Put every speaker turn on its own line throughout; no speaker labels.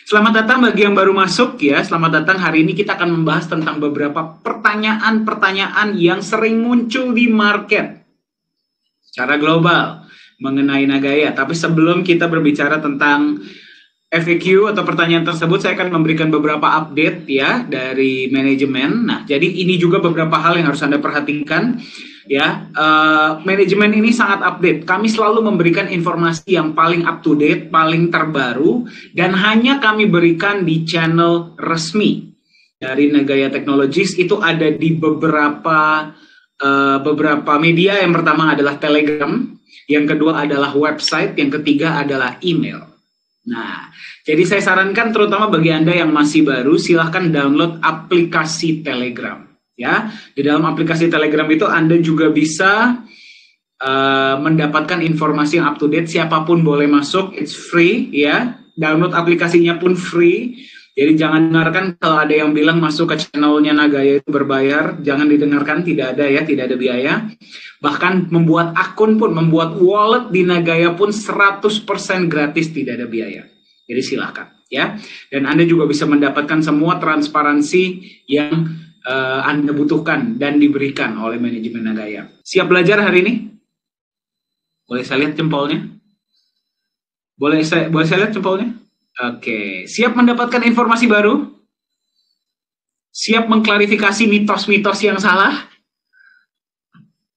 Selamat datang bagi yang baru masuk ya. Selamat datang. Hari ini kita akan membahas tentang beberapa pertanyaan-pertanyaan yang sering muncul di market secara global mengenai Nagaya. Tapi sebelum kita berbicara tentang FAQ atau pertanyaan tersebut, saya akan memberikan beberapa update ya dari manajemen. Nah, jadi ini juga beberapa hal yang harus Anda perhatikan. Ya, manajemen ini sangat update. Kami selalu memberikan informasi yang paling up to date, paling terbaru, dan hanya kami berikan di channel resmi dari Nagaya Technologies. Itu ada di beberapa media. Yang pertama adalah Telegram, yang kedua adalah website, yang ketiga adalah email. Nah, jadi saya sarankan terutama bagi Anda yang masih baru, silahkan download aplikasi Telegram. Ya, di dalam aplikasi Telegram itu Anda juga bisa mendapatkan informasi yang up to date. Siapapun boleh masuk, it's free ya. Download aplikasinya pun free. Jadi jangan dengarkan kalau ada yang bilang masuk ke channelnya Nagaya itu berbayar. Jangan didengarkan, tidak ada ya, tidak ada biaya. Bahkan membuat akun pun, membuat wallet di Nagaya pun 100% gratis, tidak ada biaya. Jadi silahkan ya. Dan Anda juga bisa mendapatkan semua transparansi yang Anda butuhkan dan diberikan oleh manajemen Nagaya. Siap belajar hari ini? Boleh saya lihat jempolnya? Boleh saya lihat jempolnya? Oke. Siap mendapatkan informasi baru? Siap mengklarifikasi mitos-mitos yang salah?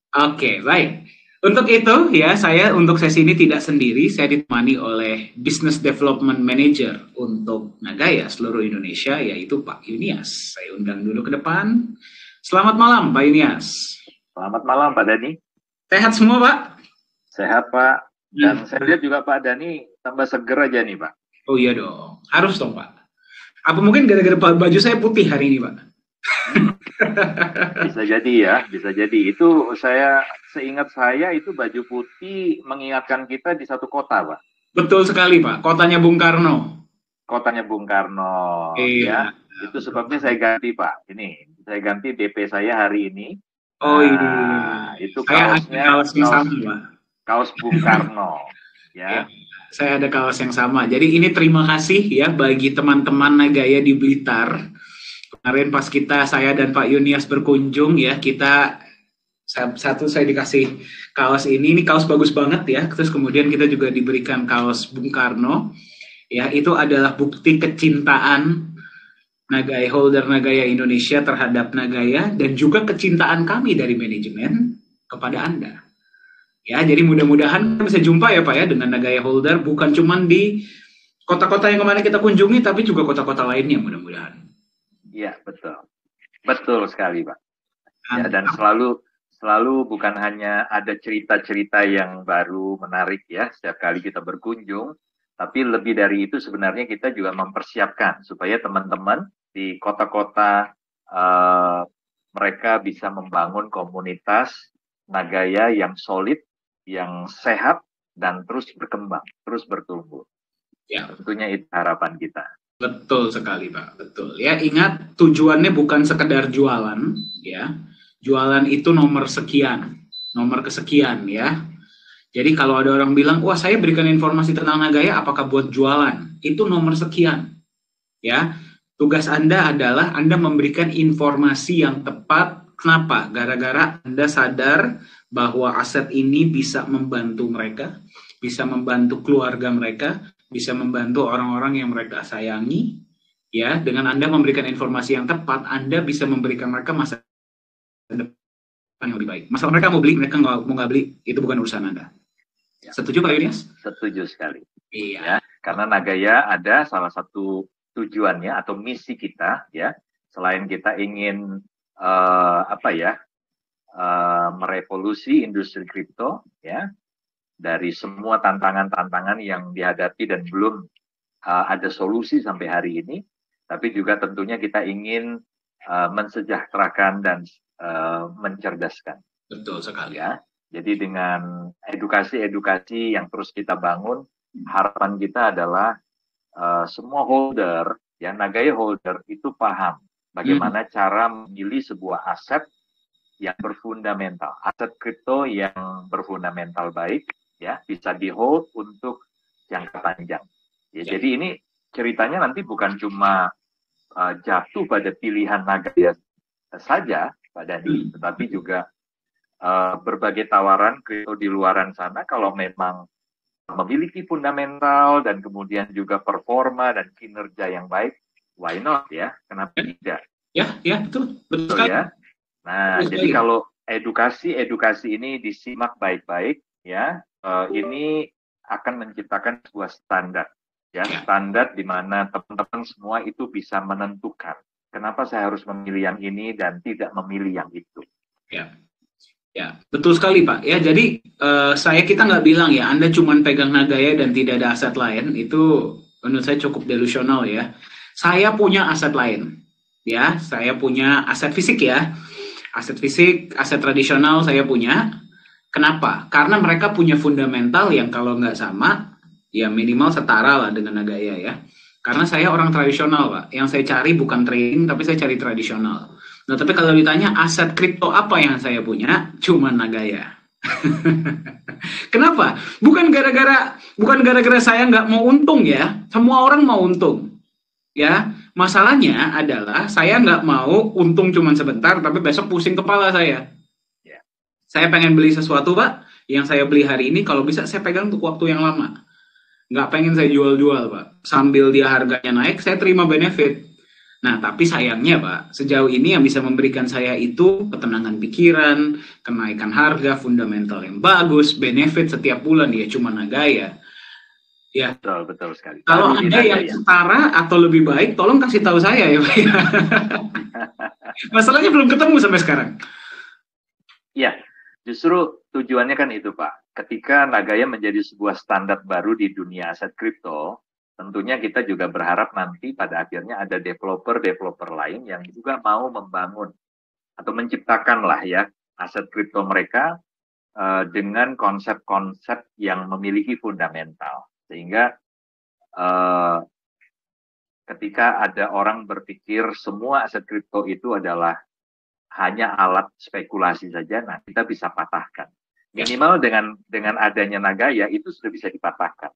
Oke, baik. Untuk itu ya, saya untuk sesi ini tidak sendiri, saya ditemani oleh Business Development Manager untuk Nagaya seluruh Indonesia, yaitu Pak Yunias. Saya undang dulu ke depan. Selamat malam Pak Yunias.
Selamat malam Pak Dani.
Sehat semua Pak?
Sehat Pak. Dan saya lihat juga Pak Dani tambah seger aja nih Pak.
Oh iya dong, harus dong Pak. Apa mungkin gara-gara baju saya putih hari ini Pak?
Bisa jadi ya, bisa jadi. Itu seingat saya itu baju putih mengingatkan kita di satu kota, Pak.
Betul sekali, Pak. Kotanya Bung Karno.
Kotanya Bung Karno.
Iya.
Ya. Itu sebabnya saya ganti, Pak. Ini, saya ganti DP saya hari ini.
Oh iya.
Itu
kaosnya sama, Pak.
Kaos Bung Karno. Ya.
Saya ada kaos yang sama. Jadi ini terima kasih ya bagi teman-teman Nagaya di Blitar. Kemarin pas saya dan Pak Yunias berkunjung ya, saya dikasih kaos ini kaos bagus banget ya. Terus kemudian kita juga diberikan kaos Bung Karno. Ya, itu adalah bukti kecintaan Nagaya, holder Nagaya Indonesia terhadap Nagaya, dan juga kecintaan kami dari manajemen kepada Anda. Ya, jadi mudah-mudahan bisa jumpa ya Pak ya dengan Nagaya holder, bukan cuma di kota-kota yang kemarin kita kunjungi, tapi juga kota-kota lainnya mudah-mudahan.
Iya, betul. Betul sekali, Pak. Ya, dan selalu bukan hanya ada cerita-cerita yang baru menarik ya setiap kali kita berkunjung, tapi lebih dari itu sebenarnya kita juga mempersiapkan supaya teman-teman di kota-kota mereka bisa membangun komunitas Nagaya yang solid, yang sehat, dan terus berkembang, terus bertumbuh. Ya, tentunya itu harapan kita.
Betul sekali Pak, betul. Ya, ingat tujuannya bukan sekedar jualan ya. Jualan itu nomor sekian, nomor kesekian ya. Jadi kalau ada orang bilang, wah saya berikan informasi tentang Nagaya, apakah buat jualan? Itu nomor sekian ya. Tugas Anda adalah Anda memberikan informasi yang tepat. Kenapa? Gara-gara Anda sadar bahwa aset ini bisa membantu mereka, bisa membantu keluarga mereka, bisa membantu orang-orang yang mereka sayangi, ya. Dengan Anda memberikan informasi yang tepat, Anda bisa memberikan mereka masa depan yang lebih baik. Masalah mereka mau beli, mereka mau nggak beli, itu bukan urusan Anda. Ya. Setuju Pak Yunias?
Setuju sekali.
Iya.
Ya, karena Nagaya ada salah satu tujuannya atau misi kita, ya, selain kita ingin merevolusi industri kripto, ya. Dari semua tantangan-tantangan yang dihadapi dan belum ada solusi sampai hari ini, tapi juga tentunya kita ingin mensejahterakan dan mencerdaskan.
Betul sekali.
Ya, jadi dengan edukasi-edukasi yang terus kita bangun, harapan kita adalah semua holder, ya Nagaya holder itu paham bagaimana cara memilih sebuah aset yang berfundamental, aset kripto yang berfundamental baik, ya bisa di hold untuk jangka panjang. Ya, jadi ini ceritanya nanti bukan cuma jatuh pada pilihan Nagaya saja, Pak Dani, tetapi juga berbagai tawaran kripto di luaran sana kalau memang memiliki fundamental dan kemudian juga performa dan kinerja yang baik, why not ya? Kenapa tidak?
Ya, betul
ya. Nah, jadi kalau edukasi ini disimak baik-baik, ya, ini akan menciptakan sebuah standar, ya, standar di mana teman-teman semua itu bisa menentukan kenapa saya harus memilih yang ini dan tidak memilih yang itu.
Ya, betul sekali Pak. Ya, jadi kita nggak bilang ya, Anda cuma pegang Nagaya dan tidak ada aset lain. Itu menurut saya cukup delusional ya. Saya punya aset lain, ya. Saya punya aset fisik ya, aset fisik, aset tradisional saya punya. Kenapa? Karena mereka punya fundamental yang kalau nggak sama, ya minimal setara lah dengan Nagaya ya. Karena saya orang tradisional Pak. Yang saya cari bukan trading, tapi saya cari tradisional. Nah, tapi kalau ditanya aset kripto apa yang saya punya, cuma Nagaya. Kenapa? Bukan gara-gara saya nggak mau untung ya. Semua orang mau untung. Ya, masalahnya adalah saya nggak mau untung cuma sebentar, tapi besok pusing kepala saya. Saya pengen beli sesuatu, Pak. Yang saya beli hari ini, kalau bisa saya pegang untuk waktu yang lama. Nggak pengen saya jual-jual, Pak. Sambil dia harganya naik, saya terima benefit. Nah, tapi sayangnya Pak, sejauh ini yang bisa memberikan saya itu ketenangan pikiran, kenaikan harga, fundamental yang bagus, benefit setiap bulan ya cuma Nagaya. Ya,
betul sekali.
Kalau ada yang setara atau lebih baik, tolong kasih tahu saya ya Pak. Masalahnya belum ketemu sampai sekarang.
Ya, justru tujuannya kan itu Pak. Ketika Nagaya menjadi sebuah standar baru di dunia aset kripto, tentunya kita juga berharap nanti pada akhirnya ada developer lain yang juga mau membangun atau menciptakan lah ya aset kripto mereka dengan konsep-konsep yang memiliki fundamental. Sehingga ketika ada orang berpikir semua aset kripto itu adalah hanya alat spekulasi saja, nah kita bisa patahkan. Minimal dengan adanya Nagaya itu sudah bisa dipatahkan.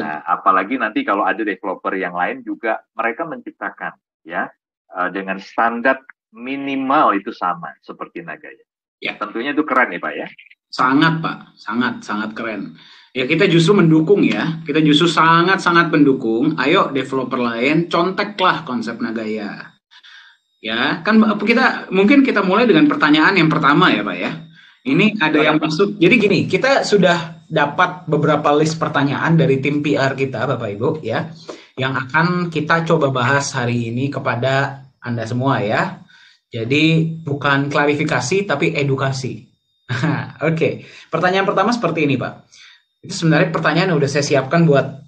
Nah, apalagi nanti kalau ada developer yang lain juga mereka menciptakan ya dengan standar minimal itu sama seperti Nagaya. Ya, tentunya itu keren ya Pak ya.
Sangat Pak, sangat keren. Ya kita justru mendukung ya, kita justru sangat mendukung. Ayo developer lain conteklah konsep Nagaya. Ya kan mungkin kita mulai dengan pertanyaan yang pertama ya Pak ya. Ini ada yang masuk. Jadi gini, kita sudah dapat beberapa list pertanyaan dari tim PR kita, Bapak Ibu, ya, yang akan kita coba bahas hari ini kepada Anda semua ya. Jadi bukan klarifikasi, tapi edukasi. Oke. Pertanyaan pertama seperti ini, Pak. Itu sebenarnya pertanyaan yang udah saya siapkan buat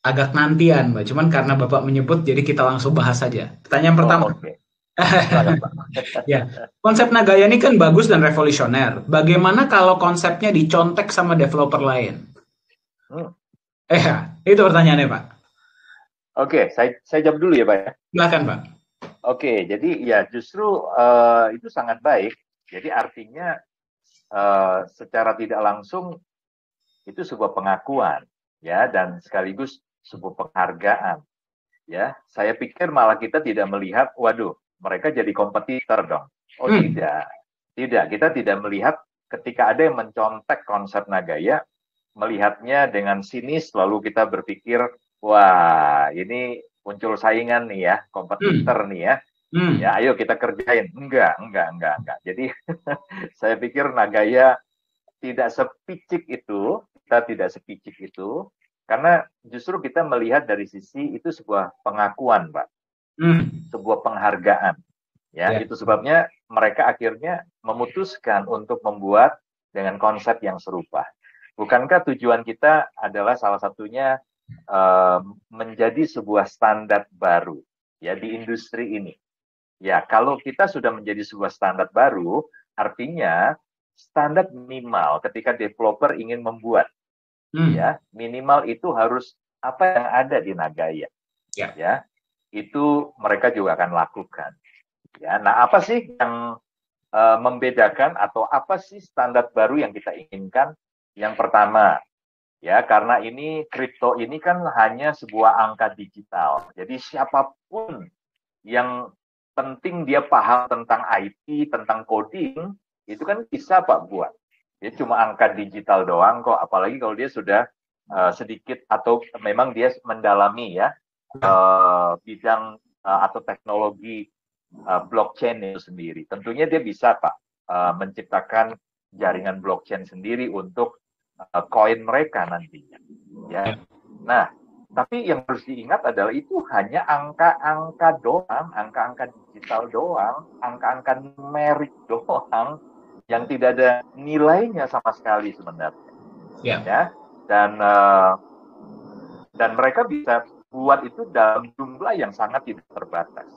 agak nantian, Pak. Cuman karena Bapak menyebut, jadi kita langsung bahas saja. Pertanyaan pertama. Ya, konsep Nagaya ini kan bagus dan revolusioner. Bagaimana kalau konsepnya dicontek sama developer lain? Itu pertanyaannya Pak.
Oke, saya jawab dulu ya Pak ya.
Silakan Pak.
Oke, jadi ya justru itu sangat baik. Jadi artinya secara tidak langsung itu sebuah pengakuan ya dan sekaligus sebuah penghargaan. Ya, saya pikir malah kita tidak melihat, waduh, mereka jadi kompetitor dong. Oh tidak. Kita tidak melihat ketika ada yang mencontek konsep Nagaya, melihatnya dengan sinis, lalu kita berpikir, wah ini muncul saingan nih ya, kompetitor nih ya. Ya ayo kita kerjain. Enggak. Jadi saya pikir Nagaya tidak sepicik itu, karena justru kita melihat dari sisi itu sebuah pengakuan, Pak. Sebuah penghargaan. Ya, itu sebabnya mereka akhirnya memutuskan untuk membuat dengan konsep yang serupa. Bukankah tujuan kita adalah salah satunya menjadi sebuah standar baru ya di industri ini. Ya, kalau kita sudah menjadi sebuah standar baru, artinya standar minimal ketika developer ingin membuat ya, minimal itu harus apa yang ada di Nagaya. Ya. Itu mereka juga akan lakukan. Ya, nah apa sih yang membedakan atau apa sih standar baru yang kita inginkan? Yang pertama, Ya, karena ini kripto ini kan hanya sebuah angka digital. Jadi siapapun yang penting dia paham tentang IT, tentang coding, itu kan bisa Pak buat. Dia cuma angka digital doang kok, apalagi kalau dia sudah sedikit atau memang dia mendalami ya bidang atau teknologi blockchain itu sendiri. Tentunya dia bisa Pak menciptakan jaringan blockchain sendiri untuk koin mereka nantinya. Ya. Nah, tapi yang harus diingat adalah itu hanya angka-angka doang, angka-angka digital doang, angka-angka numerik doang, yang tidak ada nilainya sama sekali sebenarnya. Ya. Dan mereka bisa buat itu dalam jumlah yang sangat tidak terbatas.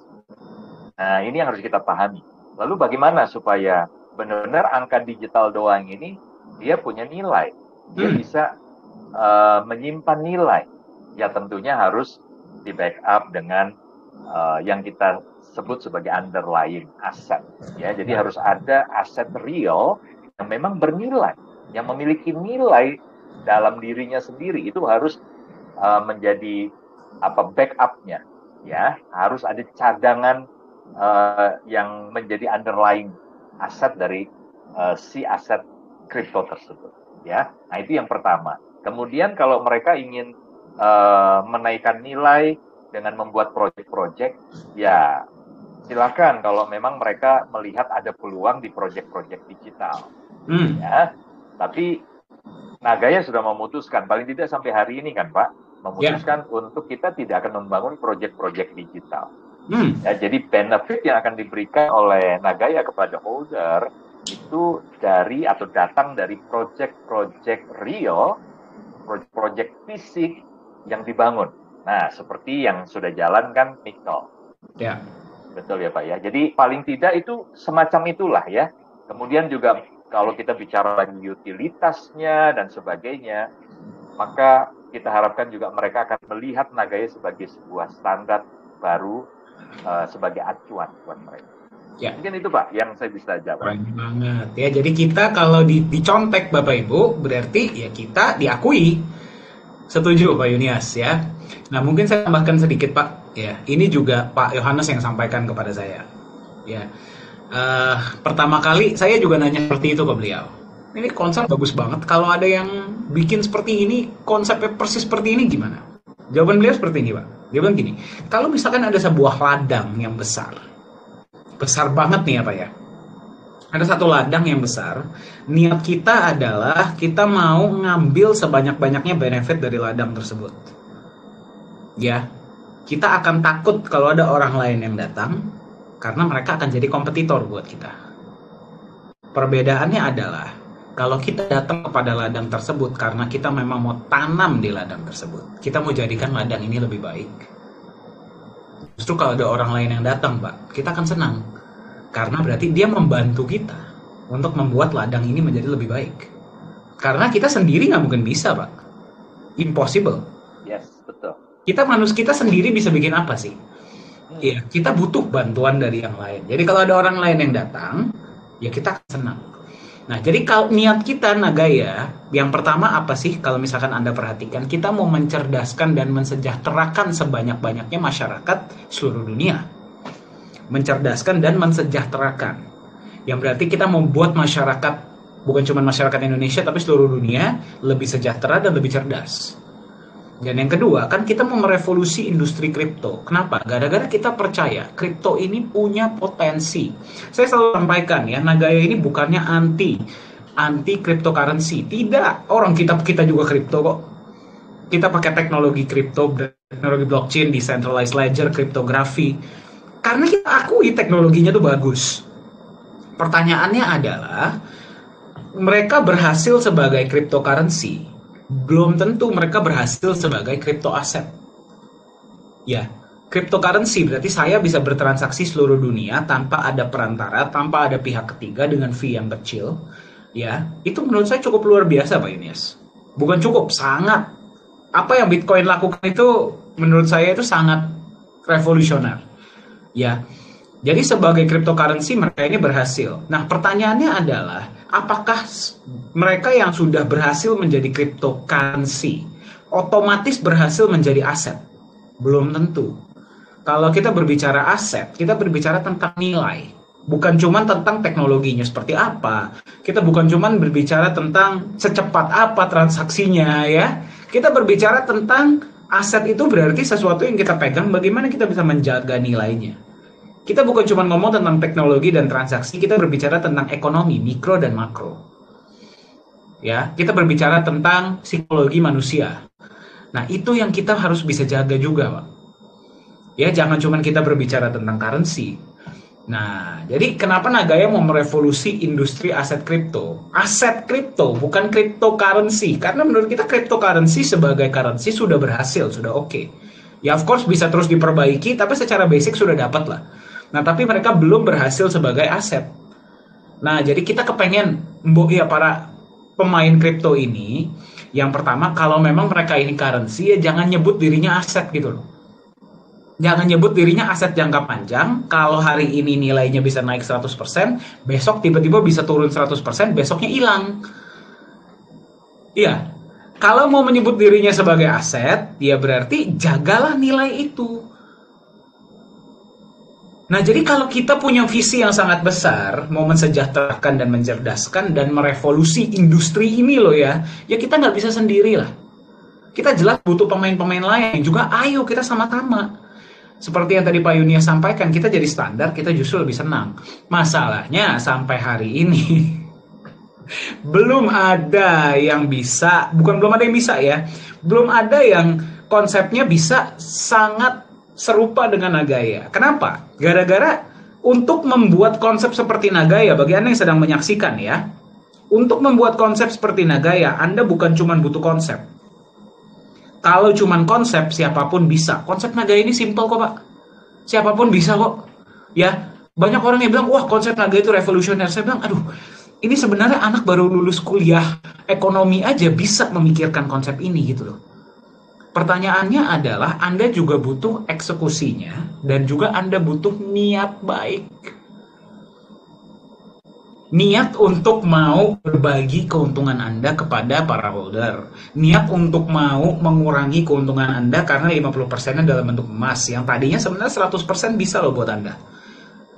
Nah, ini yang harus kita pahami. Lalu bagaimana supaya benar-benar angka digital doang ini dia punya nilai, dia bisa menyimpan nilai. Ya tentunya harus di backup dengan yang kita sebut sebagai underlying asset. Ya, jadi harus ada aset real yang memang bernilai, yang memiliki nilai dalam dirinya sendiri. Itu harus menjadi backup-nya. Ya, harus ada cadangan yang menjadi underlying aset dari si aset kripto tersebut. Ya, nah itu yang pertama. Kemudian kalau mereka ingin menaikkan nilai dengan membuat proyek-proyek, ya silakan kalau memang mereka melihat ada peluang di proyek-proyek digital. Ya, tapi Nagaya sudah memutuskan, paling tidak sampai hari ini kan Pak, memutuskan untuk kita tidak akan membangun proyek-proyek digital. Ya, jadi benefit yang akan diberikan oleh Nagaya kepada holder itu dari atau datang dari proyek-proyek real, proyek fisik yang dibangun. Nah, seperti yang sudah jalan kan Mikto. Ya. Betul ya Pak ya. Jadi paling tidak itu semacam itulah ya. Kemudian juga kalau kita bicara lagi utilitasnya dan sebagainya, maka kita harapkan juga mereka akan melihat Nagaya sebagai sebuah standar baru, sebagai acuan buat mereka. Ya. Mungkin itu Pak yang saya bisa jawab.
Keren banget ya. Jadi kita kalau dicontek Bapak Ibu berarti ya kita diakui. Setuju Pak Yunias ya. Nah mungkin saya tambahkan sedikit Pak. Ya, ini juga Pak Yohanes yang sampaikan kepada saya. Ya, pertama kali saya juga nanya seperti itu ke beliau. Ini konsep bagus banget. Kalau ada yang bikin seperti ini, konsepnya persis seperti ini gimana? Jawaban beliau seperti ini Pak. Dia bilang gini, kalau misalkan ada sebuah ladang yang besar banget nih ya Pak ya. Ada satu ladang yang besar, niat kita adalah kita mau ngambil sebanyak-banyaknya benefit dari ladang tersebut. Ya, kita akan takut kalau ada orang lain yang datang, karena mereka akan jadi kompetitor buat kita. Perbedaannya adalah, kalau kita datang kepada ladang tersebut karena kita memang mau tanam di ladang tersebut, kita mau jadikan ladang ini lebih baik. Justru kalau ada orang lain yang datang, Pak, kita akan senang. Karena berarti dia membantu kita untuk membuat ladang ini menjadi lebih baik. Karena kita sendiri nggak mungkin bisa, Pak. Impossible.
Yes, betul.
Kita sendiri bisa bikin apa sih? Iya, kita butuh bantuan dari yang lain. Jadi kalau ada orang lain yang datang, ya kita akan senang. Nah, jadi kalau niat kita Nagaya, yang pertama apa sih? Kalau misalkan Anda perhatikan, kita mau mencerdaskan dan mensejahterakan sebanyak-banyaknya masyarakat seluruh dunia. Mencerdaskan dan mensejahterakan. Yang berarti kita membuat masyarakat, bukan cuma masyarakat Indonesia, tapi seluruh dunia lebih sejahtera dan lebih cerdas. Dan yang kedua, kan kita mau merevolusi industri kripto. Kenapa? Gara-gara kita percaya kripto ini punya potensi. Saya selalu sampaikan ya, Nagaya ini bukannya anti cryptocurrency. Tidak, orang kita juga kripto kok. Kita pakai teknologi kripto, teknologi blockchain, decentralized ledger, kriptografi. Karena kita akui teknologinya tuh bagus. Pertanyaannya adalah, mereka berhasil sebagai cryptocurrency, belum tentu mereka berhasil sebagai crypto aset. Ya, cryptocurrency berarti saya bisa bertransaksi seluruh dunia tanpa ada perantara, tanpa ada pihak ketiga dengan fee yang kecil. Ya, itu menurut saya cukup luar biasa Pak Yunias. Bukan cukup, sangat. Apa yang Bitcoin lakukan itu menurut saya itu sangat revolusioner. Ya, jadi sebagai cryptocurrency mereka ini berhasil. Nah, pertanyaannya adalah, apakah mereka yang sudah berhasil menjadi cryptocurrency otomatis berhasil menjadi aset? Belum tentu. Kalau kita berbicara aset, kita berbicara tentang nilai. Bukan cuma tentang teknologinya seperti apa. Kita bukan cuma berbicara tentang secepat apa transaksinya ya. Kita berbicara tentang aset itu berarti sesuatu yang kita pegang, bagaimana kita bisa menjaga nilainya. Kita bukan cuma ngomong tentang teknologi dan transaksi, kita berbicara tentang ekonomi, mikro dan makro. Ya, kita berbicara tentang psikologi manusia. Nah, itu yang kita harus bisa jaga juga, Pak. Ya, jangan cuma kita berbicara tentang currency. Nah, jadi kenapa Nagaya mau merevolusi industri aset kripto? Aset kripto, bukan cryptocurrency. Karena menurut kita cryptocurrency sebagai currency sudah berhasil, sudah oke. Ya, of course bisa terus diperbaiki, tapi secara basic sudah dapat lah. Nah, tapi mereka belum berhasil sebagai aset. Nah, jadi kita kepengen, ya para pemain kripto ini, yang pertama, kalau memang mereka ini currency, ya jangan nyebut dirinya aset gitu loh. Jangan nyebut dirinya aset jangka panjang, kalau hari ini nilainya bisa naik 100%, besok tiba-tiba bisa turun 100%, besoknya hilang. Iya, kalau mau menyebut dirinya sebagai aset, ya berarti jagalah nilai itu. Nah, jadi kalau kita punya visi yang sangat besar, mau mensejahterakan dan mencerdaskan dan merevolusi industri ini loh ya kita nggak bisa sendiri lah. Kita jelas butuh pemain-pemain lain juga, ayo kita sama-sama. Seperti yang tadi Pak Yunia sampaikan, kita jadi standar, kita justru lebih senang. Masalahnya sampai hari ini, belum ada yang bisa, belum ada yang bisa ya, belum ada yang konsepnya bisa sangat serupa dengan Nagaya. Kenapa? Gara-gara untuk membuat konsep seperti Nagaya, bagi Anda yang sedang menyaksikan ya, untuk membuat konsep seperti Nagaya, Anda bukan cuma butuh konsep. Kalau cuma konsep, siapapun bisa. Konsep Nagaya ini simple kok, Pak. Siapapun bisa kok. Ya, banyak orang yang bilang, wah konsep Nagaya itu revolusioner. Saya bilang, aduh, ini sebenarnya anak baru lulus kuliah ekonomi aja bisa memikirkan konsep ini gitu loh. Pertanyaannya adalah Anda juga butuh eksekusinya dan juga Anda butuh niat baik. Niat untuk mau berbagi keuntungan Anda kepada para holder. Niat untuk mau mengurangi keuntungan Anda karena 50%-nya dalam bentuk emas. Yang tadinya sebenarnya 100% bisa loh buat Anda.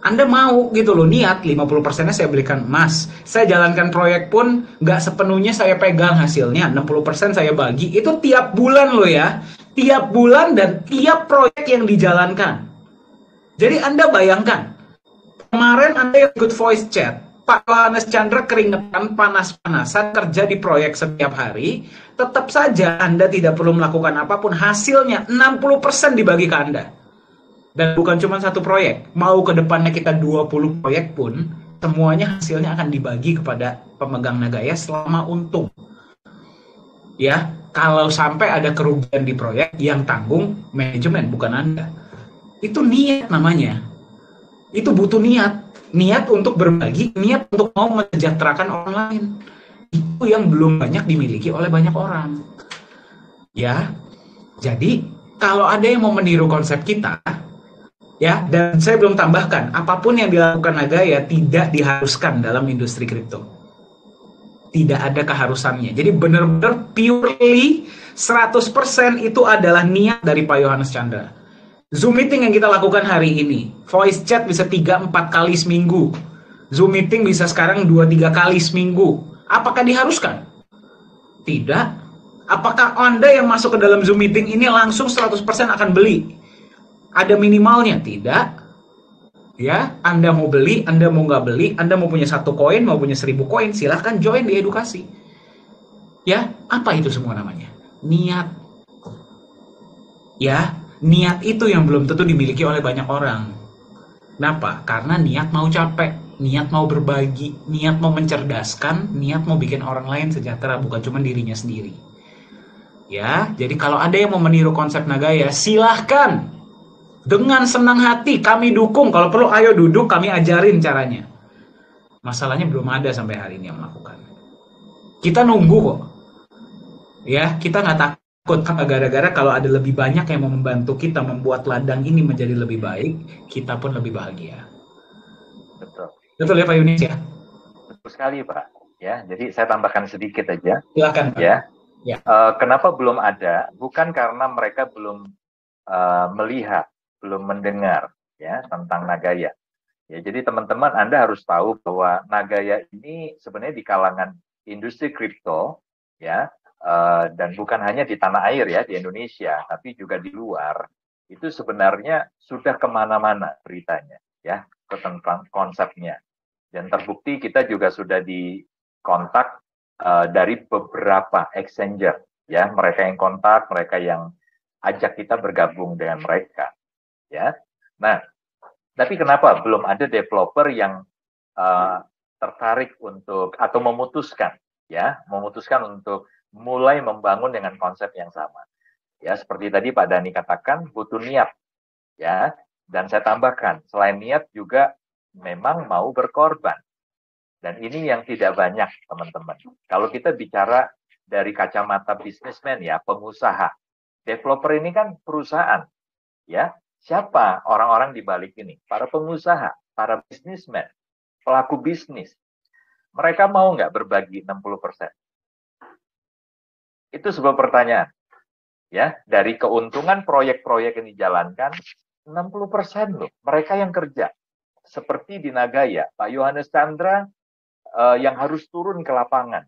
Anda mau gitu loh, niat 50%-nya saya belikan emas. Saya jalankan proyek pun nggak sepenuhnya saya pegang hasilnya. 60% saya bagi. Itu tiap bulan loh ya. Tiap bulan dan tiap proyek yang dijalankan. Jadi Anda bayangkan. Kemarin Anda yang ikut voice chat. Pak Yohanes Chandra keringetan, panas-panasan, kerja di proyek setiap hari. Tetap saja Anda tidak perlu melakukan apapun. Hasilnya 60% dibagi ke Anda. Dan bukan cuma satu proyek, mau ke depannya kita 20 proyek pun, semuanya hasilnya akan dibagi kepada pemegang Nagaya selama untung. Ya, kalau sampai ada kerugian di proyek, yang tanggung manajemen, bukan Anda. Itu niat namanya. Itu butuh niat. Niat untuk berbagi, niat untuk mau mensejahterakan orang lain. Itu yang belum banyak dimiliki oleh banyak orang. Ya, jadi kalau ada yang mau meniru konsep kita, ya, dan saya belum tambahkan, apapun yang dilakukan Nagaya tidak diharuskan dalam industri kripto. Tidak ada keharusannya. Jadi benar-benar purely 100% itu adalah niat dari Pak Yohanes Chandra. Zoom meeting yang kita lakukan hari ini, voice chat bisa 3-4 kali seminggu. Zoom meeting bisa sekarang 2-3 kali seminggu. Apakah diharuskan? Tidak. Apakah Anda yang masuk ke dalam Zoom meeting ini langsung 100% akan beli? Ada minimalnya? Tidak. Ya, Anda mau beli, Anda mau nggak beli, Anda mau punya 1 koin, mau punya 1000 koin, silahkan join di edukasi. Ya, apa itu semua namanya? Niat. Ya, niat itu yang belum tentu dimiliki oleh banyak orang. Kenapa? Karena niat mau capek, niat mau berbagi, niat mau mencerdaskan, niat mau bikin orang lain sejahtera, bukan cuma dirinya sendiri. Ya, jadi kalau ada yang mau meniru konsep Nagaya, silahkan. Dengan senang hati kami dukung. Kalau perlu ayo duduk kami ajarin caranya. Masalahnya belum ada sampai hari ini yang melakukan. Kita nunggu kok. Ya, kita nggak takut gara-gara kalau ada lebih banyak yang mau membantu kita membuat ladang ini menjadi lebih baik, kita pun lebih bahagia.
Betul.
Betul ya Pak Yunis ya?
Betul sekali Pak. Ya, jadi saya tambahkan sedikit aja.
Silakan, Pak.
Ya. Kenapa belum ada? Bukan karena mereka belum melihat, belum mendengar ya tentang Nagaya. Ya, jadi teman-teman Anda harus tahu bahwa Nagaya ini sebenarnya di kalangan industri kripto ya, dan bukan hanya di tanah air ya di Indonesia, tapi juga di luar itu sebenarnya sudah kemana-mana beritanya ya tentang konsepnya. Dan terbukti kita juga sudah dikontak dari beberapa exchanger ya, mereka yang kontak, mereka yang ajak kita bergabung dengan mereka ya. Nah, tapi kenapa belum ada developer yang tertarik untuk atau memutuskan untuk mulai membangun dengan konsep yang sama ya, seperti tadi Pak Dhani katakan butuh niat ya, dan saya tambahkan selain niat juga memang mau berkorban. Dan ini yang tidak banyak, teman-teman. Kalau kita bicara dari kacamata bisnismen ya, pengusaha. Developer ini kan perusahaan. Ya, siapa orang-orang di balik ini? Para pengusaha, para bisnismen, pelaku bisnis. Mereka mau nggak berbagi 60%? Itu sebuah pertanyaan. Ya, dari keuntungan proyek-proyek yang dijalankan, 60% loh. Mereka yang kerja. Seperti di Nagaya, Pak Yohanes Chandra yang harus turun ke lapangan.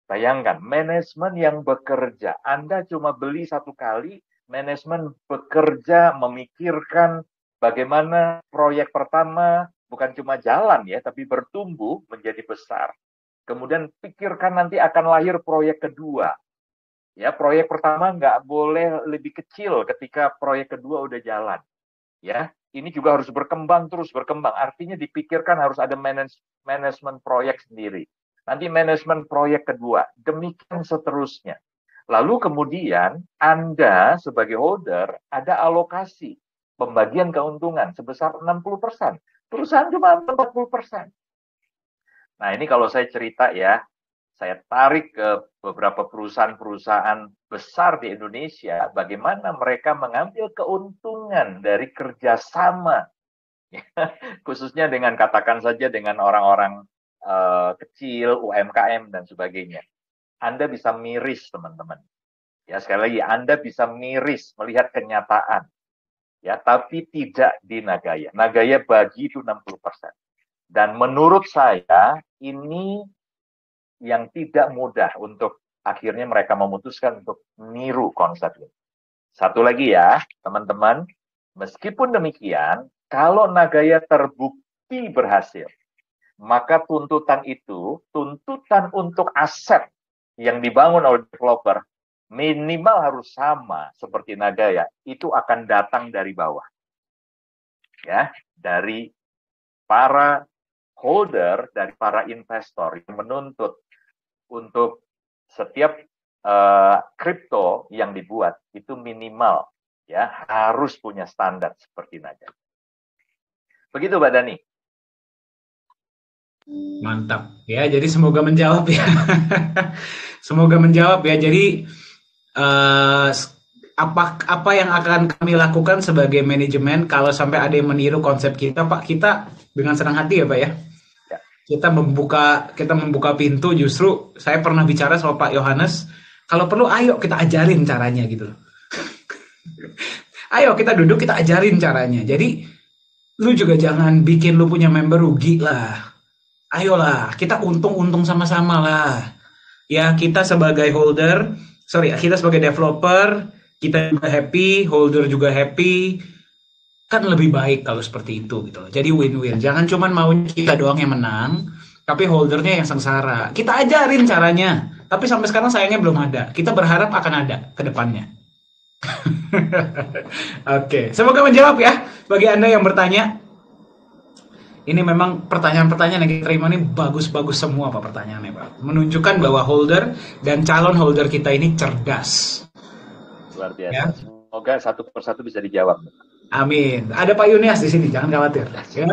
Bayangkan, manajemen yang bekerja. Anda cuma beli satu kali, manajemen bekerja memikirkan bagaimana proyek pertama bukan cuma jalan ya, tapi bertumbuh menjadi besar. Kemudian pikirkan nanti akan lahir proyek kedua. Ya, proyek pertama nggak boleh lebih kecil ketika proyek kedua udah jalan. Ya, ini juga harus berkembang terus berkembang. Artinya dipikirkan harus ada manajemen proyek sendiri. Nanti manajemen proyek kedua, demikian seterusnya. Lalu kemudian Anda sebagai holder ada alokasi pembagian keuntungan sebesar 60%. Perusahaan cuma 40%. Nah, ini kalau saya cerita ya, saya tarik ke beberapa perusahaan-perusahaan besar di Indonesia, bagaimana mereka mengambil keuntungan dari kerjasama, khususnya dengan katakan saja dengan orang-orang kecil, UMKM dan sebagainya. Anda bisa miris, teman-teman. Ya, sekali lagi, Anda bisa miris melihat kenyataan. Ya, tapi tidak di Nagaya. Nagaya bagi itu 60%. Dan menurut saya, ini yang tidak mudah untuk akhirnya mereka memutuskan untuk niru konsep ini. Satu lagi ya, teman-teman, meskipun demikian, kalau Nagaya terbukti berhasil, maka tuntutan untuk aset yang dibangun oleh developer, minimal harus sama seperti Nagaya, itu akan datang dari bawah. Ya, dari para holder, dari para investor yang menuntut untuk setiap kripto yang dibuat itu minimal ya harus punya standar seperti Nagaya. Begitu Mbak Dhani.
Mantap ya, jadi semoga menjawab ya. Semoga menjawab ya. Jadi apa yang akan kami lakukan sebagai manajemen kalau sampai ada yang meniru konsep kita, Pak? Kita dengan senang hati ya, Pak ya. Kita membuka pintu. Justru saya pernah bicara sama Pak Yohanes, kalau perlu ayo kita ajarin caranya gitu loh. Ayo kita duduk, kita ajarin caranya. Jadi lu juga jangan bikin lu punya member rugi lah. Ayolah, kita untung sama-sama lah. Ya, kita sebagai kita sebagai developer, kita juga happy, holder juga happy. Kan lebih baik kalau seperti itu gitu loh. Jadi win-win. Jangan cuman maunya kita doang yang menang, tapi holdernya yang sengsara. Kita ajarin caranya. Tapi sampai sekarang sayangnya belum ada. Kita berharap akan ada ke depannya. Oke, semoga menjawab ya bagi Anda yang bertanya. Ini memang pertanyaan-pertanyaan yang kita terima ini bagus-bagus semua Pak pertanyaannya Pak. Menunjukkan bahwa holder dan calon holder kita ini cerdas.
Luar biasa. Ya? Semoga satu persatu bisa dijawab.
Amin. Ada Pak Yunias di sini, jangan khawatir. Ya?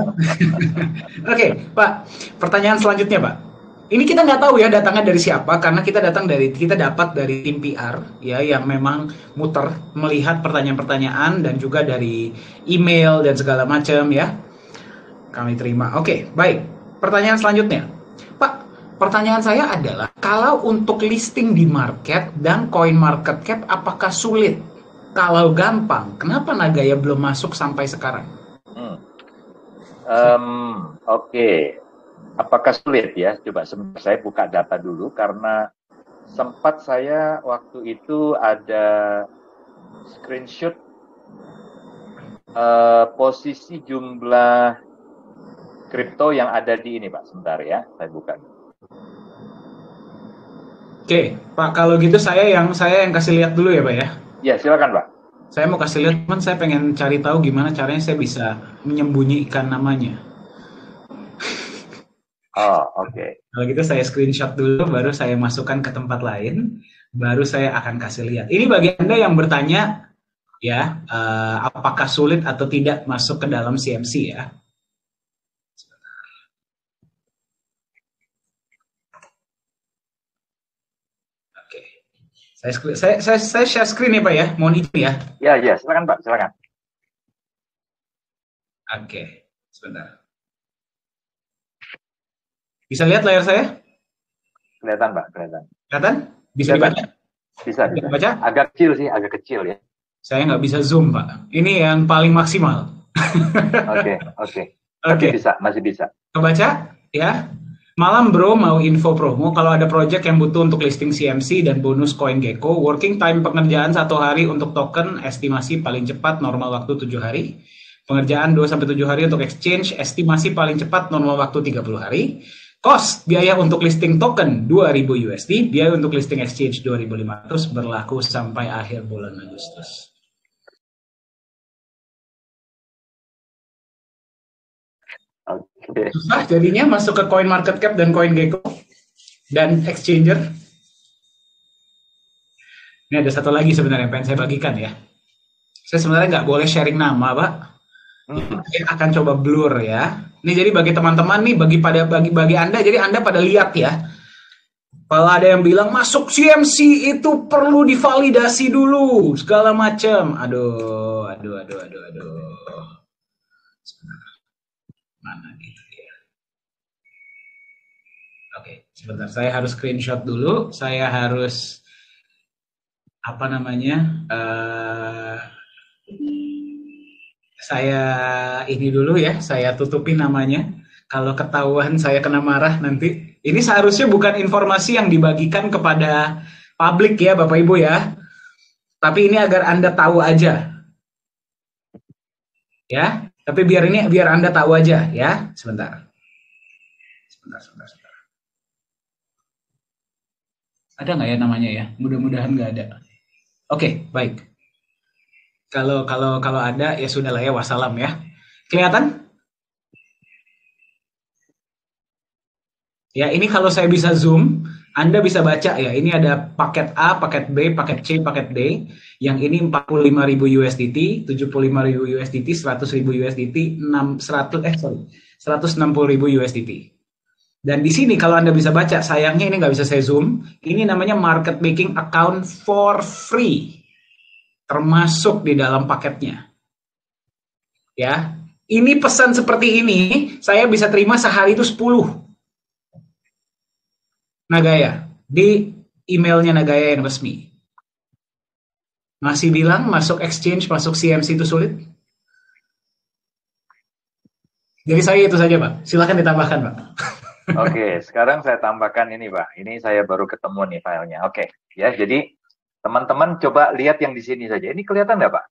Oke, Pak. Pertanyaan selanjutnya, Pak. Ini kita nggak tahu ya datangnya dari siapa, karena kita dapat dari tim PR ya yang memang muter melihat pertanyaan-pertanyaan dan juga dari email dan segala macam ya. Kami terima. Oke, baik. Pertanyaan selanjutnya, Pak. pertanyaan saya adalah, kalau untuk listing di market dan coin market cap, apakah sulit? Kalau gampang, kenapa Nagaya belum masuk sampai sekarang?
Oke. Apakah sulit ya? Coba saya buka data dulu, karena sempat saya waktu itu ada screenshot posisi jumlah kripto yang ada di ini, Pak. Sebentar ya, saya buka.
Oke, Pak, kalau gitu saya yang kasih lihat dulu ya, Pak ya.
Ya, silakan, Pak.
Saya mau kasih lihat, teman, saya pengen cari tahu gimana caranya saya bisa menyembunyikan namanya.
Oh, oke.
Kalau gitu saya screenshot dulu, baru saya masukkan ke tempat lain, baru saya akan kasih lihat. Ini bagi Anda yang bertanya, ya, apakah sulit atau tidak masuk ke dalam CMC ya. Oke. Saya share screen ya, Pak ya. Mohon izin ya.
Ya, silakan, Pak, silakan.
Oke, sebentar. Bisa lihat layar saya?
Kelihatan, Pak, kelihatan.
Kelihatan? Bisa dibaca?
Bisa dibaca. Agak kecil ya.
Saya nggak bisa zoom, Pak. Ini yang paling maksimal.
Oke. Tapi masih bisa.
Kebaca? Ya. Malam bro, mau info promo. Kalau ada project yang butuh untuk listing CMC dan bonus CoinGecko, working time pengerjaan 1 hari untuk token, estimasi paling cepat normal waktu 7 hari. Pengerjaan 2-7 hari untuk exchange, estimasi paling cepat normal waktu 30 hari. Cost, biaya untuk listing token 2.000 USD, biaya untuk listing exchange 2.500, berlaku sampai akhir bulan Agustus.
Okay.
Susah jadinya masuk ke coin market cap dan CoinGecko dan exchanger. Ini ada satu lagi sebenarnya yang pengen saya bagikan ya. Saya sebenarnya nggak boleh sharing nama, Pak. Saya akan coba blur ya. Ini jadi bagi teman-teman nih, bagi Anda, jadi Anda pada lihat ya. Kalau ada yang bilang masuk CMC itu perlu divalidasi dulu, segala macam. Aduh. Mana gitu ya. Oke, sebentar. Saya harus screenshot dulu. Saya harus saya ini dulu ya, saya tutupin namanya. Kalau ketahuan saya kena marah nanti. Ini seharusnya bukan informasi yang dibagikan kepada publik ya, Bapak Ibu ya. Tapi ini agar Anda tahu aja. Ya, tapi biar Anda tahu aja ya. Sebentar. Ada nggak ya namanya ya? Mudah-mudahan nggak ada. Oke, baik. Kalau ada ya sudah lah ya, wassalam ya. Kelihatan? Ya, ini kalau saya bisa zoom, Anda bisa baca ya. Ini ada paket A, paket B, paket C, paket D. Yang ini 45.000 USDT, 75.000 USDT, 100.000 USDT, 160.000 USDT. Dan di sini kalau Anda bisa baca, sayangnya ini nggak bisa saya zoom. Ini namanya market making account for free. Termasuk di dalam paketnya. Ya, ini pesan seperti ini, saya bisa terima sehari itu 10. Nagaya, di emailnya Nagaya yang resmi. Masih bilang masuk exchange, masuk CMC itu sulit? Jadi saya itu saja, Pak. Silakan ditambahkan, Pak.
Oke, sekarang saya tambahkan ini, Pak. Ini saya baru ketemu nih filenya. Oke, ya. Jadi teman-teman coba lihat yang di sini saja. Ini kelihatan nggak, Pak?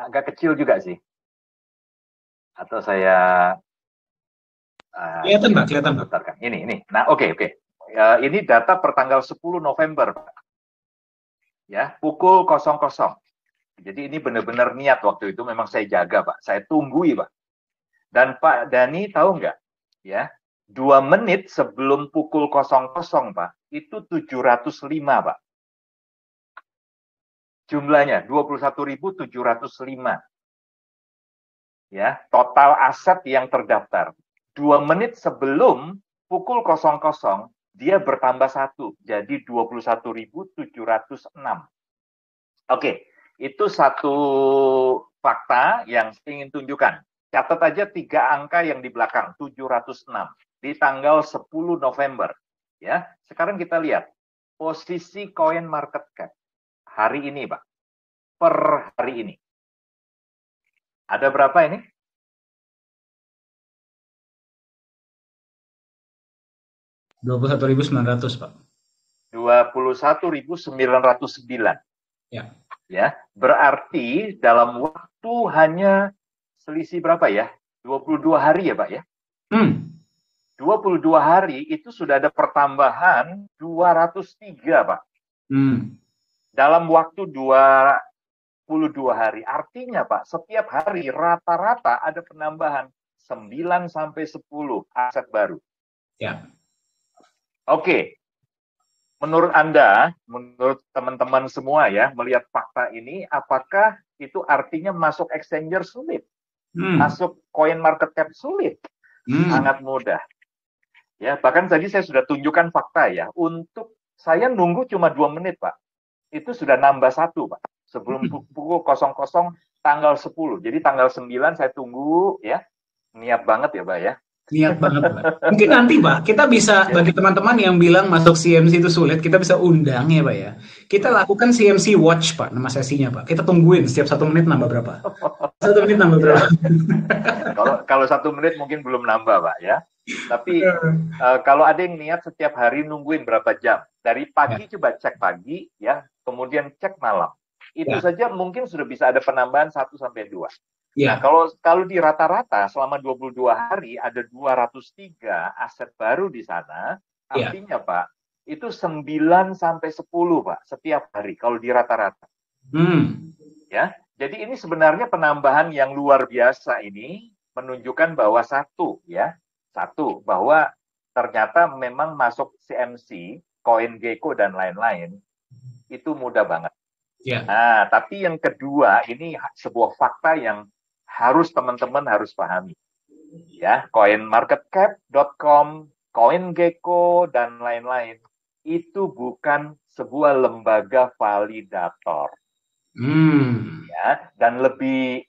Agak kecil juga sih. Atau saya
kelihatan, Pak. Kelihatan, Pak.
Ini. Nah, oke. Ini data per tanggal 10 November, Pak. Ya, pukul 00. Jadi ini benar-benar niat waktu itu, memang saya jaga, Pak. Saya tunggui, Pak. Dan Pak Dani tahu nggak? Ya, 2 menit sebelum pukul 00, Pak, itu 705, Pak. Jumlahnya 21.705. Ya, total aset yang terdaftar. 2 menit sebelum pukul 00, dia bertambah 1, jadi 21.706. Oke, itu satu fakta yang saya ingin tunjukkan. Catat aja 3 angka yang di belakang, 706. Di tanggal 10 November. Ya, sekarang kita lihat posisi coin market cap hari ini, Pak. Per hari ini. Ada berapa ini?
$21.900, Pak.
21.909.
Ya.
Ya, berarti dalam waktu hanya selisih berapa ya? 22 hari ya, Pak ya? 22 hari itu sudah ada pertambahan 203, Pak. Dalam waktu 22 hari. Artinya, Pak, setiap hari rata-rata ada penambahan 9 sampai 10 aset baru.
Ya.
Oke. Menurut Anda, menurut teman-teman semua ya, melihat fakta ini, apakah itu artinya masuk exchanger sulit? Masuk coin market cap sulit? Sangat mudah. Ya, bahkan tadi saya sudah tunjukkan fakta ya. Untuk saya nunggu cuma 2 menit, Pak. Itu sudah nambah 1, Pak. Sebelum pukul 00 tanggal 10. Jadi tanggal 9 saya tunggu ya. Niat banget ya, Pak ya.
Niat banget, Pak. Mungkin nanti, Pak, kita bisa, bagi teman-teman yang bilang masuk CMC itu sulit, kita bisa undang ya, Pak ya. Kita lakukan CMC Watch, Pak, nama sesinya, Pak. Kita tungguin setiap 1 menit nambah berapa. 1 menit nambah berapa.
Kalau 1 menit mungkin belum nambah, Pak ya. Tapi kalau ada yang niat setiap hari nungguin berapa jam. Dari pagi coba cek pagi ya, kemudian cek malam. Itu saja mungkin sudah bisa ada penambahan 1 sampai 2. Nah, kalau di rata-rata selama 22 hari ada 203 aset baru di sana, artinya Pak, itu 9 sampai 10, Pak, setiap hari kalau di rata-rata. Ya. Jadi ini sebenarnya penambahan yang luar biasa ini menunjukkan bahwa satu, bahwa ternyata memang masuk CMC, CoinGecko dan lain-lain itu mudah banget. Nah, tapi yang kedua ini sebuah fakta yang harus teman-teman harus pahami. Ya, coinmarketcap.com, CoinGecko dan lain-lain itu bukan sebuah lembaga validator. Ya, dan lebih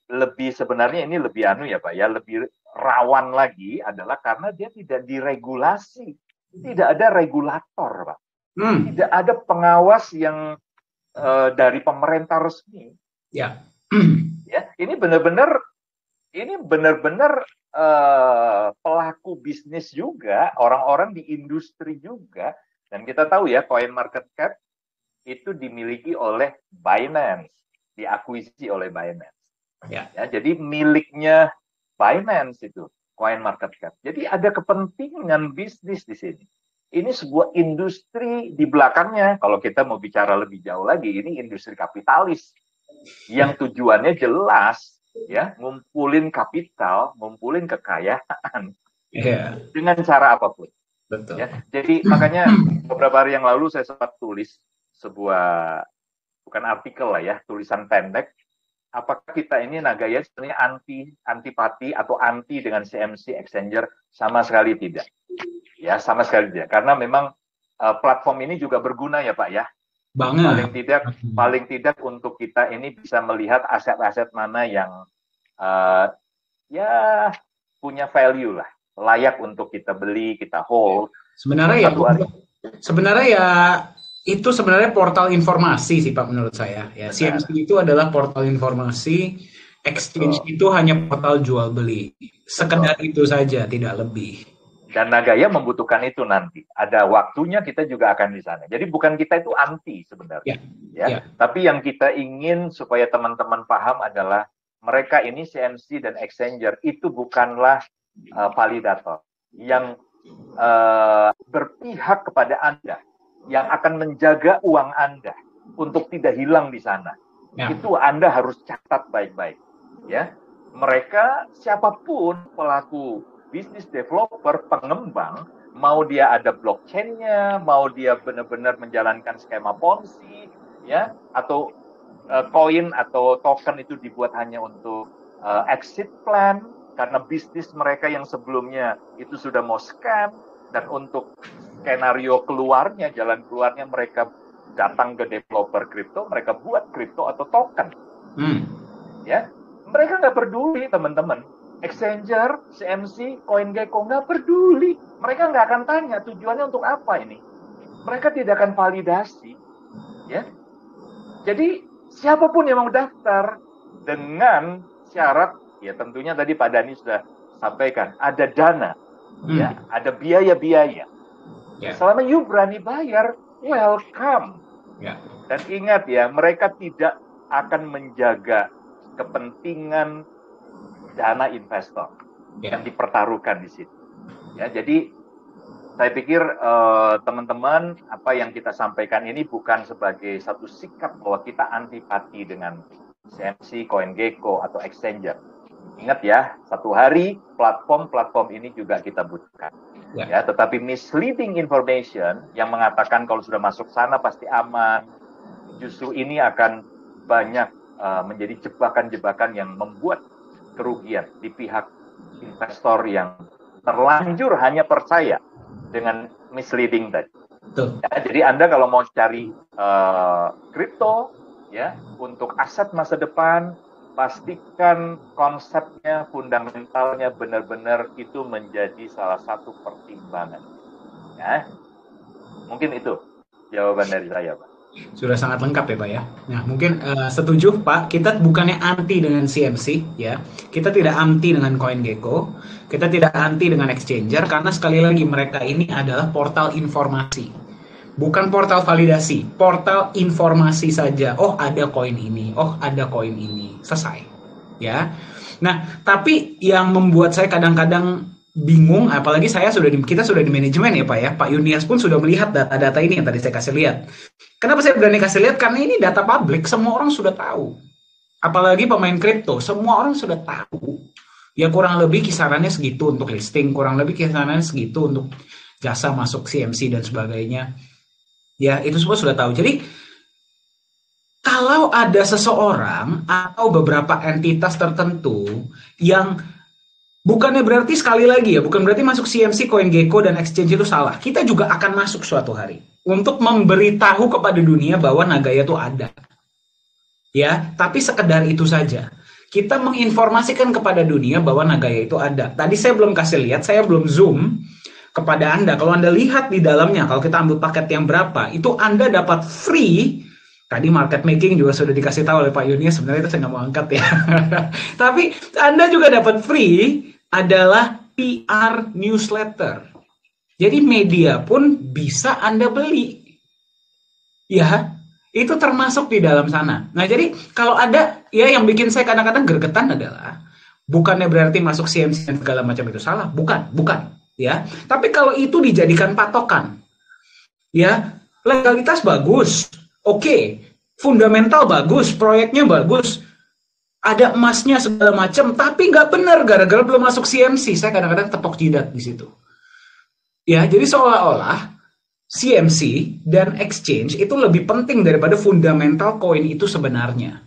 sebenarnya ini lebih ya, Pak ya, lebih rawan lagi adalah karena dia tidak diregulasi. Tidak ada regulator, Pak. Tidak ada pengawas yang dari pemerintah resmi. Ya, ini benar-benar pelaku bisnis juga, orang-orang di industri juga. Dan kita tahu ya, coin market cap itu dimiliki oleh Binance, diakuisisi oleh Binance. Ya, jadi miliknya Binance itu coin market cap. Jadi ada kepentingan bisnis di sini. Ini sebuah industri di belakangnya. Kalau kita mau bicara lebih jauh lagi, ini industri kapitalis yang tujuannya jelas, ya, ngumpulin kapital, ngumpulin kekayaan dengan cara apapun. Betul. Ya, jadi makanya beberapa hari yang lalu saya sempat tulis sebuah, bukan artikel lah ya, tulisan pendek. Apakah kita ini Nagaya sebenarnya antipati atau anti dengan CMC exchanger? Sama sekali tidak. Ya, sama sekali tidak. Karena memang platform ini juga berguna ya, Pak ya. Banget. Paling tidak untuk kita ini bisa melihat aset-aset mana yang ya punya value lah, layak untuk kita beli, kita hold. Sebenarnya
itu sebenarnya portal informasi sih, Pak, menurut saya. Ya, CMC itu adalah portal informasi, exchange itu hanya portal jual beli. Sekedar itu saja, tidak lebih.
Dan Nagaya membutuhkan itu nanti. Ada waktunya kita juga akan di sana. Jadi bukan kita itu anti sebenarnya. Tapi yang kita ingin supaya teman-teman paham adalah mereka ini CMC dan exchanger itu bukanlah validator yang berpihak kepada Anda, yang akan menjaga uang Anda untuk tidak hilang di sana. Itu Anda harus catat baik-baik. Ya, mereka siapapun pelaku bisnis developer, pengembang, mau dia ada blockchain-nya, mau dia benar-benar menjalankan skema Ponzi, ya, atau koin atau token itu dibuat hanya untuk exit plan karena bisnis mereka yang sebelumnya itu sudah mau scam, dan untuk skenario keluarnya, jalan keluarnya mereka datang ke developer kripto, mereka buat kripto atau token. Ya, mereka nggak peduli, teman-teman. Exchanger, CMC, CoinGecko nggak peduli. Mereka nggak akan tanya tujuannya untuk apa ini. Mereka tidak akan validasi, ya. Jadi siapapun yang mau daftar dengan syarat, ya tentunya tadi Pak Dhani sudah sampaikan, ada dana, ya, ada biaya-biaya. Yeah. Selama you berani bayar, welcome. Yeah. Dan ingat ya, mereka tidak akan menjaga kepentingan dana investor yang dipertaruhkan di situ. Ya, jadi saya pikir teman-teman, apa yang kita sampaikan ini bukan sebagai satu sikap bahwa kita antipati dengan CMC, CoinGecko atau Exchanger. Ingat ya, satu hari platform-platform ini juga kita butuhkan. Ya, tetapi misleading information yang mengatakan kalau sudah masuk sana pasti aman, justru ini akan banyak menjadi jebakan-jebakan yang membuat kerugian di pihak investor yang terlanjur hanya percaya dengan misleading tadi. Ya, jadi Anda kalau mau cari kripto ya untuk aset masa depan, pastikan konsepnya, fundamentalnya benar-benar itu menjadi salah satu pertimbangan. Ya, mungkin itu jawaban dari saya, Pak.
Sudah sangat lengkap ya Pak ya. Nah mungkin setuju Pak, kita bukannya anti dengan CMC ya, kita tidak anti dengan CoinGecko, kita tidak anti dengan Exchanger, karena sekali lagi mereka ini adalah portal informasi, bukan portal validasi, portal informasi saja. Oh ada koin ini, oh ada koin ini, selesai ya. Nah tapi yang membuat saya kadang-kadang bingung, apalagi kita sudah di manajemen ya Pak ya, Pak Yunias pun sudah melihat data-data ini yang tadi saya kasih lihat. Kenapa saya berani kasih lihat? Karena ini data publik, semua orang sudah tahu. Apalagi pemain kripto, semua orang sudah tahu. Ya kurang lebih kisarannya segitu untuk listing, kurang lebih kisarannya segitu untuk jasa masuk CMC dan sebagainya. Ya itu semua sudah tahu. Jadi kalau ada seseorang atau beberapa entitas tertentu yang bukannya berarti sekali lagi ya, bukan berarti masuk CMC, CoinGecko, dan Exchange itu salah. Kita juga akan masuk suatu hari untuk memberitahu kepada dunia bahwa Nagaya itu ada. Ya, tapi sekedar itu saja. Kita menginformasikan kepada dunia bahwa Nagaya itu ada. Tadi saya belum kasih lihat, saya belum zoom kepada Anda. Kalau Anda lihat di dalamnya, kalau kita ambil paket yang berapa, itu Anda dapat free. Tadi market making juga sudah dikasih tahu oleh Pak Yunias, sebenarnya itu saya nggak mau angkat ya. Tapi Anda juga dapat free adalah PR newsletter. Jadi media pun bisa Anda beli. Ya, itu termasuk di dalam sana. Nah, jadi kalau ada, ya yang bikin saya kadang-kadang gregetan adalah, bukannya berarti masuk CMC dan segala macam itu salah. Bukan. Ya. Tapi kalau itu dijadikan patokan, ya, legalitas bagus. Oke, fundamental bagus, proyeknya bagus, ada emasnya segala macam, tapi nggak benar gara-gara belum masuk CMC. Saya kadang-kadang tepok jidat di situ. Ya, jadi seolah-olah CMC dan exchange itu lebih penting daripada fundamental koin itu sebenarnya.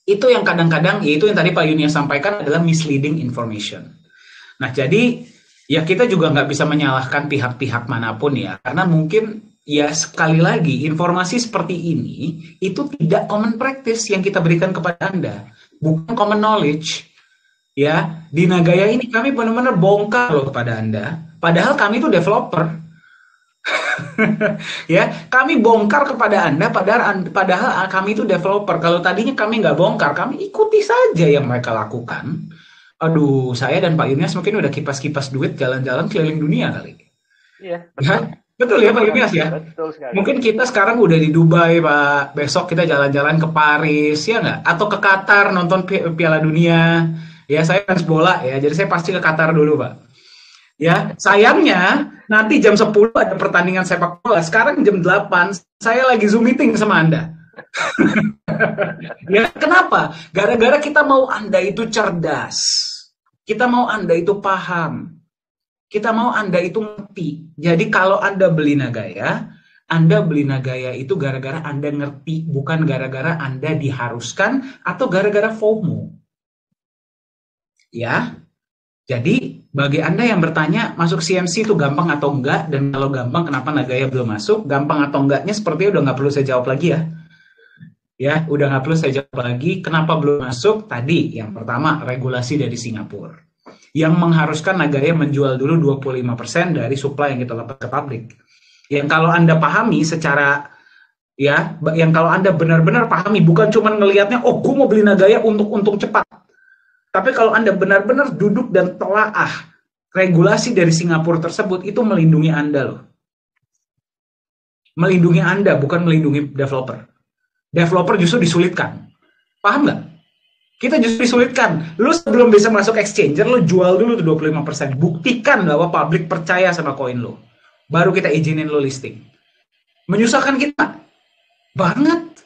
Itu yang kadang-kadang, yaitu yang tadi Pak Yunias sampaikan adalah misleading information. Nah, jadi ya kita juga nggak bisa menyalahkan pihak-pihak manapun ya, karena mungkin ya sekali lagi informasi seperti ini itu tidak common practice yang kita berikan kepada Anda, bukan common knowledge. Ya, di Nagaya ini kami benar-benar bongkar loh kepada Anda. Padahal kami itu developer. Ya, kami bongkar kepada Anda padahal kami itu developer. Kalau tadinya kami nggak bongkar, kami ikuti saja yang mereka lakukan. Aduh, saya dan Pak Yunias mungkin udah kipas-kipas duit jalan-jalan keliling dunia kali.
Iya, betul.
Betul ya Pak Yunias ya? Betul sekali. Mungkin kita sekarang udah di Dubai Pak, besok kita jalan-jalan ke Paris ya nggak? Atau ke Qatar nonton Piala Dunia. Ya saya fans bola ya, jadi saya pasti ke Qatar dulu Pak. Ya, sayangnya nanti jam 10 ada pertandingan sepak bola. Sekarang jam 8 saya lagi Zoom meeting sama Anda. Ya, kenapa? Gara-gara kita mau Anda itu cerdas. Kita mau Anda itu paham. Kita mau Anda itu ngerti. Jadi kalau Anda beli Nagaya itu gara-gara Anda ngerti, bukan gara-gara Anda diharuskan atau gara-gara FOMO. Ya. Jadi bagi Anda yang bertanya masuk CMC itu gampang atau enggak, dan kalau gampang kenapa Nagaya belum masuk, gampang atau enggaknya sepertinya udah nggak perlu saya jawab lagi ya. Ya, udah nggak perlu saya jawab lagi. Kenapa belum masuk? Tadi, yang pertama, regulasi dari Singapura. Yang mengharuskan Nagaya menjual dulu 25% dari supply yang kita lepas ke pabrik. Yang kalau Anda pahami secara, ya, yang kalau Anda benar-benar pahami, bukan cuma ngelihatnya, oh, gue mau beli Nagaya untuk untung cepat. Tapi kalau Anda benar-benar duduk dan telaah regulasi dari Singapura tersebut, itu melindungi Anda loh. Melindungi Anda, bukan melindungi developer. Developer justru disulitkan. Paham nggak? Kita justru disulitkan. Lu sebelum bisa masuk exchanger, lu jual dulu tuh 25%. Buktikan bahwa publik percaya sama koin lu. Baru kita izinin lu listing. Menyusahkan kita. Banget.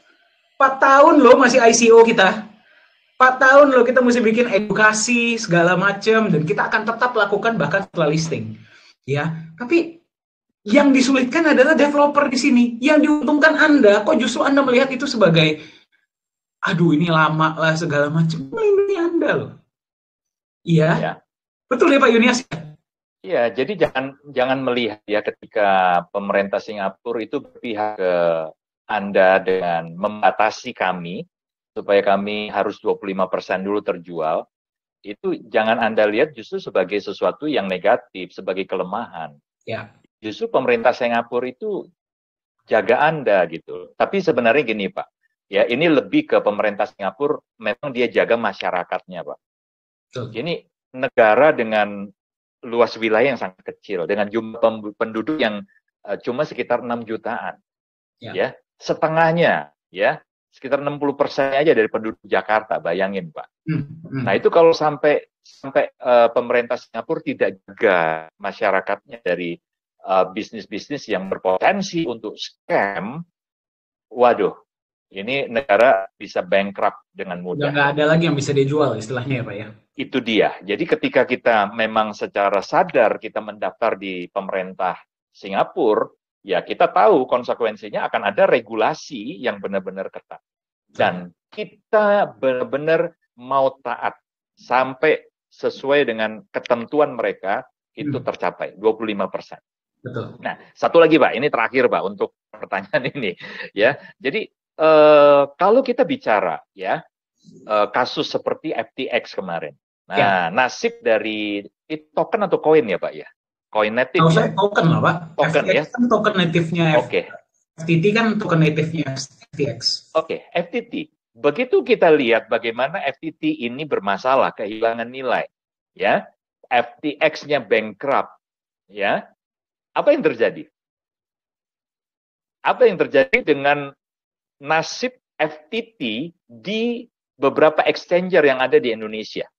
4 tahun loh masih ICO kita. 4 tahun loh kita mesti bikin edukasi segala macam, dan kita akan tetap lakukan bahkan setelah listing. Ya, tapi yang disulitkan adalah developer di sini. Yang diuntungkan Anda, kok justru Anda melihat itu sebagai, aduh ini lama lah segala macam. Melindungi Anda loh. Iya, ya. Betul ya Pak Yunias?
Iya, jadi jangan melihat ya ketika pemerintah Singapura itu berpihak ke Anda dengan membatasi kami, supaya kami harus 25% dulu terjual, itu jangan Anda lihat justru sebagai sesuatu yang negatif, sebagai kelemahan.
Ya.
Justru pemerintah Singapura itu jaga Anda gitu. Tapi sebenarnya gini Pak, ya ini lebih ke pemerintah Singapura, memang dia jaga masyarakatnya Pak. Ini negara dengan luas wilayah yang sangat kecil, dengan jumlah penduduk yang cuma sekitar 6 jutaan. Ya, setengahnya ya, sekitar 60% aja dari penduduk Jakarta, bayangin Pak. Nah itu kalau sampai pemerintah Singapura tidak jaga masyarakatnya dari bisnis-bisnis yang berpotensi untuk scam, waduh, ini negara bisa bankrupt dengan mudah.
Nggak ada lagi yang bisa dijual istilahnya ya Pak ya.
Itu dia. Jadi ketika kita memang secara sadar kita mendaftar di pemerintah Singapura, ya kita tahu konsekuensinya akan ada regulasi yang benar-benar ketat. Dan kita benar-benar mau taat sampai sesuai dengan ketentuan mereka, itu tercapai 25%.
Betul.
Nah, satu lagi Pak, ini terakhir Pak untuk pertanyaan ini ya. Jadi kalau kita bicara ya kasus seperti FTX kemarin. Nah, nasib dari token atau koin ya Pak ya? Koin native ya?
Token lah Pak.
Token
FTX
ya?
Kan token native-nya.
Oke.
FTT kan token native-nya FTX.
Oke, FTT. Begitu kita lihat bagaimana FTT ini bermasalah, kehilangan nilai, ya, FTX-nya bankrupt, ya, apa yang terjadi? Apa yang terjadi dengan nasib FTT di beberapa exchanger yang ada di Indonesia?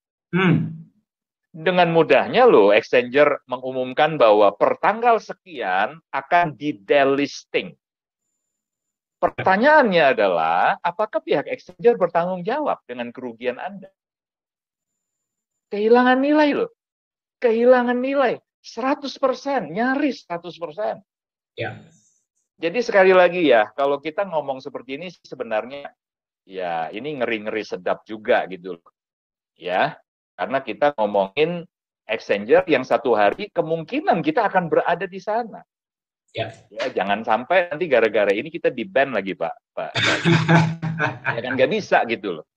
Dengan mudahnya loh, exchanger mengumumkan bahwa per tanggal sekian akan di-delisting. Pertanyaannya adalah, apakah pihak exchanger bertanggung jawab dengan kerugian Anda? Kehilangan nilai loh. Kehilangan nilai. 100%, nyaris 100%.
Ya.
Jadi sekali lagi ya, kalau kita ngomong seperti ini sebenarnya, ya ini ngeri-ngeri sedap juga gitu loh. Ya, karena kita ngomongin exchanger yang satu hari kemungkinan kita akan berada di sana. Ya, jangan sampai nanti gara-gara ini kita di-ban lagi Pak. Ya kan nggak bisa gitu loh.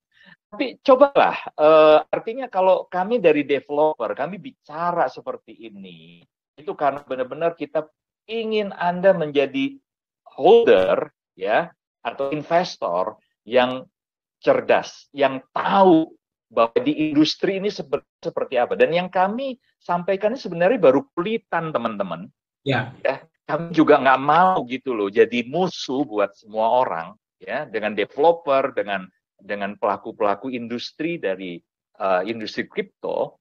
Tapi cobalah, artinya kalau kami dari developer, kami bicara seperti ini, itu karena benar-benar kita ingin Anda menjadi holder, ya, atau investor yang cerdas, yang tahu bahwa di industri ini seperti apa. Dan yang kami sampaikan ini sebenarnya baru kulitan, teman-teman.
Ya.
Kami juga nggak mau gitu loh, jadi musuh buat semua orang, ya, dengan developer, dengan pelaku-pelaku industri dari industri kripto,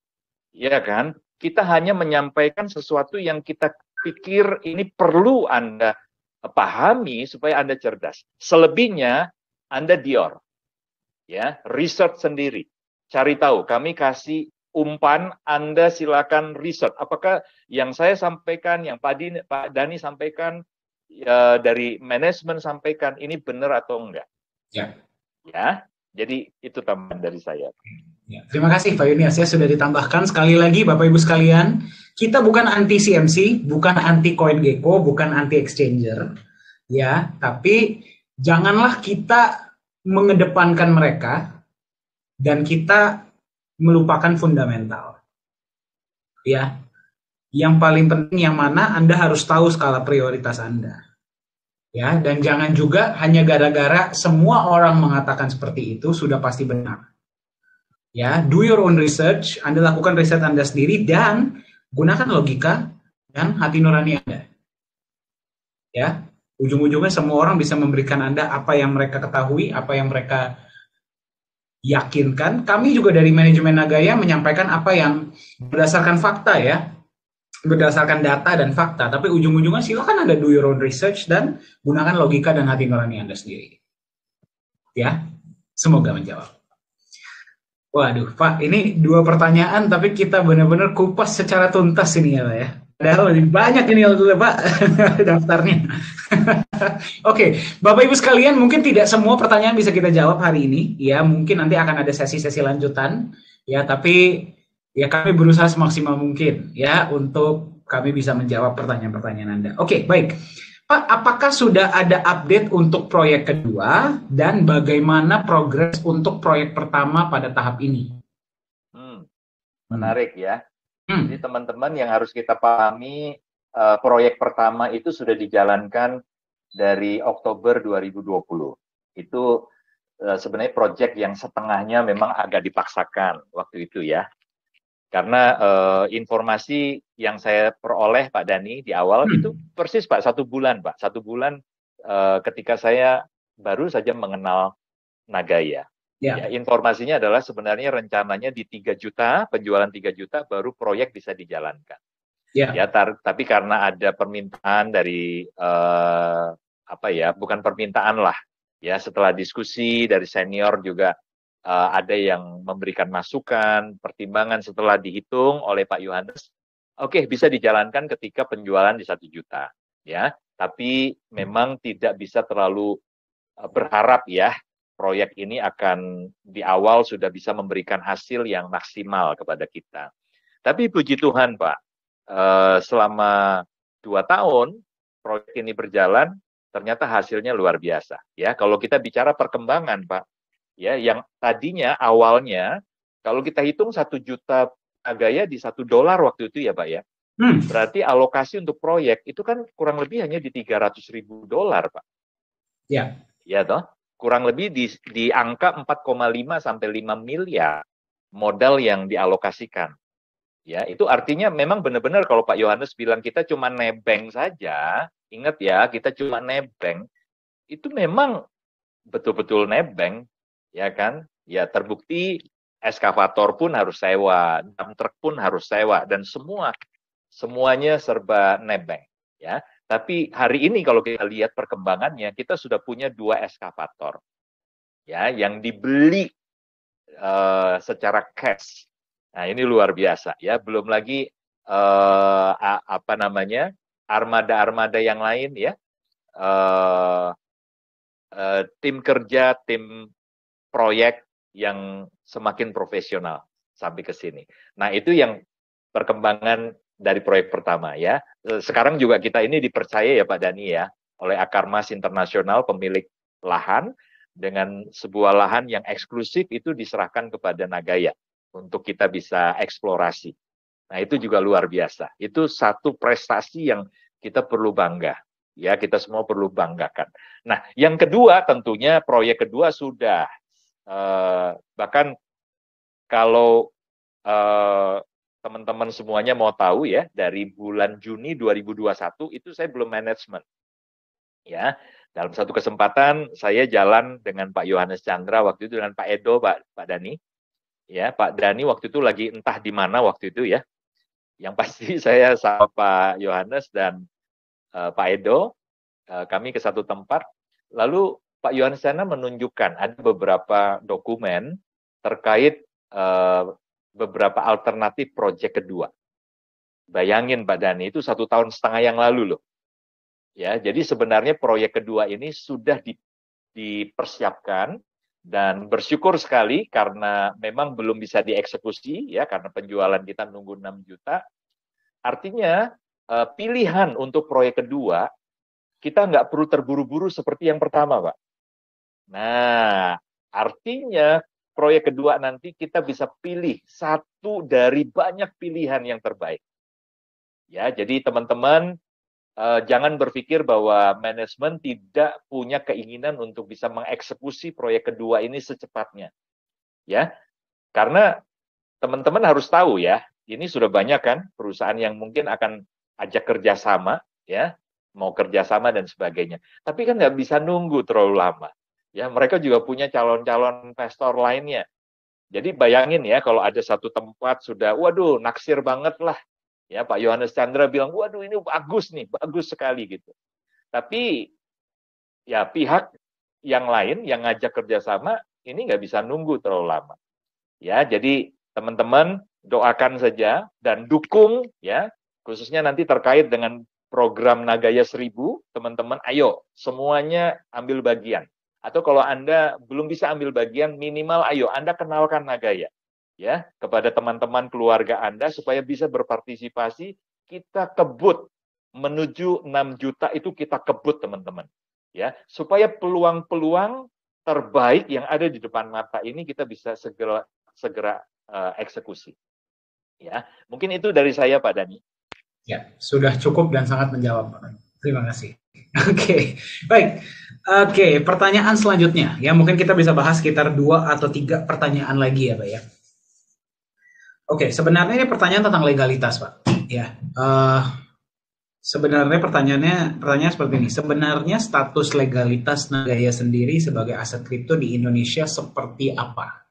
ya kan? Kita hanya menyampaikan sesuatu yang kita pikir ini perlu Anda pahami supaya Anda cerdas. Selebihnya Anda dior, ya, research sendiri, cari tahu. Kami kasih umpan, Anda silakan research. Apakah yang saya sampaikan, yang Pak Dhani sampaikan, dari manajemen sampaikan, ini benar atau enggak?
Ya.
Ya, jadi itu tambahan dari saya.
Ya, terima kasih Pak Yunias, ya sudah ditambahkan. Sekali lagi Bapak Ibu sekalian, kita bukan anti CMC, bukan anti CoinGecko, bukan anti exchanger, ya. Tapi janganlah kita mengedepankan mereka dan kita melupakan fundamental. Ya, yang paling penting yang mana Anda harus tahu skala prioritas Anda. Ya, dan jangan juga hanya gara-gara semua orang mengatakan seperti itu sudah pasti benar. Ya, do your own research, Anda lakukan riset Anda sendiri dan gunakan logika dan hati nurani Anda. Ya, ujung-ujungnya semua orang bisa memberikan Anda apa yang mereka ketahui, apa yang mereka yakinkan. Kami juga dari manajemen Nagaya menyampaikan apa yang berdasarkan fakta ya, berdasarkan data dan fakta, tapi ujung-ujungnya silakan Anda do your own research dan gunakan logika dan hati nurani Anda sendiri. Ya, semoga menjawab. Waduh, Pak, ini 2 pertanyaan tapi kita benar-benar kupas secara tuntas ini ya, Pak ya. Padahal lebih banyak ini Pak daftarnya. Oke, Bapak Ibu sekalian, mungkin tidak semua pertanyaan bisa kita jawab hari ini. Ya, mungkin nanti akan ada sesi-sesi lanjutan. Ya, tapi ya kami berusaha semaksimal mungkin ya untuk kami bisa menjawab pertanyaan-pertanyaan Anda. Oke, baik. Pak, apakah sudah ada update untuk proyek kedua dan bagaimana progres untuk proyek pertama pada tahap ini?
Menarik ya. Jadi teman-teman yang harus kita pahami, proyek pertama itu sudah dijalankan dari Oktober 2020. Itu sebenarnya proyek yang setengahnya memang agak dipaksakan waktu itu ya. Karena informasi yang saya peroleh Pak Dhani di awal itu persis Pak 1 bulan Pak. 1 bulan ketika saya baru saja mengenal Nagaya. Ya, informasinya adalah sebenarnya rencananya di 3 juta, penjualan 3 juta baru proyek bisa dijalankan. Ya, tapi karena ada permintaan dari bukan permintaan lah. Ya, setelah diskusi dari senior juga ada yang memberikan masukan, pertimbangan setelah dihitung oleh Pak Yohanes. Oke, bisa dijalankan ketika penjualan di 1 juta. Ya, tapi memang tidak bisa terlalu berharap ya proyek ini akan di awal sudah bisa memberikan hasil yang maksimal kepada kita. Tapi puji Tuhan Pak, selama 2 tahun proyek ini berjalan, ternyata hasilnya luar biasa. Ya, kalau kita bicara perkembangan Pak, ya yang tadinya awalnya kalau kita hitung 1 juta Nagaya di $1 waktu itu ya Pak ya, berarti alokasi untuk proyek itu kan kurang lebih hanya di $300.000 Pak.
Ya.
Ya toh. Kurang lebih di angka 4,5 sampai 5 miliar modal yang dialokasikan. Ya, itu artinya memang benar-benar kalau Pak Yohanes bilang kita cuma nebeng saja, ingat ya, kita cuma nebeng, itu memang betul-betul nebeng, ya kan? Ya terbukti eskavator pun harus sewa, dump truck pun harus sewa, dan semuanya serba nebeng, ya. Tapi hari ini kalau kita lihat perkembangannya, kita sudah punya 2 eskavator, ya, yang dibeli secara cash. Nah ini luar biasa, ya. Belum lagi armada-armada yang lain, ya, tim kerja, tim proyek yang semakin profesional sampai ke sini. Nah itu yang perkembangan dari proyek pertama ya. Sekarang juga kita ini dipercaya ya Pak Dhani ya oleh Akarmas Internasional, pemilik lahan, dengan sebuah lahan yang eksklusif itu diserahkan kepada Nagaya untuk kita bisa eksplorasi. Nah itu juga luar biasa. Itu satu prestasi yang kita perlu bangga. Ya kita semua perlu banggakan. Nah yang kedua tentunya proyek kedua sudah bahkan kalau teman-teman semuanya mau tahu ya, dari bulan Juni 2021 itu saya belum manajemen. Ya, dalam satu kesempatan saya jalan dengan Pak Yohanes Chandra waktu itu dengan Pak Edo, Pak Dhani. Ya, Pak Dhani waktu itu lagi entah di mana waktu itu ya. Yang pasti saya sama Pak Yohanes dan Pak Edo kami ke satu tempat. Lalu Pak Yohanes Chandra menunjukkan ada beberapa dokumen terkait beberapa alternatif proyek kedua. Bayangin Pak Dhani, itu 1,5 tahun yang lalu loh. Ya, jadi sebenarnya proyek kedua ini sudah dipersiapkan dan bersyukur sekali karena memang belum bisa dieksekusi ya karena penjualan kita nunggu 6 juta. Artinya pilihan untuk proyek kedua kita nggak perlu terburu-buru seperti yang pertama Pak. Nah, artinya proyek kedua nanti kita bisa pilih satu dari banyak pilihan yang terbaik. Ya, jadi teman-teman jangan berpikir bahwa manajemen tidak punya keinginan untuk bisa mengeksekusi proyek kedua ini secepatnya. Ya, karena teman-teman harus tahu ya, ini sudah banyak kan perusahaan yang mungkin akan ajak kerjasama, ya, mau kerjasama dan sebagainya. Tapi kan nggak bisa nunggu terlalu lama. Ya, mereka juga punya calon-calon investor lainnya. Jadi bayangin ya, kalau ada satu tempat sudah, waduh, naksir banget lah. Ya, Pak Yohanes Chandra bilang, waduh ini bagus nih, bagus sekali gitu. Tapi ya pihak yang lain yang ngajak kerjasama ini nggak bisa nunggu terlalu lama. Ya, jadi teman-teman doakan saja dan dukung ya, khususnya nanti terkait dengan program Nagaya 1000, teman-teman ayo semuanya ambil bagian. Atau kalau Anda belum bisa ambil bagian, minimal ayo Anda kenalkan Nagaya ya kepada teman-teman keluarga Anda supaya bisa berpartisipasi. Kita kebut menuju 6 juta itu kita kebut teman-teman. Ya, supaya peluang-peluang terbaik yang ada di depan mata ini kita bisa segera eksekusi. Ya, mungkin itu dari saya Pak Dani.
Ya, sudah cukup dan sangat menjawab, Pak. Terima kasih. Oke, baik. Oke, pertanyaan selanjutnya. Ya, mungkin kita bisa bahas sekitar 2 atau 3 pertanyaan lagi ya, Pak ya. Oke, sebenarnya ini pertanyaan tentang legalitas, Pak. Ya, sebenarnya pertanyaannya seperti ini. Sebenarnya status legalitas Nagaya sendiri sebagai aset kripto di Indonesia seperti apa?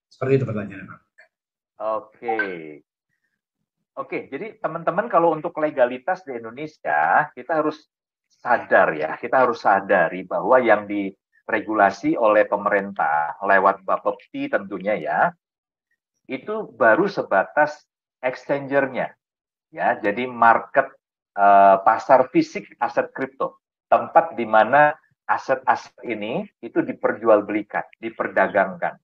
Seperti itu pertanyaannya, Pak.
Oke, jadi teman-teman kalau untuk legalitas di Indonesia, kita harus sadar ya, kita harus sadari bahwa yang diregulasi oleh pemerintah lewat Bapepti tentunya ya, itu baru sebatas exchanger-nya. Ya, jadi market pasar fisik aset kripto, tempat di mana aset-aset ini itu diperjualbelikan, diperdagangkan.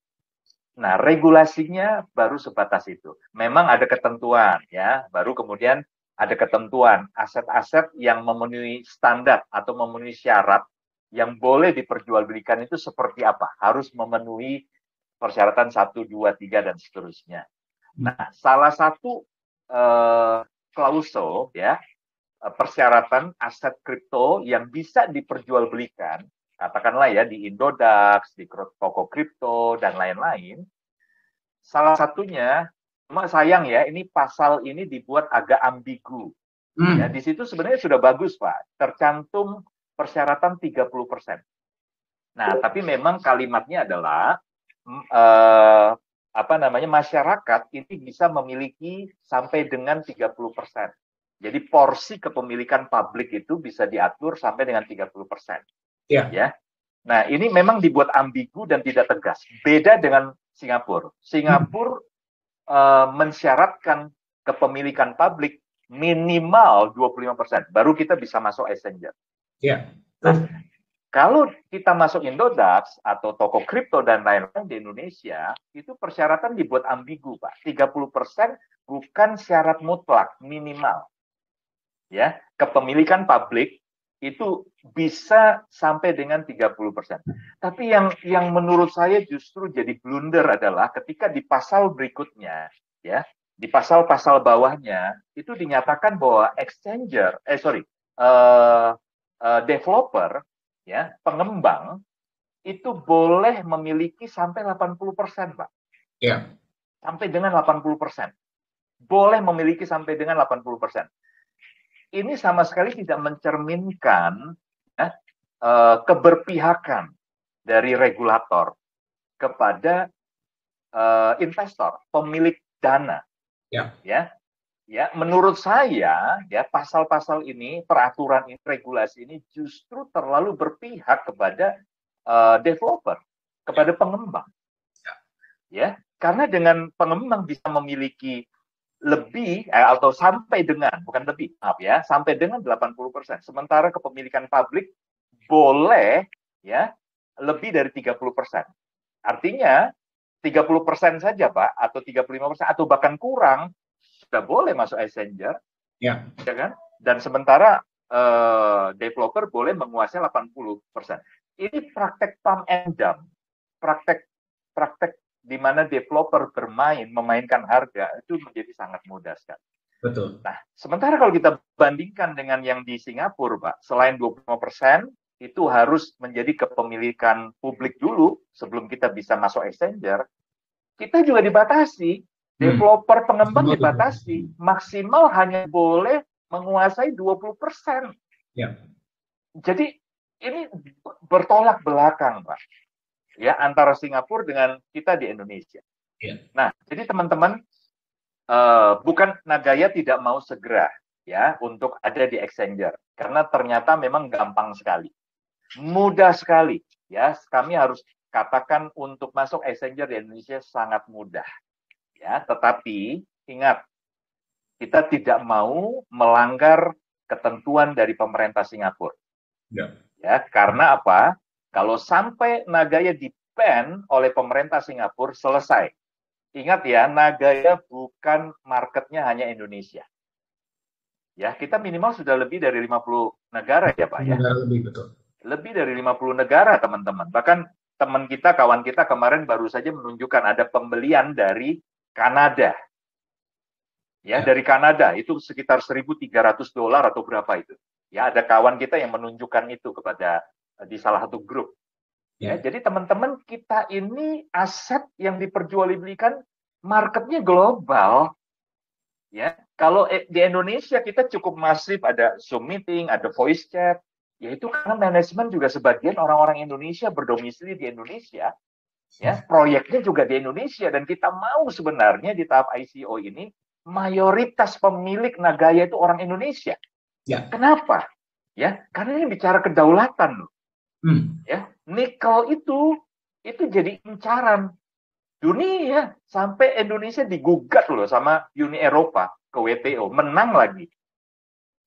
Nah, regulasinya baru sebatas itu. Memang ada ketentuan ya, baru kemudian ada ketentuan aset-aset yang memenuhi standar atau memenuhi syarat yang boleh diperjualbelikan itu seperti apa? Harus memenuhi persyaratan 1, 2, 3 dan seterusnya. Nah, salah satu klausul ya, persyaratan aset kripto yang bisa diperjualbelikan, katakanlah ya di Indodax, di toko kripto dan lain-lain. Salah satunya, cuma sayang ya, ini pasal ini dibuat agak ambigu. Ya, di situ sebenarnya sudah bagus, Pak. Tercantum persyaratan 30%. Nah, tapi memang kalimatnya adalah masyarakat ini bisa memiliki sampai dengan 30%. Jadi porsi kepemilikan publik itu bisa diatur sampai dengan 30%. Ya. Nah, ini memang dibuat ambigu dan tidak tegas. Beda dengan Singapura. Singapura mensyaratkan kepemilikan publik minimal 25%. Baru kita bisa masuk exchanger. Nah, kalau kita masuk Indodax atau toko kripto dan lain-lain di Indonesia, itu persyaratan dibuat ambigu, Pak. 30% bukan syarat mutlak, minimal. Ya, kepemilikan publik itu bisa sampai dengan 30%. Tapi yang menurut saya justru jadi blunder adalah ketika di pasal berikutnya, ya, di pasal-pasal bawahnya itu dinyatakan bahwa developer, ya, pengembang itu boleh memiliki sampai 80%, Pak.
Ya.
Sampai dengan 80%. Boleh memiliki sampai dengan 80%. Ini sama sekali tidak mencerminkan ya, keberpihakan dari regulator kepada investor, pemilik dana. Ya, menurut saya ya pasal-pasal ini, peraturan ini, regulasi ini justru terlalu berpihak kepada developer, kepada pengembang. Ya, karena dengan pengembang bisa memiliki lebih atau sampai dengan, bukan lebih, maaf ya, sampai dengan 80%. Sementara kepemilikan publik boleh ya lebih dari 30%. Artinya 30% saja, Pak, atau 35% atau bahkan kurang sudah boleh masuk exchanger. Ya kan? Dan sementara developer boleh menguasai 80%. Ini praktek pump and dump, praktek di mana developer memainkan harga itu menjadi sangat mudah sekali.
Betul.
Nah, sementara kalau kita bandingkan dengan yang di Singapura, Pak, selain 25%, itu harus menjadi kepemilikan publik dulu sebelum kita bisa masuk exchanger, kita juga dibatasi. Developer pengembang dibatasi. Maksimal hanya boleh menguasai 20%.
Ya.
Jadi ini bertolak belakang, Pak. Ya, antara Singapura dengan kita di Indonesia.
Ya.
Nah, jadi teman-teman, bukan Nagaya tidak mau segera ya untuk ada di exchanger, karena ternyata memang gampang sekali, mudah sekali. Ya, kami harus katakan untuk masuk exchanger di Indonesia sangat mudah. Ya, tetapi ingat, kita tidak mau melanggar ketentuan dari pemerintah Singapura. Ya, karena apa? Kalau sampai Nagaya di-ban oleh pemerintah Singapura, selesai. Ingat ya, Nagaya bukan marketnya hanya Indonesia. Ya, kita minimal sudah lebih dari 50 negara ya Pak ya.
Lebih, betul.
Lebih dari 50 negara teman-teman. Bahkan teman kita, kawan kita kemarin baru saja menunjukkan ada pembelian dari Kanada. Ya, dari Kanada itu sekitar $1.300 atau berapa itu. Ya, ada kawan kita yang menunjukkan itu kepada di salah satu grup. Ya, jadi teman-teman, kita ini aset yang diperjualbelikan, marketnya global. Ya, kalau di Indonesia kita cukup masif, ada Zoom meeting, ada voice chat. Ya, itu karena manajemen juga sebagian orang-orang Indonesia berdomisili di Indonesia. Ya, proyeknya juga di Indonesia, dan kita mau sebenarnya di tahap ICO ini mayoritas pemilik Nagaya itu orang Indonesia.
Ya.
Kenapa? Ya, karena ini bicara kedaulatan loh. Ya, nikel itu jadi incaran dunia, sampai Indonesia digugat loh sama Uni Eropa ke WTO, menang lagi.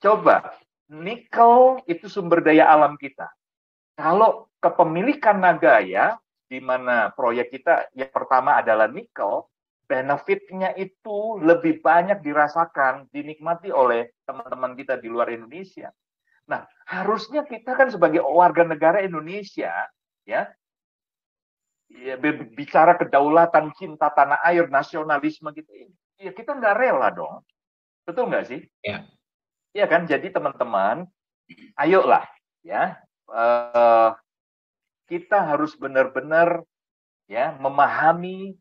Coba, nikel itu sumber daya alam kita. Kalau kepemilikan Nagaya, di mana proyek kita yang pertama adalah nikel, benefitnya itu lebih banyak dirasakan, dinikmati oleh teman-teman kita di luar Indonesia. Nah, harusnya kita kan sebagai warga negara Indonesia, ya bicara kedaulatan, cinta tanah air, nasionalisme gitu, ya kita nggak rela dong. Betul nggak sih?
Ya.
Ya kan, jadi teman-teman, ayolah, ya, kita harus benar-benar ya memahami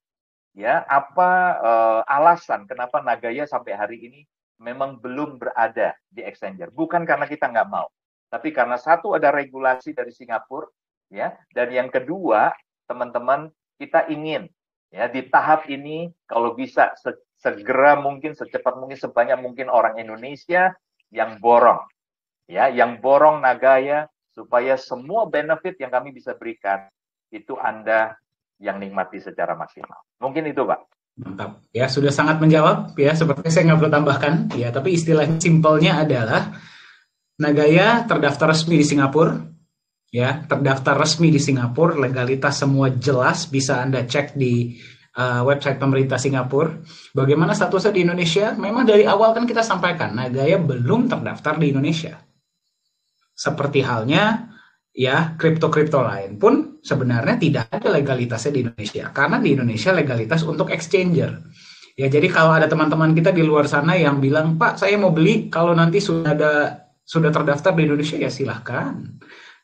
ya apa alasan kenapa Nagaya sampai hari ini memang belum berada di exchanger. Bukan karena kita nggak mau, tapi karena satu, ada regulasi dari Singapura, ya, dan yang kedua, teman-teman, kita ingin ya di tahap ini kalau bisa segera mungkin, secepat mungkin, sebanyak mungkin orang Indonesia yang borong, ya, yang borong Nagaya, supaya semua benefit yang kami bisa berikan itu Anda yang nikmati secara maksimal. Mungkin itu, Pak.
Mantap. Ya, sudah sangat menjawab. Ya, seperti saya nggak perlu tambahkan. Ya, tapi istilahnya simpelnya adalah Nagaya terdaftar resmi di Singapura. Ya, terdaftar resmi di Singapura. Legalitas semua jelas. Bisa Anda cek di website pemerintah Singapura. Bagaimana statusnya di Indonesia? Memang dari awal kan kita sampaikan, Nagaya belum terdaftar di Indonesia. Seperti halnya ya kripto-kripto lain pun sebenarnya tidak ada legalitasnya di Indonesia, karena di Indonesia legalitas untuk exchanger. Ya, jadi kalau ada teman-teman kita di luar sana yang bilang, Pak, saya mau beli kalau nanti sudah terdaftar di Indonesia, ya silahkan.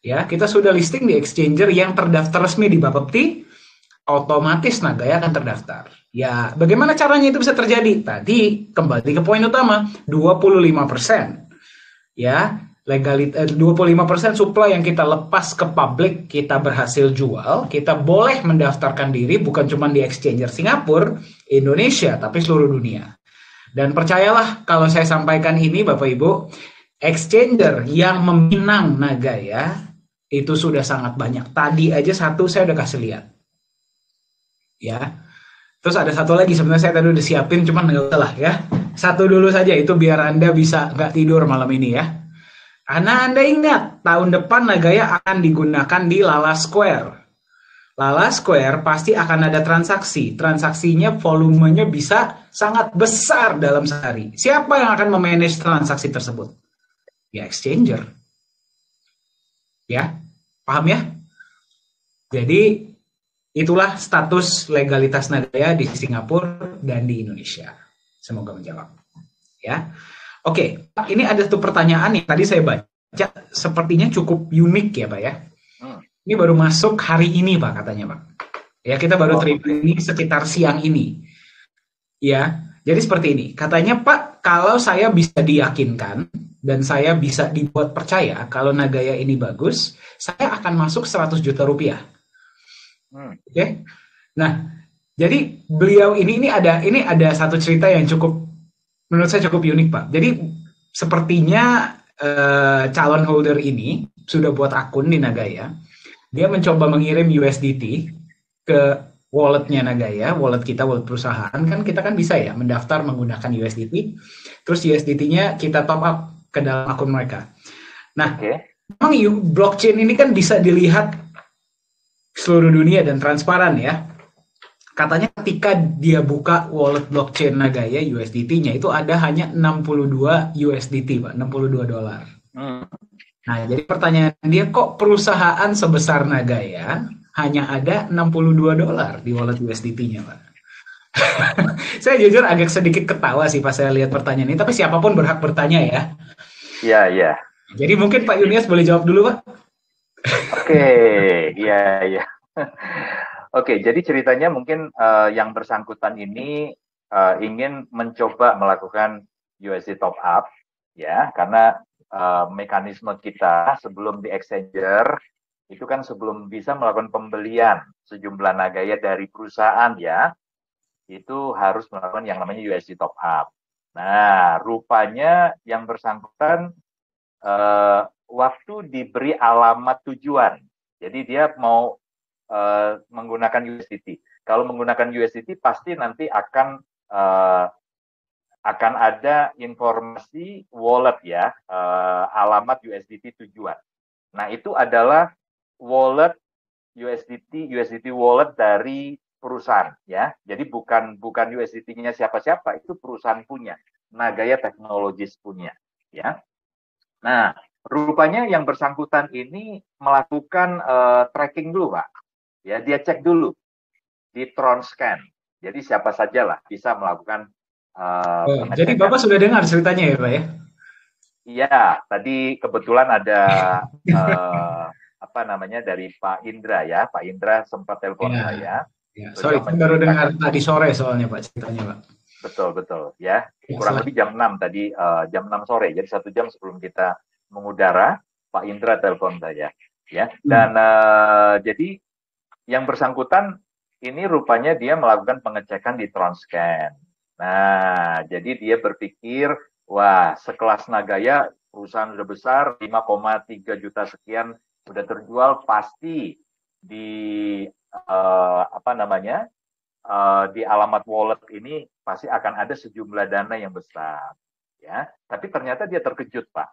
Ya, kita sudah listing di exchanger yang terdaftar resmi di Bapepti, otomatis Nagaya akan terdaftar. Ya, bagaimana caranya itu bisa terjadi? Tadi kembali ke poin utama, 25%. Ya, 25% supply yang kita lepas ke publik, kita berhasil jual, kita boleh mendaftarkan diri bukan cuma di exchanger Singapura, Indonesia, tapi seluruh dunia. Dan percayalah kalau saya sampaikan ini Bapak Ibu, exchanger yang meminang Nagaya itu sudah sangat banyak. Tadi aja satu saya udah kasih lihat. Ya. Terus ada satu lagi, sebenarnya saya tadi udah siapin, cuman nggak usah lah ya. Satu dulu saja, itu biar Anda bisa nggak tidur malam ini ya. Karena Anda ingat, tahun depan Nagaya akan digunakan di Lala Square. Lala Square pasti akan ada transaksi. Transaksinya volumenya bisa sangat besar dalam sehari. Siapa yang akan memanage transaksi tersebut? Ya exchanger. Ya, paham ya? Jadi itulah status legalitas Nagaya di Singapura dan di Indonesia. Semoga menjawab. Ya, oke. Ini ada satu pertanyaan yang tadi saya baca, sepertinya cukup unik ya, Pak ya. Ini baru masuk hari ini, Pak, katanya, Pak. Ya, kita baru terima ini sekitar siang ini. Ya, jadi seperti ini. Katanya, Pak, kalau saya bisa diyakinkan dan saya bisa dibuat percaya kalau Nagaya ini bagus, saya akan masuk 100 juta rupiah. Oke. Nah, jadi beliau ini ada satu cerita yang cukup menurut saya cukup unik, Pak. Jadi sepertinya calon holder ini sudah buat akun di Nagaya. Dia mencoba mengirim USDT ke walletnya Nagaya, wallet kita, wallet perusahaan. Kan kita kan bisa ya mendaftar menggunakan USDT. Terus USDT-nya kita top up ke dalam akun mereka. Nah, memang blockchain ini kan bisa dilihat seluruh dunia dan transparan ya. Katanya ketika dia buka wallet blockchain Nagaya USDT-nya itu ada hanya 62 USDT, Pak, 62 dolar. Nah, jadi pertanyaan dia, kok perusahaan sebesar Nagaya hanya ada 62 dolar di wallet USDT-nya, Pak? Saya jujur agak sedikit ketawa sih pas saya lihat pertanyaan ini, tapi siapapun berhak bertanya ya.
Iya, iya.
Jadi mungkin Pak Yunias boleh jawab dulu, Pak?
Oke, iya, iya. Oke, jadi ceritanya mungkin yang bersangkutan ini ingin mencoba melakukan USD top up, ya, karena mekanisme kita sebelum di exchanger itu kan sebelum bisa melakukan pembelian sejumlah Nagaya dari perusahaan, ya, itu harus melakukan yang namanya USD top up. Nah, rupanya yang bersangkutan waktu diberi alamat tujuan, jadi dia mau menggunakan USDT. Kalau menggunakan USDT pasti nanti akan ada informasi wallet ya, alamat USDT tujuan. Nah, itu adalah wallet USDT wallet dari perusahaan ya. Jadi bukan USDT-nya siapa-siapa, itu perusahaan punya. Nagaya Technologies punya ya. Nah, rupanya yang bersangkutan ini melakukan tracking dulu, Pak. Ya, dia cek dulu di Tronscan. Jadi siapa saja lah bisa melakukan
jadi Bapak sudah dengar ceritanya ya, Pak ya?
Iya, tadi kebetulan ada apa namanya dari Pak Indra ya. Pak Indra sempat telepon saya.
Ya, sorry, saya baru dengar tadi sore soalnya Pak ceritanya, Pak.
Betul ya. Kurang lebih jam 6 tadi, jam 6 sore. Jadi 1 jam sebelum kita mengudara, Pak Indra telepon saya. Ya, dan jadi yang bersangkutan ini rupanya dia melakukan pengecekan di Tronscan. Nah, jadi dia berpikir, wah, sekelas Nagaya, perusahaan sudah besar, 5,3 juta sekian sudah terjual, pasti di di alamat wallet ini pasti akan ada sejumlah dana yang besar. Ya, tapi ternyata dia terkejut, Pak.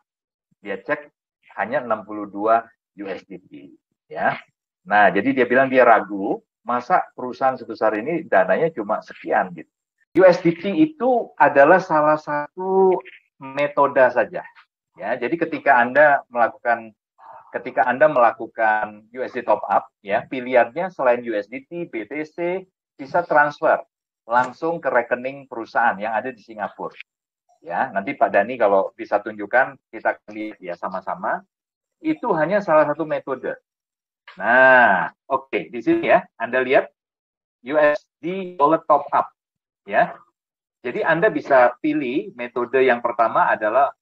Dia cek hanya 62 USDT. Ya. Nah, jadi dia bilang dia ragu, masa perusahaan sebesar ini dananya cuma sekian gitu. USDT itu adalah salah satu metode saja. Ya, jadi ketika Anda melakukan USD top up, ya, pilihannya selain USDT, BTC, bisa transfer langsung ke rekening perusahaan yang ada di Singapura. Ya, nanti Pak Dhani kalau bisa tunjukkan, kita lihat ya sama-sama. Itu hanya salah satu metode. Nah, oke, di sini ya, Anda lihat USD wallet top up, ya. Jadi Anda bisa pilih metode yang pertama adalah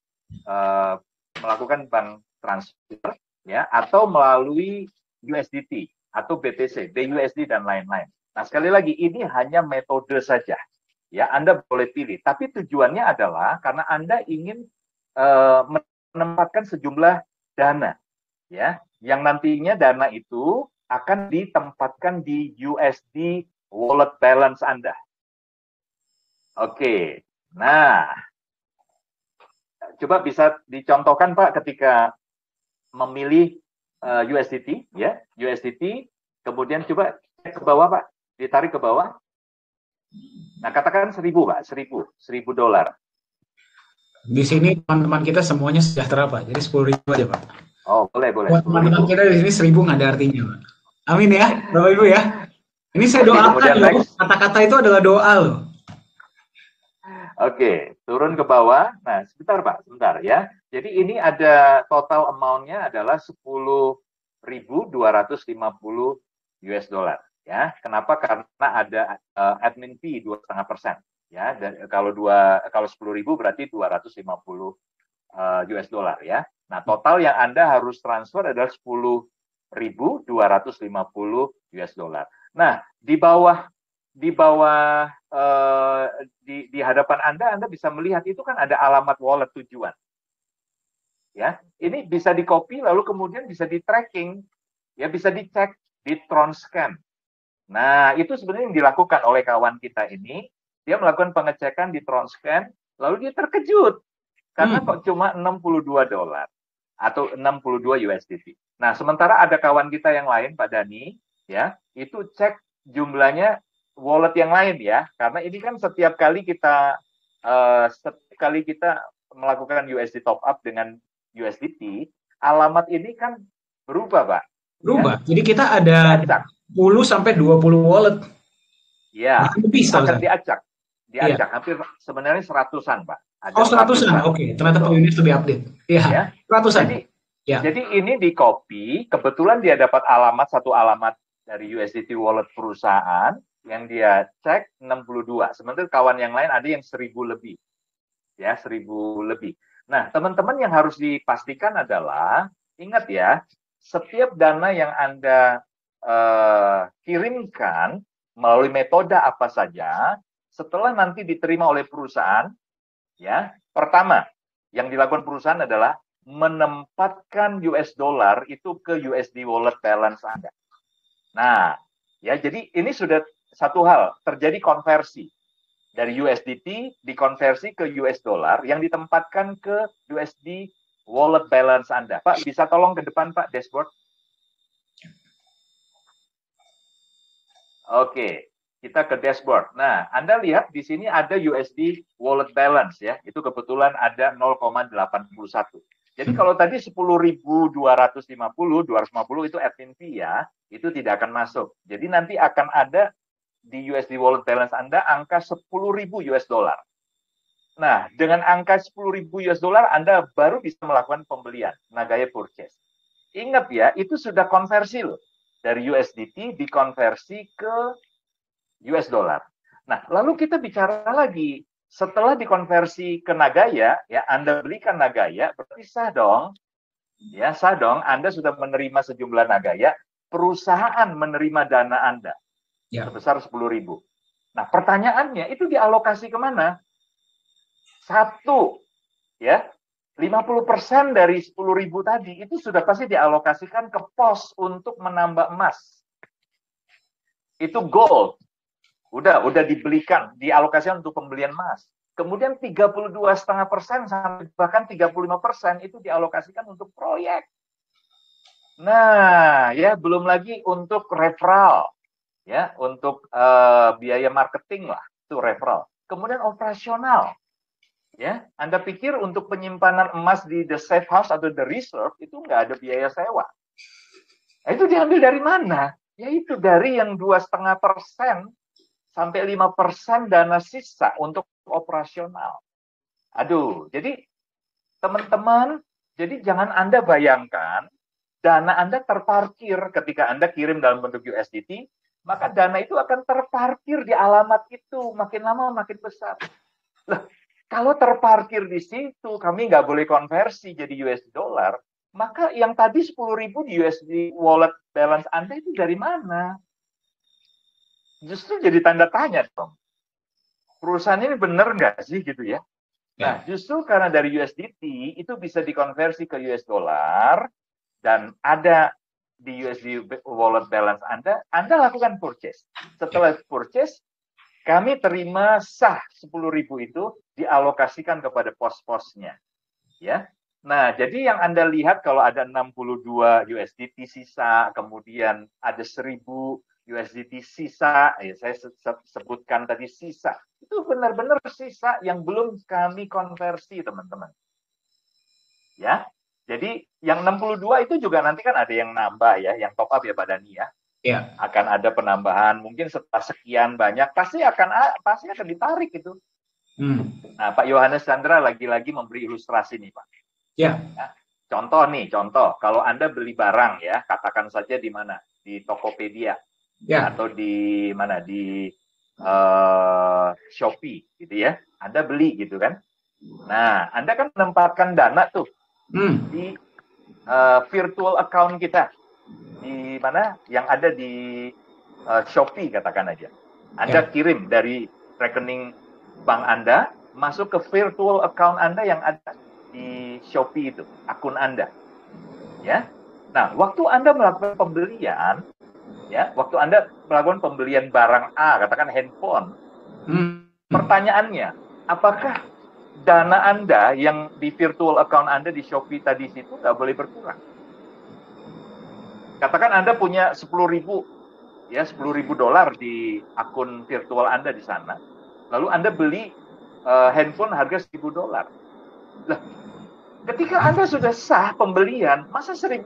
melakukan bank transfer, ya, atau melalui USDT atau BTC, BUSD dan lain-lain. Nah, sekali lagi ini hanya metode saja, ya. Anda boleh pilih, tapi tujuannya adalah karena Anda ingin menempatkan sejumlah dana, ya, yang nantinya dana itu akan ditempatkan di USD wallet balance Anda. Oke, nah, coba bisa dicontohkan Pak ketika memilih USDT, ya, USDT, kemudian coba cek ke bawah Pak, ditarik ke bawah. Nah, katakan 1.000 Pak, 1.000 dolar.
Di sini teman-teman kita semuanya sejahtera Pak, jadi 10.000 aja Pak.
Oh, boleh, boleh.
Buat
10.000.
teman-teman kita di sini 1.000 nggak ada artinya Pak. Amin ya, Bapak Ibu ya. Ini saya
Oke,
doakan
kemudian
loh,
next.
kata-kata itu adalah doa loh.
Oke, turun ke bawah. Nah, sebentar Pak, sebentar ya. Jadi ini ada total amount-nya adalah 10.250 US dollar. Ya, kenapa? Karena ada admin fee 2,5%. Ya, dan kalau 10.000 berarti 250 US dollar ya. Nah, total yang Anda harus transfer adalah 10.250 US dollar. Nah, di bawah di hadapan Anda bisa melihat itu kan ada alamat wallet tujuan. Ya, ini bisa di copy lalu kemudian bisa di tracking, ya bisa dicek di Tronscan. Nah, itu sebenarnya yang dilakukan oleh kawan kita ini. Dia melakukan pengecekan di Tronscan, lalu dia terkejut karena kok cuma 62 dolar atau 62 USDT. Nah, sementara ada kawan kita yang lain, Pak Dani, ya, itu cek jumlahnya wallet yang lain ya, karena ini kan setiap kali kita melakukan USD top up dengan USDT, alamat ini kan berubah, Pak.
Berubah.
Ya?
Jadi kita ada
Diacak.
10 sampai 20 wallet.
Ya,
Bahkan lebih
akan
saya.
diacak.
Iya.
Diacak hampir sebenarnya seratusan, Pak. Ada
Oh, seratusan.
ratusan.
Oke, ternyata Pak
Betul.
Yunis lebih update.
Ya.
Iya, seratusan.
Jadi
Ya.
jadi ini di copy, kebetulan dia dapat satu alamat dari USDT wallet perusahaan yang dia cek 62. Sementara kawan yang lain ada yang 1.000 lebih. Ya, 1.000 lebih. Nah, teman-teman yang harus dipastikan adalah ingat ya, setiap dana yang Anda kirimkan melalui metode apa saja, setelah nanti diterima oleh perusahaan, ya, pertama yang dilakukan perusahaan adalah menempatkan US dollar itu ke USD wallet balance Anda. Nah, ya jadi ini sudah satu hal, terjadi konversi dari USDT dikonversi ke US dollar yang ditempatkan ke USD wallet balance Anda. Pak, bisa tolong ke depan Pak dashboard? Oke, kita ke dashboard. Nah, Anda lihat di sini ada USD wallet balance ya. Itu kebetulan ada 0,81. Jadi kalau tadi 10.250, 250 itu admin fee ya, itu tidak akan masuk. Jadi nanti akan ada di USD wallet balance Anda angka 10.000 US dollar. Nah, dengan angka 10.000 US dollar Anda baru bisa melakukan pembelian, Nagaya purchase. Ingat ya, itu sudah konversi loh. Dari USDT dikonversi ke US dollar. Nah, lalu kita bicara lagi. Setelah dikonversi ke Nagaya, ya Anda belikan Nagaya, berarti sah dong. Ya, sah dong. Anda sudah menerima sejumlah Nagaya, perusahaan menerima dana Anda sebesar 10.000. Nah, pertanyaannya itu dialokasi kemana? Satu, ya, 50% dari 10.000 tadi itu sudah pasti dialokasikan ke pos untuk menambah emas. Itu gold. Udah dibelikan, dialokasikan untuk pembelian emas. Kemudian 32,5% sampai bahkan 35% itu dialokasikan untuk proyek. Nah, ya belum lagi untuk referral, ya untuk biaya marketing lah, itu referral. Kemudian operasional, ya. Anda pikir untuk penyimpanan emas di the safe house atau the reserve itu nggak ada biaya sewa? Nah, itu diambil dari mana? Yaitu dari yang 2,5% sampai 5% dana sisa untuk operasional. Aduh, jadi teman-teman, jadi jangan Anda bayangkan dana Anda terparkir ketika Anda kirim dalam bentuk USDT, maka dana itu akan terparkir di alamat itu, makin lama makin besar. Lah, kalau terparkir di situ, kami nggak boleh konversi jadi USD dollar, maka yang tadi 10.000 di USD wallet balance Anda itu dari mana? Justru jadi tanda tanya dong. Perusahaan ini benar nggak sih gitu ya? Nah, justru karena dari USDT itu bisa dikonversi ke US dollar dan ada di USD wallet balance Anda lakukan purchase. Setelah purchase, kami terima sah 10.000 itu dialokasikan kepada pos-posnya. Ya. Nah, jadi yang Anda lihat kalau ada 62 USDT sisa, kemudian ada 1.000 USDT sisa, saya sebutkan tadi sisa, itu benar-benar sisa yang belum kami konversi, teman-teman. Ya, jadi yang 62 itu juga nanti kan ada yang nambah ya, yang top up ya Pak Dhani ya.
Ya.
Akan ada penambahan, mungkin setelah sekian banyak pasti akan ditarik itu. Nah, Pak Yohanes Chandra lagi-lagi memberi ilustrasi nih Pak.
Ya.
Contoh, kalau Anda beli barang ya, katakan saja di mana, di Tokopedia. Ya. Atau di mana, di Shopee gitu ya, Anda beli gitu kan. Nah, Anda kan menempatkan dana tuh di virtual account kita, di mana yang ada di Shopee katakan aja. Anda kirim dari rekening bank Anda masuk ke virtual account Anda yang ada di Shopee itu, akun Anda. Ya. Nah, waktu Anda melakukan pembelian, barang A, katakan handphone, pertanyaannya, apakah dana Anda yang di virtual account Anda di Shopee tadi situ nggak boleh berkurang? Katakan Anda punya 10.000 $10.000 di akun virtual Anda di sana, lalu Anda beli handphone harga $1.000. Lah, ketika Anda sudah sah pembelian, masa $1.000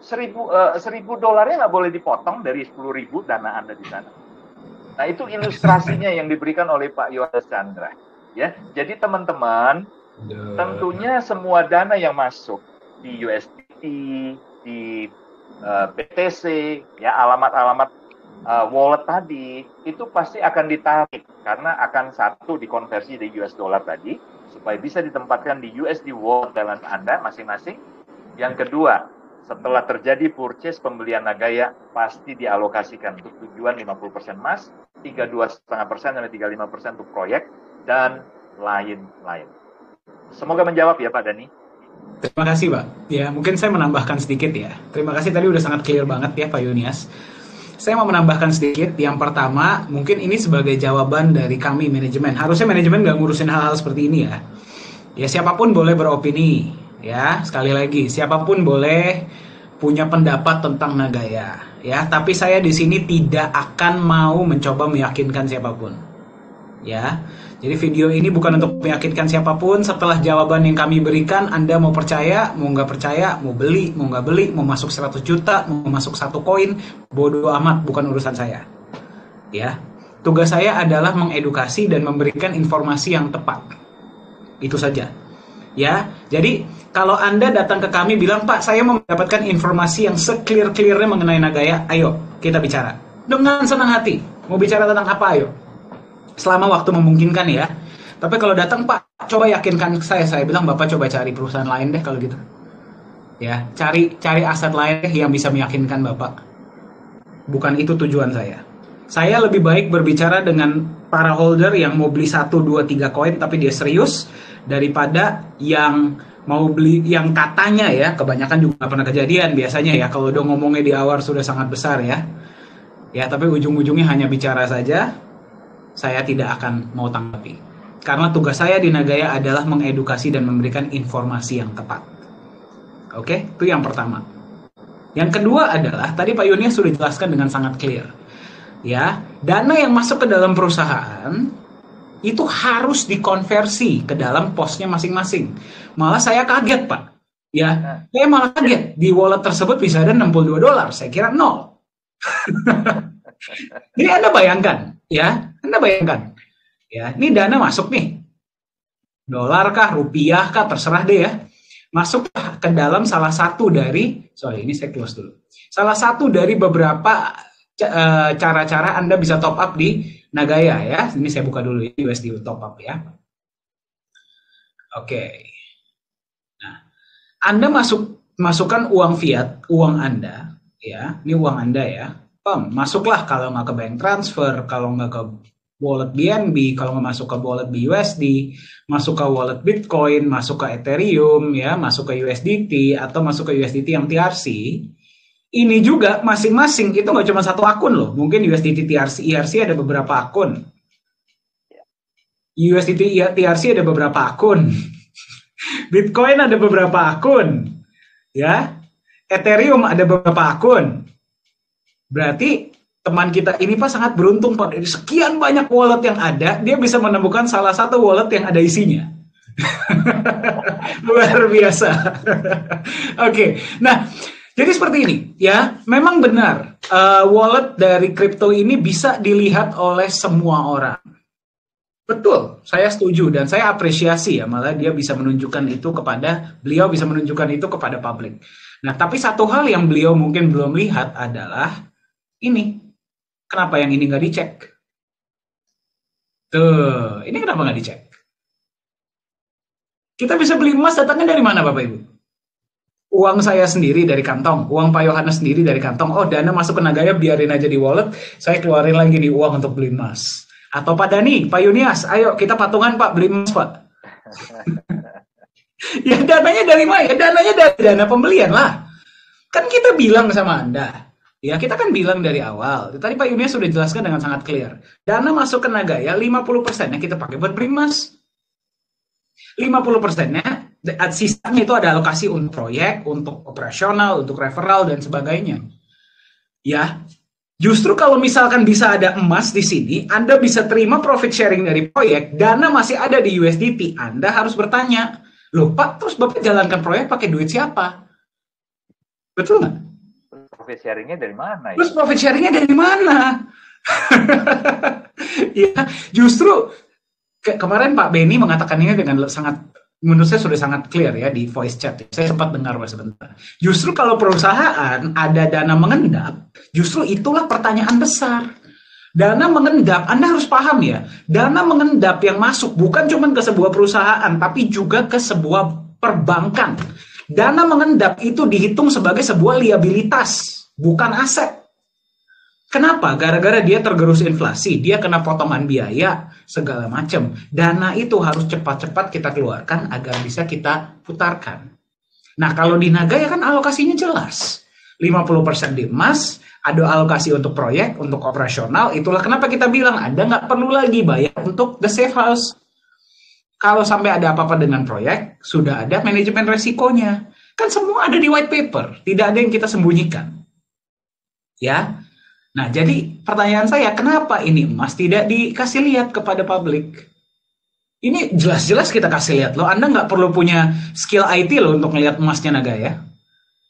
nggak boleh dipotong dari 10.000 dana Anda di sana? Nah, itu ilustrasinya yang diberikan oleh Pak Yohanes Chandra. Ya, jadi teman-teman, tentunya semua dana yang masuk di USDT, di BTC, ya alamat-alamat wallet tadi, itu pasti akan ditarik karena akan satu dikonversi di US dollar tadi supaya bisa ditempatkan di USD wallet balance Anda masing-masing. Yang kedua, setelah terjadi purchase pembelian Nagaya pasti dialokasikan untuk tujuan 50% emas, 32,5% sampai 35% untuk proyek dan lain-lain. Semoga menjawab ya Pak Dhani.
Terima kasih Pak. Ya, mungkin saya menambahkan sedikit ya. Terima kasih, tadi udah sangat clear banget ya Pak Yunias. Saya mau menambahkan sedikit. Yang pertama, mungkin ini sebagai jawaban dari kami manajemen. Harusnya manajemen nggak ngurusin hal-hal seperti ini ya. Ya, siapapun boleh beropini. Ya, sekali lagi, siapapun boleh punya pendapat tentang Nagaya. Ya, tapi saya di sini tidak akan mau mencoba meyakinkan siapapun. Ya, jadi video ini bukan untuk meyakinkan siapapun. Setelah jawaban yang kami berikan, Anda mau percaya, mau nggak percaya, mau beli, mau nggak beli, mau masuk 100 juta, mau masuk 1 koin, bodoh amat, bukan urusan saya. Ya, tugas saya adalah mengedukasi dan memberikan informasi yang tepat. Itu saja. Ya, jadi kalau Anda datang ke kami bilang, Pak, saya mau mendapatkan informasi yang se-clear-clearnya mengenai Nagaya, ayo kita bicara. Dengan senang hati. Mau bicara tentang apa, ayo. Selama waktu memungkinkan ya. Tapi kalau datang, Pak, coba yakinkan saya bilang, Bapak coba cari perusahaan lain deh kalau gitu. Ya, cari aset lain deh yang bisa meyakinkan Bapak. Bukan itu tujuan saya. Saya lebih baik berbicara dengan para holder yang mau beli 1, 2, 3 koin tapi dia serius, daripada yang mau beli yang katanya ya, kebanyakan juga gak pernah kejadian biasanya ya, kalau udah ngomongnya di awal sudah sangat besar ya. Ya, tapi ujung-ujungnya hanya bicara saja. Saya tidak akan mau tanggapi. Karena tugas saya di Nagaya adalah mengedukasi dan memberikan informasi yang tepat. Oke, itu yang pertama. Yang kedua adalah, tadi Pak Yunias sudah jelaskan dengan sangat clear. Ya, dana yang masuk ke dalam perusahaan itu harus dikonversi ke dalam posnya masing-masing. Malah saya kaget, Pak. Ya, saya malah kaget. Di wallet tersebut bisa ada $62. Saya kira 0. Jadi Anda bayangkan, ya, ya, ini dana masuk nih, dolar kah, rupiah kah, terserah deh ya, masuk ke dalam salah satu dari, ini saya close dulu, salah satu dari beberapa cara-cara Anda bisa top up di Nagaya ya. Ini saya buka dulu USD top up ya. Oke. Nah, Anda masukkan uang fiat, uang Anda ya, ini uang Anda ya. Masuklah, kalau nggak ke bank transfer, kalau nggak ke wallet BNB, kalau nggak masuk ke wallet BUSD, masuk ke wallet Bitcoin, masuk ke Ethereum, ya, masuk ke USDT, atau masuk ke USDT yang TRC. Ini juga masing-masing itu nggak cuma satu akun loh. Mungkin USDT TRC ada beberapa akun. USDT TRC ada beberapa akun. Bitcoin ada beberapa akun. Ya. Ethereum ada beberapa akun. Berarti teman kita ini Pak sangat beruntung Pak, dari sekian banyak wallet yang ada, dia bisa menemukan salah satu wallet yang ada isinya. Luar biasa. Oke, nah jadi seperti ini ya, memang benar wallet dari kripto ini bisa dilihat oleh semua orang. Betul, saya setuju dan saya apresiasi ya, malah dia bisa menunjukkan itu beliau bisa menunjukkan itu kepada publik. Nah, tapi satu hal yang beliau mungkin belum lihat adalah ini. Kenapa yang ini nggak dicek? Tuh, ini kenapa nggak dicek? Kita bisa beli emas datangnya dari mana Bapak Ibu? Uang saya sendiri dari kantong, uang Pak Yohanes sendiri dari kantong. Oh, dana masuk ke Nagaya biarin aja di wallet, saya keluarin lagi di uang untuk beli emas. Atau Pak Dani, Pak Yunias, ayo kita patungan Pak, beli emas Pak. Ya dananya dari mana? Ya dananya dari dana pembelian lah. Kan kita bilang sama Anda, ya kita kan bilang dari awal. Tadi Pak Yunias sudah jelaskan dengan sangat clear. Dana masuk ke Nagaya, 50%-nya kita pakai buat beli emas. 50%-nya, sisanya itu ada alokasi untuk proyek, untuk operasional, untuk referral, dan sebagainya. Ya, justru kalau misalkan bisa ada emas di sini, Anda bisa terima profit sharing dari proyek, dana masih ada di USDT, Anda harus bertanya, loh Pak, terus Bapak jalankan proyek pakai duit siapa? Betul nggak?
Profit sharingnya dari mana? Ya?
Terus profit sharingnya dari mana? Ya, justru kemarin Pak Benny mengatakan ini dengan sangat, menurut saya sudah sangat clear ya di voice chat. Saya sempat dengar sebentar. Justru kalau perusahaan ada dana mengendap, justru itulah pertanyaan besar. Dana mengendap, Anda harus paham ya, dana mengendap yang masuk bukan cuma ke sebuah perusahaan, tapi juga ke sebuah perbankan. Dana mengendap itu dihitung sebagai sebuah liabilitas, bukan aset. Kenapa? Gara-gara dia tergerus inflasi, dia kena potongan biaya, segala macam. Dana itu harus cepat-cepat kita keluarkan agar bisa kita putarkan. Nah, kalau di Nagaya kan alokasinya jelas. 50% di emas, ada alokasi untuk proyek, untuk operasional. Itulah kenapa kita bilang Anda nggak perlu lagi bayar untuk the safe house. Kalau sampai ada apa-apa dengan proyek, sudah ada manajemen resikonya. Kan semua ada di white paper, tidak ada yang kita sembunyikan. Ya. Nah, jadi pertanyaan saya, kenapa ini emas tidak dikasih lihat kepada publik? Ini jelas-jelas kita kasih lihat loh. Anda nggak perlu punya skill IT loh untuk melihat emasnya Nagaya.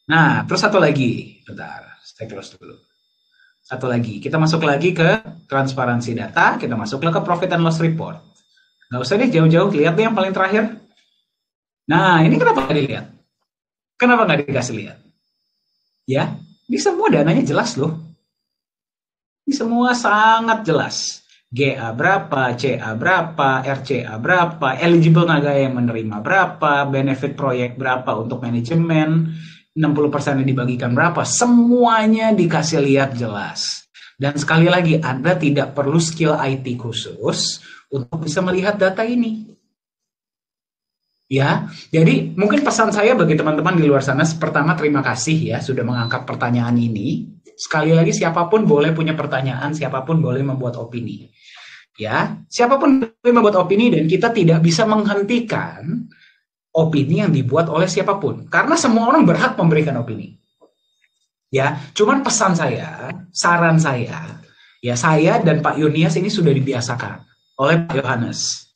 Nah, terus satu lagi. Bentar, saya close dulu. Satu lagi, kita masuk lagi ke transparansi data, kita masuk ke profit and loss report. Nggak usah deh jauh-jauh, lihat deh yang paling terakhir. Nah, ini kenapa nggak dilihat? Kenapa nggak dikasih lihat? Ya, di semua dananya jelas loh. Ini semua sangat jelas. GA berapa, CA berapa, RCA berapa, eligible Nagaya yang menerima berapa, benefit proyek berapa untuk manajemen, 60% yang dibagikan berapa, semuanya dikasih lihat jelas. Dan sekali lagi, Anda tidak perlu skill IT khusus untuk bisa melihat data ini. Ya, jadi mungkin pesan saya bagi teman-teman di luar sana, pertama terima kasih ya sudah mengangkat pertanyaan ini. Sekali lagi, siapapun boleh punya pertanyaan, siapapun boleh membuat opini. Ya, siapapun boleh membuat opini dan kita tidak bisa menghentikan opini yang dibuat oleh siapapun. Karena semua orang berhak memberikan opini. Ya, cuman pesan saya, saran saya, ya saya dan Pak Yunias ini sudah dibiasakan oleh Pak Yohanes.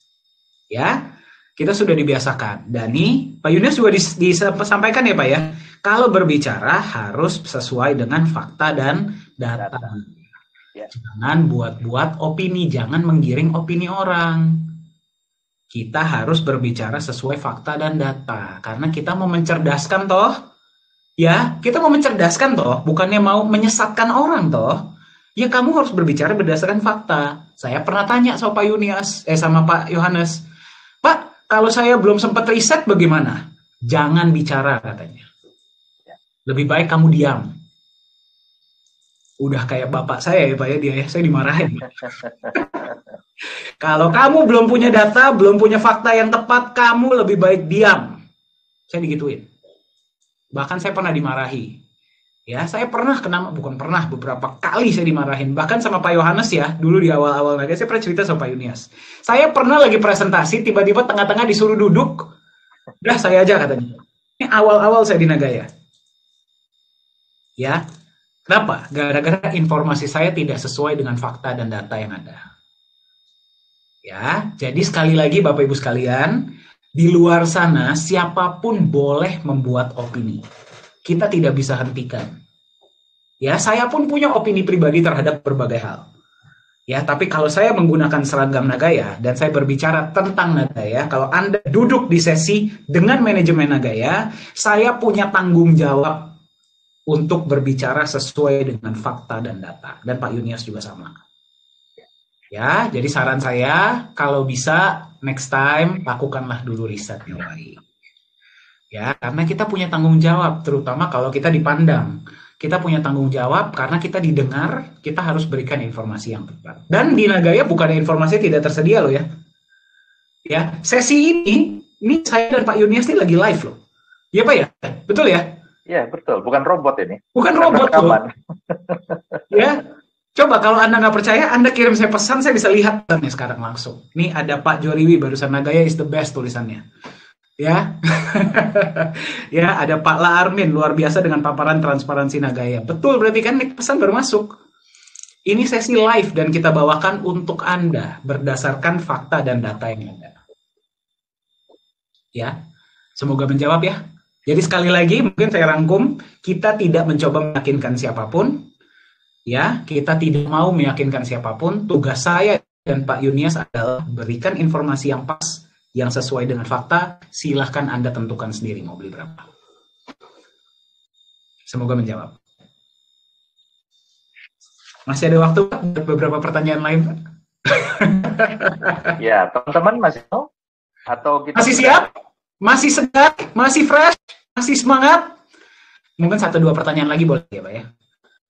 Ya, kita sudah dibiasakan. Dani, Pak Yunias juga disampaikan ya Pak ya. Kalau berbicara harus sesuai dengan fakta dan data. Ya. Jangan buat-buat opini, jangan menggiring opini orang. Kita harus berbicara sesuai fakta dan data. Karena kita mau mencerdaskan toh. Ya, kita mau mencerdaskan toh, bukannya mau menyesatkan orang toh. Ya kamu harus berbicara berdasarkan fakta. Saya pernah tanya sama Pak Yunias, sama Pak Yohanes. Pak, kalau saya belum sempat riset bagaimana? Jangan bicara katanya. Lebih baik kamu diam. Udah kayak bapak saya ya Pak ya, dia ya, saya dimarahin. Kalau kamu belum punya data, belum punya fakta yang tepat, kamu lebih baik diam. Saya digituin. Bahkan saya pernah dimarahi. Ya, saya pernah beberapa kali saya dimarahin. Bahkan sama Pak Yohanes ya, dulu di awal-awal saya pernah cerita sama Pak Yunias. Saya pernah lagi presentasi, tiba-tiba tengah-tengah disuruh duduk. Udah saya aja katanya. Ini awal-awal saya di Nagaya. Ya, Kenapa? Gara-gara informasi saya tidak sesuai dengan fakta dan data yang ada. Ya, jadi sekali lagi Bapak Ibu sekalian, di luar sana siapapun boleh membuat opini. Kita tidak bisa hentikan. Ya, saya pun punya opini pribadi terhadap berbagai hal. Ya, tapi kalau saya menggunakan seragam Nagaya dan saya berbicara tentang Nagaya, kalau Anda duduk di sesi dengan manajemen Nagaya, saya punya tanggung jawab untuk berbicara sesuai dengan fakta dan data. Dan Pak Yunias juga sama. Ya, jadi saran saya kalau bisa next time lakukanlah dulu riset yang baik. Ya, karena kita punya tanggung jawab, terutama kalau kita dipandang. Kita punya tanggung jawab karena kita didengar, kita harus berikan informasi yang tepat. Dan di Nagaya bukan informasi tidak tersedia loh ya. Ya, sesi ini saya dan Pak Yunias ini lagi live loh. Iya Pak ya? Betul ya?
Iya, betul. Bukan robot ini.
Bukan robot loh. Ya, coba kalau Anda nggak percaya, Anda kirim saya pesan, saya bisa lihat nih sekarang langsung. Nih ada Pak Joriwi barusan, Nagaya is the best tulisannya. Ya, ya ada Pak La Armin luar biasa dengan paparan transparansi Nagaya. Betul, berarti kan pesan baru masuk. Ini sesi live dan kita bawakan untuk Anda berdasarkan fakta dan data yang ada. Ya, semoga menjawab ya. Jadi sekali lagi mungkin saya rangkum, kita tidak mencoba meyakinkan siapapun. Ya, kita tidak mau meyakinkan siapapun. Tugas saya dan Pak Yunias adalah berikan informasi yang pas, yang sesuai dengan fakta. Silahkan Anda tentukan sendiri mau beli berapa. Semoga menjawab. Masih ada waktu buat beberapa pertanyaan lain, Pak?
Ya, teman-teman masih mau? Atau kita
masih siap? Masih segar? Masih fresh? Masih semangat? Mungkin 1-2 pertanyaan lagi boleh ya, Pak ya?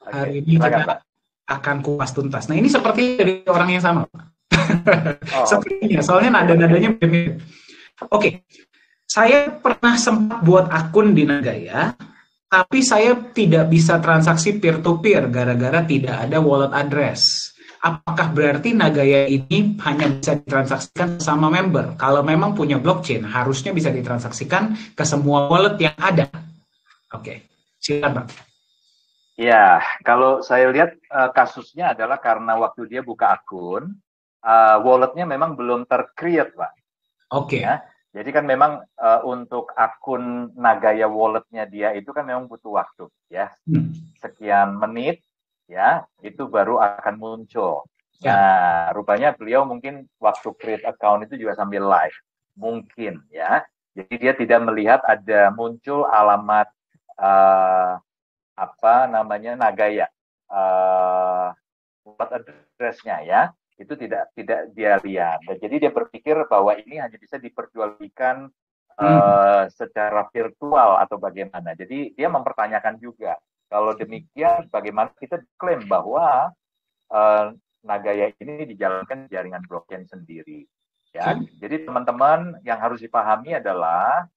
Hari ini kita akan kupas tuntas. Nah, ini seperti dari orang yang sama. Sepertinya, soalnya nada-nadanya mirip. Oke, saya pernah sempat buat akun di Nagaya, tapi saya tidak bisa transaksi peer-to-peer gara-gara tidak ada wallet address. Apakah berarti Nagaya ini hanya bisa ditransaksikan sama member? Kalau memang punya blockchain, harusnya bisa ditransaksikan ke semua wallet yang ada. Oke, silakan Pak.
Ya, kalau saya lihat kasusnya adalah karena waktu dia buka akun, walletnya memang belum tercreate, Pak.
Oke.
Ya, jadi kan memang untuk akun Nagaya walletnya dia itu kan memang butuh waktu, ya. Sekian menit, ya, itu baru akan muncul. Ya. Nah, rupanya beliau mungkin waktu create account itu juga sambil live, mungkin, ya. Jadi dia tidak melihat ada muncul alamat apa namanya Nagaya wallet address-nya, ya, itu tidak dia lihat. Dan jadi dia berpikir bahwa ini hanya bisa diperjualbelikan secara virtual atau bagaimana. Jadi dia mempertanyakan juga, kalau demikian bagaimana kita klaim bahwa Nagaya ini dijalankan jaringan blockchain sendiri, ya. Jadi teman-teman yang harus dipahami adalah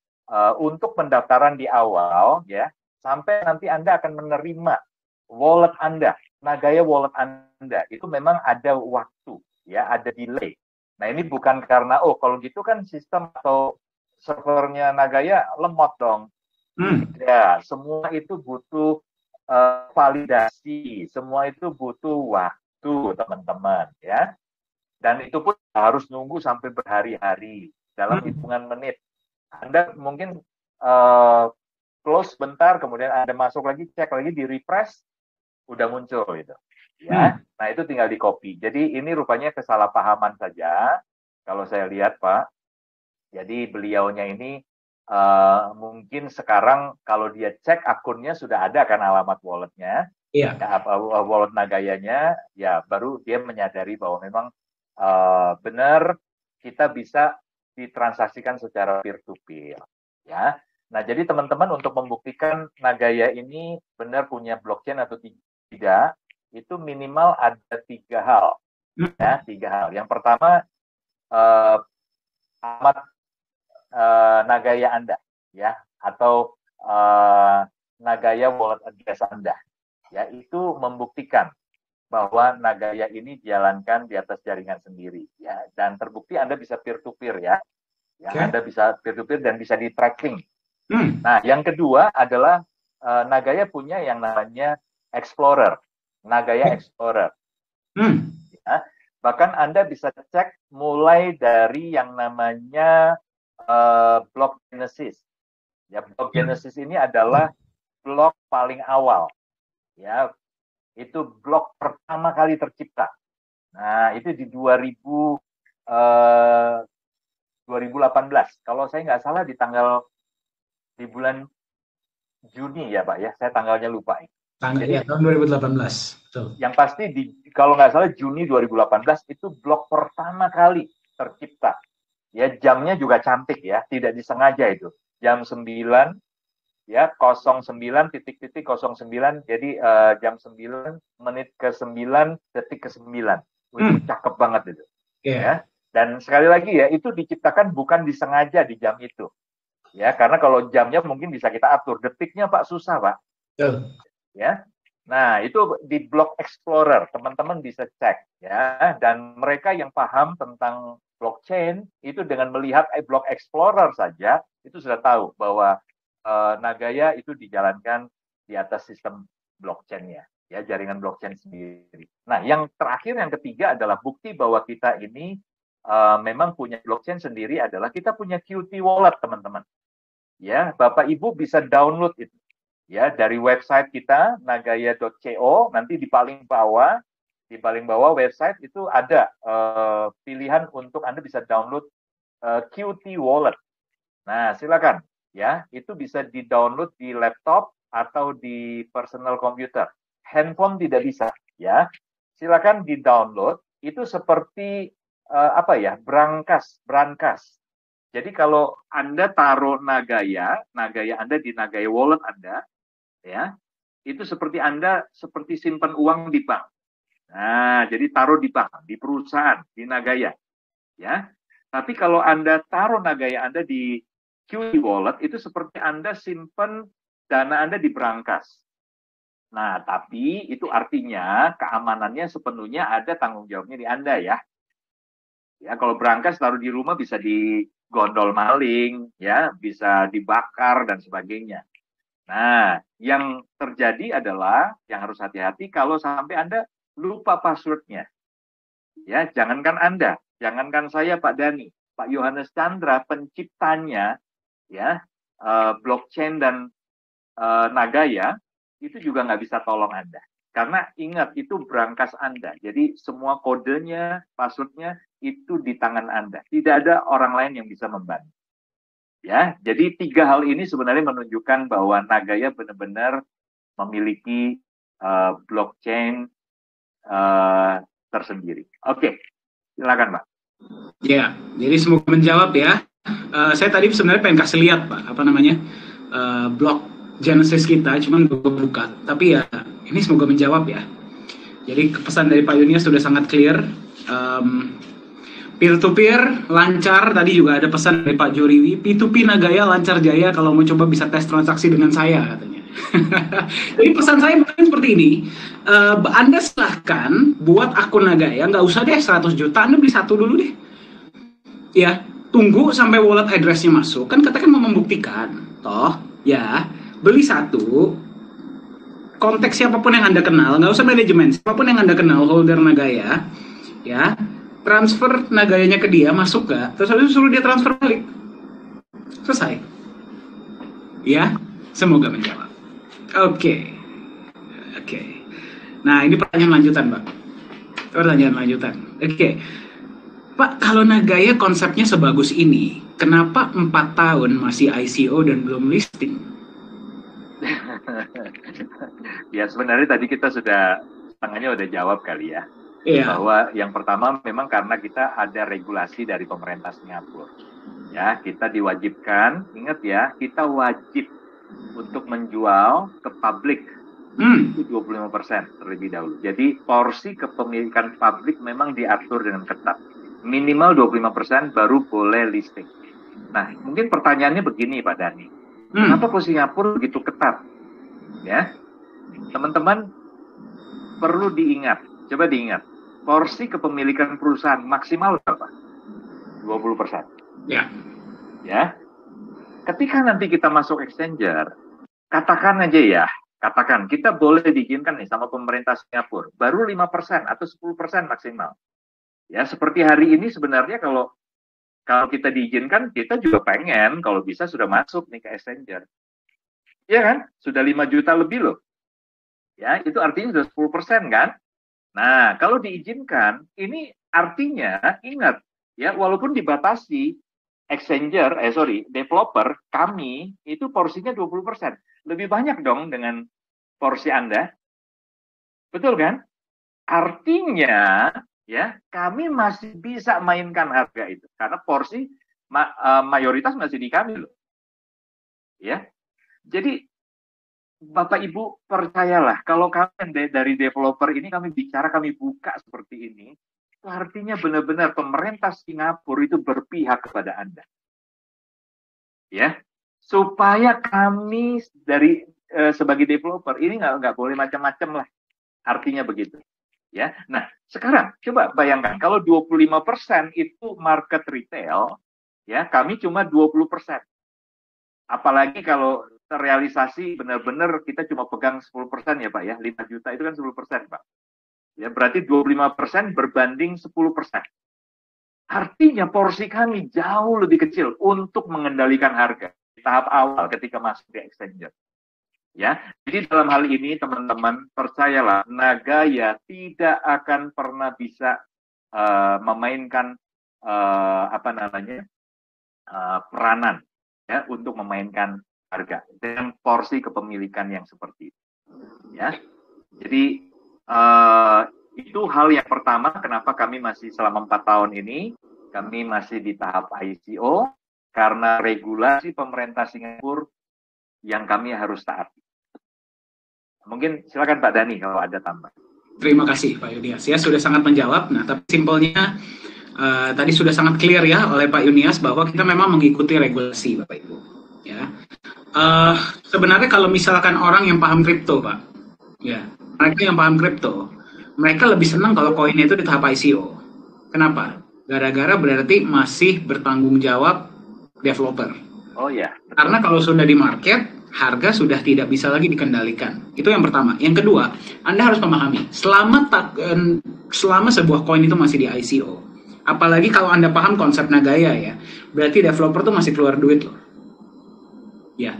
untuk pendaftaran di awal, ya, sampai nanti Anda akan menerima wallet Anda, Nagaya wallet Anda, itu memang ada waktu, ya, ada delay. Nah, ini bukan karena, oh kalau gitu kan sistem atau servernya Nagaya lemot dong. Tidak, semua itu butuh validasi, semua itu butuh waktu, teman-teman, ya. Dan itu pun harus nunggu sampai berhari-hari, dalam hitungan menit. Anda mungkin close bentar, kemudian Anda masuk lagi, cek lagi, di refresh, udah muncul gitu. Ya, nah itu tinggal di copy. Jadi ini rupanya kesalahpahaman saja, kalau saya lihat, Pak. Jadi beliaunya ini mungkin sekarang kalau dia cek akunnya sudah ada kan alamat walletnya, ya, wallet Nagayanya, ya baru dia menyadari bahwa memang benar kita bisa ditransaksikan secara peer-to-peer, ya. Nah, jadi teman-teman untuk membuktikan Nagaya ini benar punya blockchain atau tidak, itu minimal ada 3 hal. Ya, 3 hal. Yang pertama, alamat Nagaya Anda, ya, atau Nagaya wallet address Anda. Ya, itu membuktikan bahwa Nagaya ini dijalankan di atas jaringan sendiri, ya, dan terbukti Anda bisa peer-to-peer, ya. Anda bisa peer-to-peer dan bisa di-tracking. Nah, yang kedua adalah Nagaya punya yang namanya Explorer, Nagaya Explorer. Ya, bahkan Anda bisa cek mulai dari yang namanya blog Genesis. Ya, blog Genesis ini adalah blog paling awal. Ya, itu blog pertama kali tercipta. Nah, itu di 2018. Kalau saya nggak salah di bulan Juni ya Pak ya, saya tanggalnya lupa.
Jadi, ya, tahun 2018. Betul.
Yang pasti kalau nggak salah Juni 2018 itu blog pertama kali tercipta. Ya, jamnya juga cantik ya, tidak disengaja itu. Jam 9 ya, 09:09. Jadi jam 9 menit ke 9 detik ke 9. Itu cakep banget itu. Ya. Dan sekali lagi ya, itu diciptakan bukan disengaja di jam itu. Ya, karena kalau jamnya mungkin bisa kita atur, detiknya Pak susah Pak. Ya. Nah, itu di Blog Explorer, teman-teman bisa cek ya. Dan mereka yang paham tentang blockchain itu dengan melihat Blog Explorer saja itu sudah tahu bahwa Nagaya itu dijalankan di atas sistem blockchain-nya, ya, jaringan blockchain sendiri. Nah, yang terakhir, yang ketiga adalah bukti bahwa kita ini memang punya blockchain sendiri adalah kita punya Qt Wallet, teman-teman. Ya, Bapak Ibu bisa download itu. Ya, dari website kita nagaya.co, nanti di paling bawah website itu ada pilihan untuk Anda bisa download Qt Wallet. Nah, silakan ya, itu bisa di-download di laptop atau di personal computer. Handphone tidak bisa ya. Silakan di-download, itu seperti brankas. Jadi kalau Anda taruh Nagaya Anda di Nagaya Wallet Anda, ya, itu seperti Anda simpan uang di bank. Nah, jadi taruh di bank, di perusahaan, di Nagaya, ya. Tapi kalau Anda taruh Nagaya Anda di Qt Wallet, itu seperti Anda simpan dana Anda di brankas. Nah, tapi itu artinya keamanannya sepenuhnya ada tanggung jawabnya di Anda ya. Ya, kalau brankas taruh di rumah bisa digondol maling, ya, bisa dibakar dan sebagainya. Nah, yang terjadi adalah yang harus hati-hati kalau sampai Anda lupa passwordnya. Ya, jangankan Anda, jangankan saya, Pak Dhani, Pak Yohanes Chandra, penciptanya, ya, blockchain dan Nagaya, itu juga nggak bisa tolong Anda. Karena ingat, itu brankas Anda. Jadi semua kodenya, passwordnya, itu di tangan Anda. Tidak ada orang lain yang bisa membantu. Ya, jadi 3 hal ini sebenarnya menunjukkan bahwa Nagaya benar-benar memiliki blockchain tersendiri. Oke, silakan Pak.
Ya, jadi semoga menjawab ya. Saya tadi sebenarnya pengen kasih lihat Pak, blog Genesis kita, cuman gue buka. Tapi ya, ini semoga menjawab ya. Jadi pesan dari Pak Yunia sudah sangat clear. Peer-to-peer lancar, tadi juga ada pesan dari Pak Joriwi. P2P Nagaya lancar jaya, kalau mau coba bisa tes transaksi dengan saya, katanya. Jadi pesan saya mungkin seperti ini. Anda silahkan buat akun Nagaya, nggak usah deh 100 juta, Anda beli satu dulu deh. Ya, tunggu sampai wallet address-nya masuk. Kan katakan mau membuktikan. Toh, ya, beli satu, konteks siapapun yang Anda kenal, nggak usah manajemen, siapapun yang Anda kenal, holder Nagaya, ya, transfer Nagayanya ke dia, masuk gak? Terus habis itu suruh dia transfer balik. Selesai. Ya, semoga menjawab. Oke. Nah, ini pertanyaan lanjutan, Pak. Oke. Pak, kalau Nagaya konsepnya sebagus ini, kenapa 4 tahun masih ICO dan belum listing?
Ya, sebenarnya tadi kita setengahnya udah jawab kali ya. Iya. Bahwa yang pertama memang karena kita ada regulasi dari pemerintah Singapura. Ya, kita diwajibkan, ingat ya, kita wajib untuk menjual ke publik itu 25% terlebih dahulu. Jadi porsi kepemilikan publik memang diatur dengan ketat. Minimal 25% baru boleh listing. Nah, mungkin pertanyaannya begini Pak Dhani. Kenapa kok Singapura begitu ketat? Ya, teman-teman perlu diingat, coba diingat. Porsi kepemilikan perusahaan maksimal berapa? 20%.
Ya.
Ya. Ketika nanti kita masuk exchanger, katakan aja ya, Katakan kita boleh diizinkan nih sama pemerintah Singapura, baru 5% atau 10% maksimal. Ya, seperti hari ini sebenarnya kalau kita diizinkan, kita juga pengen kalau bisa sudah masuk nih ke exchanger. Ya kan? Sudah 5 juta lebih loh. Ya, itu artinya sudah 10% kan? Nah, kalau diizinkan, ini artinya ingat ya, walaupun dibatasi developer kami itu porsinya 20%. Lebih banyak dong dengan porsi Anda. Betul kan? Artinya ya, kami masih bisa mainkan harga itu karena porsi mayoritas masih di kami loh. Ya. Jadi Bapak Ibu percayalah, kalau kami dari developer ini kami bicara, kami buka seperti ini, itu artinya benar-benar pemerintah Singapura itu berpihak kepada Anda. Ya, supaya kami dari sebagai developer ini nggak boleh macam-macam lah, artinya begitu. Ya, nah sekarang coba bayangkan kalau 25% itu market retail, ya kami cuma 20%. Apalagi kalau terrealisasi benar-benar kita cuma pegang 10% ya Pak ya, 5 juta itu kan 10% Pak. Ya berarti 25% berbanding 10%. Artinya porsi kami jauh lebih kecil untuk mengendalikan harga di tahap awal ketika masuk di exchanger. Ya, jadi dalam hal ini teman-teman percayalah, Nagaya tidak akan pernah bisa memainkan peranan ya untuk memainkan harga dengan porsi kepemilikan yang seperti itu. Ya, jadi itu hal yang pertama kenapa kami masih selama 4 tahun ini kami masih di tahap ICO karena regulasi pemerintah Singapura yang kami harus taati. Mungkin silakan Pak Dhani kalau ada tambah.
Terima kasih Pak Yunias. Ya sudah sangat menjawab. Nah, tapi simpelnya tadi sudah sangat clear ya oleh Pak Yunias bahwa kita memang mengikuti regulasi Bapak Ibu. Ya. Sebenarnya kalau misalkan orang yang paham kripto Pak, ya mereka yang paham kripto, mereka lebih senang kalau koinnya itu di tahap ICO. Kenapa? Gara-gara berarti masih bertanggung jawab developer.
Oh ya.
Karena kalau sudah di market, harga sudah tidak bisa lagi dikendalikan. Itu yang pertama. Yang kedua, Anda harus memahami, selama sebuah koin itu masih di ICO, apalagi kalau Anda paham konsep Nagaya ya, berarti developer tuh masih keluar duit loh. Ya,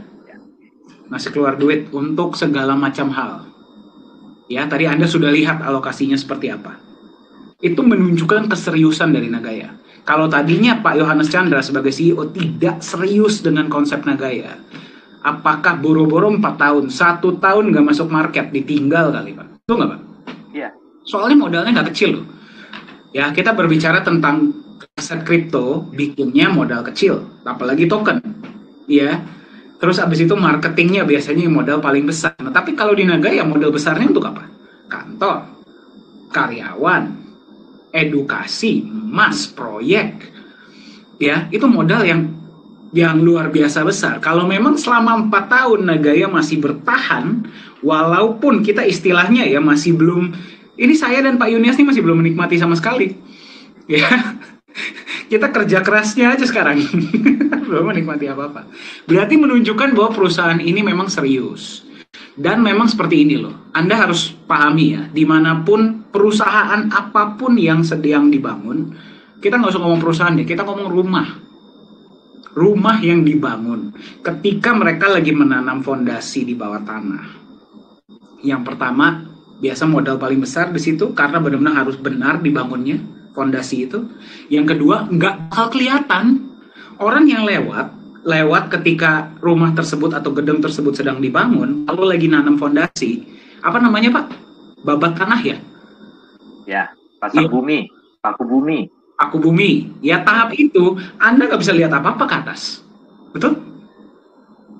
masih keluar duit untuk segala macam hal. Ya, tadi Anda sudah lihat alokasinya seperti apa. Itu menunjukkan keseriusan dari Nagaya. Kalau tadinya Pak Yohanes Chandra sebagai CEO tidak serius dengan konsep Nagaya, apakah boro-boro 4 tahun, 1 tahun nggak masuk market, ditinggal kali Pak? Itu nggak Pak?
Iya.
Soalnya modalnya nggak kecil loh. Ya, kita berbicara tentang aset kripto, bikinnya modal kecil, apalagi token. Ya, terus abis itu marketingnya biasanya modal paling besar. Nah, tapi kalau di Nagaya modal besarnya untuk apa? Kantor, karyawan, edukasi, emas, proyek. Ya, itu modal yang luar biasa besar. Kalau memang selama 4 tahun Nagaya masih bertahan, walaupun kita istilahnya ya masih belum, ini saya dan Pak Yunias ini masih belum menikmati sama sekali. Ya, kita kerja kerasnya aja sekarang, belum menikmati apa-apa. Berarti menunjukkan bahwa perusahaan ini memang serius. Dan memang seperti ini loh, Anda harus pahami ya, dimanapun perusahaan apapun yang sedang dibangun, kita nggak usah ngomong perusahaan ya, kita ngomong rumah yang dibangun ketika mereka lagi menanam fondasi di bawah tanah. Yang pertama, biasa modal paling besar di situ karena benar-benar harus benar dibangunnya fondasi itu. Yang kedua, nggak bakal kelihatan orang yang lewat ketika rumah tersebut atau gedung tersebut sedang dibangun, kalau lagi nanam fondasi, apa namanya Pak? Babat tanah ya?
Ya, pasang bumi, paku bumi.
Paku bumi. Ya tahap itu, Anda nggak bisa lihat apa-apa ke atas. Betul?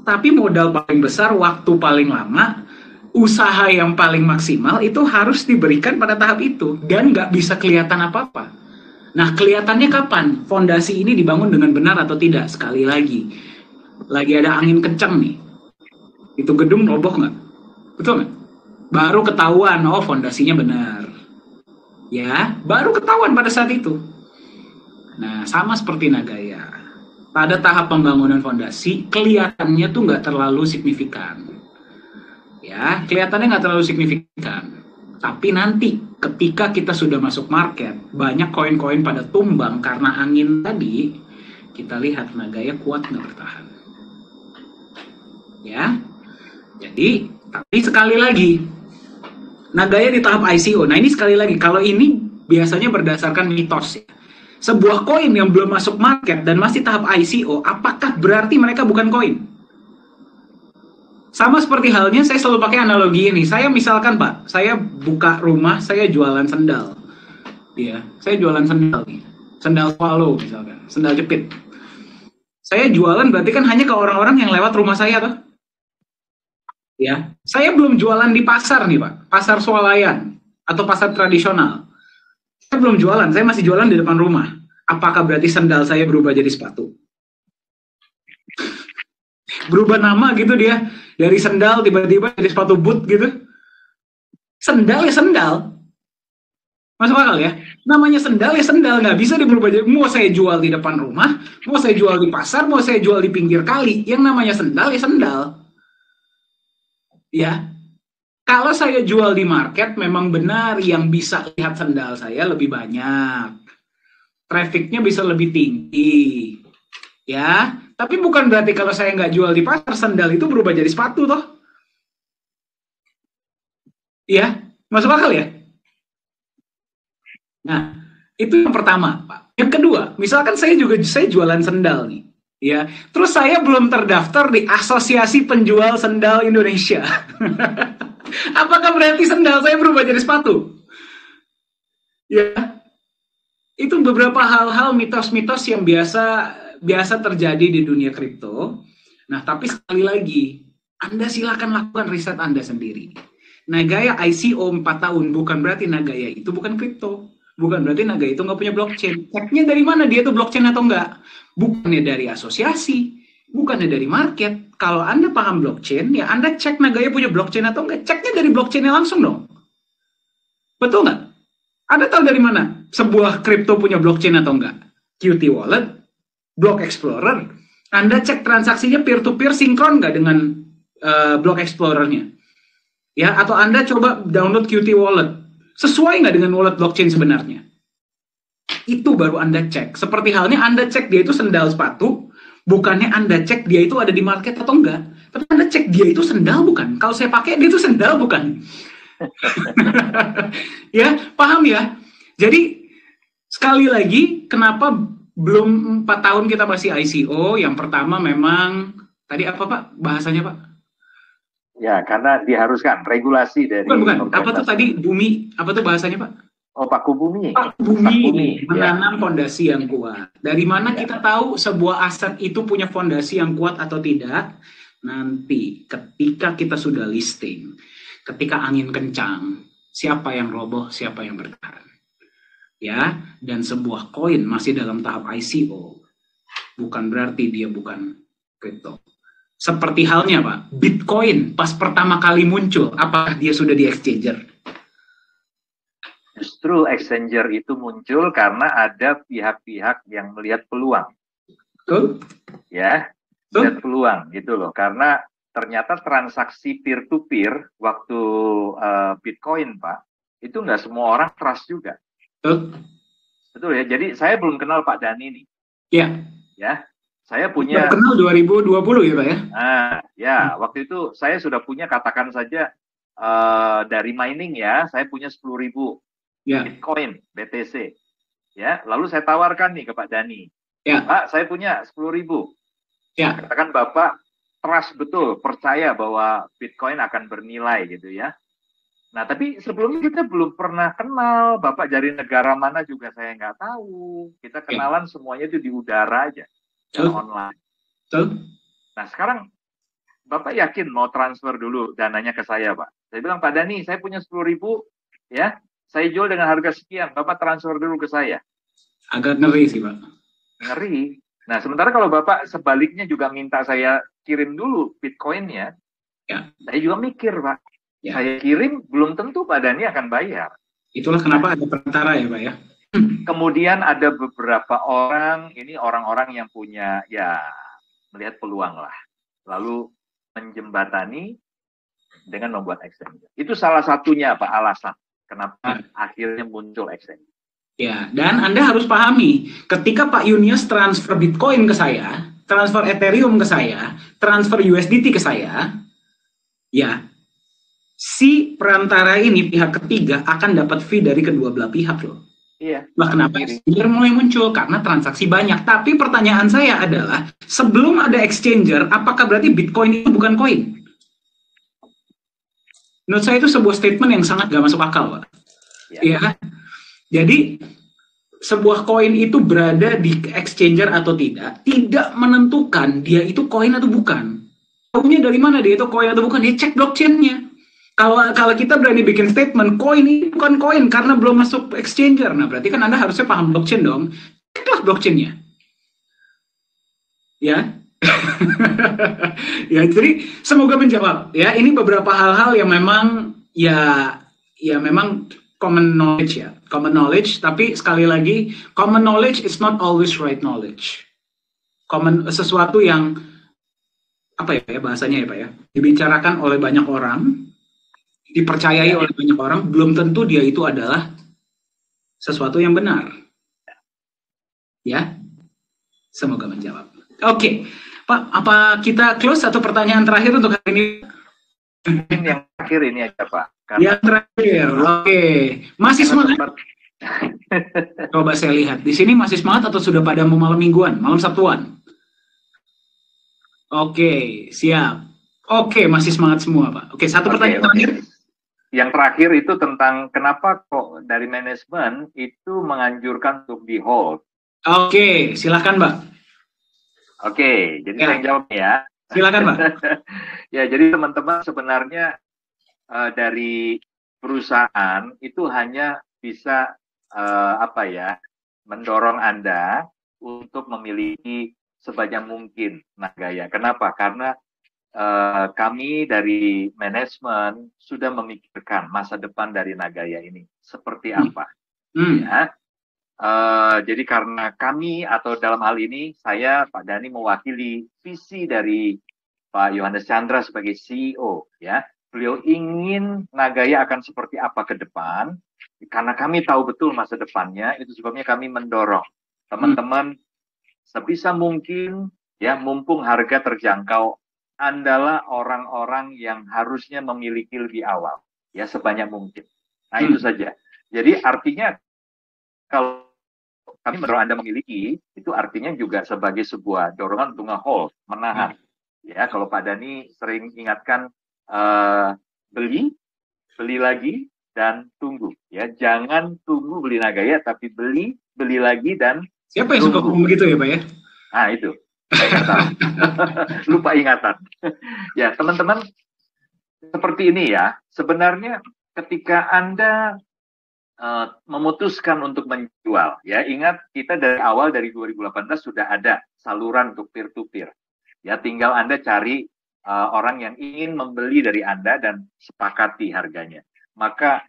Tapi modal paling besar, waktu paling lama, usaha yang paling maksimal itu harus diberikan pada tahap itu. Dan nggak bisa kelihatan apa-apa. Nah, kelihatannya kapan fondasi ini dibangun dengan benar atau tidak? Sekali lagi ada angin kencang nih. Itu gedung roboh nggak? Betul nggak? Baru ketahuan, oh fondasinya benar. Ya, baru ketahuan pada saat itu. Nah, sama seperti Nagaya. Pada tahap pembangunan fondasi, kelihatannya tuh nggak terlalu signifikan. Ya, kelihatannya nggak terlalu signifikan. Tapi nanti ketika kita sudah masuk market, banyak koin-koin pada tumbang karena angin tadi, kita lihat Nagaya kuat nggak bertahan. Ya, jadi tapi sekali lagi, Nagaya di tahap ICO. Nah ini sekali lagi, kalau ini biasanya berdasarkan mitos ya. Sebuah koin yang belum masuk market dan masih tahap ICO, apakah berarti mereka bukan koin? Sama seperti halnya saya selalu pakai analogi ini. Saya misalkan Pak, saya buka rumah, saya jualan sendal. Ya, saya jualan sendal nih. Sendal swallow misalkan, sendal jepit. Saya jualan berarti kan hanya ke orang-orang yang lewat rumah saya toh. Ya, saya belum jualan di pasar nih Pak, pasar swalayan atau pasar tradisional. Saya belum jualan, saya masih jualan di depan rumah. Apakah berarti sendal saya berubah jadi sepatu? Berubah nama gitu dia, dari sendal tiba-tiba jadi sepatu boot gitu. Sendal ya sendal, masuk akal ya. Namanya sendal ya sendal, nggak bisa berubah jadi. Mau saya jual di depan rumah, mau saya jual di pasar, mau saya jual di pinggir kali, yang namanya sendal ya sendal. Ya, kalau saya jual di market, memang benar yang bisa lihat sendal saya lebih banyak, trafficnya bisa lebih tinggi, ya. Tapi bukan berarti kalau saya nggak jual di pasar, sendal itu berubah jadi sepatu toh. Ya, masuk akal ya? Nah, itu yang pertama, Pak. Yang kedua, misalkan saya jualan sendal nih, ya. Terus saya belum terdaftar di Asosiasi Penjual Sendal Indonesia. Apakah berarti sendal saya berubah jadi sepatu? Ya, itu beberapa hal-hal mitos-mitos yang biasa terjadi di dunia kripto. Nah, tapi sekali lagi, Anda silakan lakukan riset Anda sendiri. Nagaya ICO 4 tahun bukan berarti Nagaya itu bukan kripto. Bukan berarti Nagaya itu nggak punya blockchain. Ceknya dari mana dia itu blockchain atau enggak? Bukannya dari asosiasi, bukannya dari market. Kalau Anda paham blockchain, ya Anda cek Nagaya punya blockchain atau enggak. Ceknya dari blockchainnya langsung dong. Betul nggak? Anda tahu dari mana sebuah kripto punya blockchain atau enggak? Qt Wallet, Block Explorer. Anda cek transaksinya peer-to-peer sinkron nggak dengan Block Explorer-nya? Ya, atau Anda coba download Qt Wallet. Sesuai nggak dengan wallet blockchain sebenarnya? Itu baru Anda cek. Seperti halnya Anda cek dia itu sendal sepatu, bukannya Anda cek dia itu ada di market atau enggak. Tapi Anda cek dia itu sendal bukan? Kalau saya pakai dia itu sendal bukan? Ya, paham ya? Jadi, sekali lagi, kenapa belum 4 tahun kita masih ICO? Yang pertama memang, tadi apa Pak bahasanya Pak?
Ya, karena diharuskan regulasi dari
bukan. Apa tuh tadi bumi? Apa tuh bahasanya Pak?
Oh, paku bumi.
Paku bumi menanam fondasi yang kuat. Dari mana kita tahu sebuah aset itu punya fondasi yang kuat atau tidak? Nanti ketika kita sudah listing, ketika angin kencang, siapa yang roboh, siapa yang bertahan. Ya, dan sebuah koin masih dalam tahap ICO, bukan berarti dia bukan kripto. Seperti halnya Pak, Bitcoin pas pertama kali muncul, apakah dia sudah di exchanger?
Justru exchanger itu muncul karena ada pihak-pihak yang melihat peluang.
Betul?
Ya, melihat peluang gitu loh. Karena ternyata transaksi peer-to-peer waktu Bitcoin Pak, itu nggak semua orang trust juga. Betul ya, jadi saya belum kenal Pak Dhani nih.
Iya.
Ya, saya punya...
Kenal 2020 ya Pak ya?
Ya, waktu itu saya sudah punya, katakan saja dari mining ya, saya punya 10.000 Bitcoin, BTC. Ya, lalu saya tawarkan nih ke Pak Dhani. Ya. Pak, saya punya 10.000. Ya. Katakan Bapak trust betul, percaya bahwa Bitcoin akan bernilai gitu ya. Nah, tapi sebelumnya kita belum pernah kenal. Bapak dari negara mana juga saya nggak tahu. Kita kenalan semuanya itu di udara aja. Online. Nah, sekarang Bapak yakin mau transfer dulu dananya ke saya, Pak? Saya bilang, Pak Dhani, saya punya 10.000, ya. Saya jual dengan harga sekian. Bapak transfer dulu ke saya.
Agak ngeri sih, Pak.
Ngeri. Nah, sementara kalau Bapak sebaliknya juga minta saya kirim dulu Bitcoin-nya, saya juga mikir, Pak. Ya. Saya kirim, belum tentu Pak Dhani akan bayar.
Itulah kenapa ada perantara ya Pak ya.
Kemudian ada beberapa orang, ini orang-orang yang punya, ya melihat peluang lah. Lalu menjembatani, dengan membuat exchanger. Itu salah satunya Pak alasan kenapa akhirnya muncul exchanger.
Ya, dan Anda harus pahami, ketika Pak Yunius transfer Bitcoin ke saya, transfer Ethereum ke saya, transfer USDT ke saya, ya, si perantara ini, pihak ketiga, akan dapat fee dari kedua belah pihak loh.
Iya.
Nah, kenapa exchanger mulai muncul? Karena transaksi banyak. Tapi pertanyaan saya adalah, sebelum ada exchanger, apakah berarti Bitcoin itu bukan koin? Menurut saya itu sebuah statement yang sangat gak masuk akal, Pak. Iya kan? Jadi, sebuah koin itu berada di exchanger atau tidak menentukan dia itu koin atau bukan. Tahunya dari mana dia itu koin atau bukan? Dia cek blockchain-nya. Kalau kita berani bikin statement, koin ini bukan koin karena belum masuk exchanger. Nah, berarti kan Anda harusnya paham blockchain dong. Ceklah blockchain-nya. Ya. Ya, jadi semoga menjawab. Ya, ini beberapa hal-hal yang memang ya memang common knowledge ya, common knowledge. Tapi sekali lagi, common knowledge is not always right knowledge. Sesuatu yang apa ya bahasanya ya Pak ya, dibicarakan oleh banyak orang, dipercayai oleh banyak orang, belum tentu dia itu adalah sesuatu yang benar. Ya, semoga menjawab. Oke, Pak, apa kita close atau pertanyaan terakhir untuk hari ini?
Yang terakhir ini aja Pak.
Yang terakhir, oke. Masih semangat? Coba saya lihat. Di sini masih semangat atau sudah pada mau malam mingguan, malam Sabtuan? Oke, siap. Oke, masih semangat semua, Pak. Oke, satu pertanyaan terakhir.
Yang terakhir itu tentang kenapa kok dari manajemen itu menganjurkan untuk di hold.
Oke, silakan, Pak.
Oke, jadi saya jawab ya.
Silakan, Pak.
Ya, jadi teman-teman sebenarnya dari perusahaan itu hanya bisa mendorong Anda untuk memiliki sebanyak mungkin Nagaya. Kenapa? Karena kami dari manajemen sudah memikirkan masa depan dari Nagaya ini seperti apa. Ya. Jadi karena kami atau dalam hal ini saya Pak Dhani mewakili visi dari Pak Yohanes Chandra sebagai CEO, ya. Beliau ingin Nagaya akan seperti apa ke depan, karena kami tahu betul masa depannya, itu sebabnya kami mendorong teman-teman sebisa mungkin, ya, mumpung harga terjangkau, Andalah orang-orang yang harusnya memiliki lebih awal, ya, sebanyak mungkin. Nah, itu saja. Jadi artinya kalau kami mendorong Anda memiliki, itu artinya juga sebagai sebuah dorongan untuk nge-hold, menahan. Ya, kalau Pak Dhani sering ingatkan beli lagi dan tunggu. Ya, jangan tunggu beli Nagaya, tapi beli lagi dan
siapa yang suka ngomong begitu ya Pak ya?
Nah itu, lupa ingatan. Ya teman-teman, seperti ini ya. Sebenarnya ketika Anda memutuskan untuk menjual, ya ingat kita dari awal dari 2018 sudah ada saluran untuk peer-to-peer. Ya, tinggal Anda cari orang yang ingin membeli dari Anda dan sepakati harganya. Maka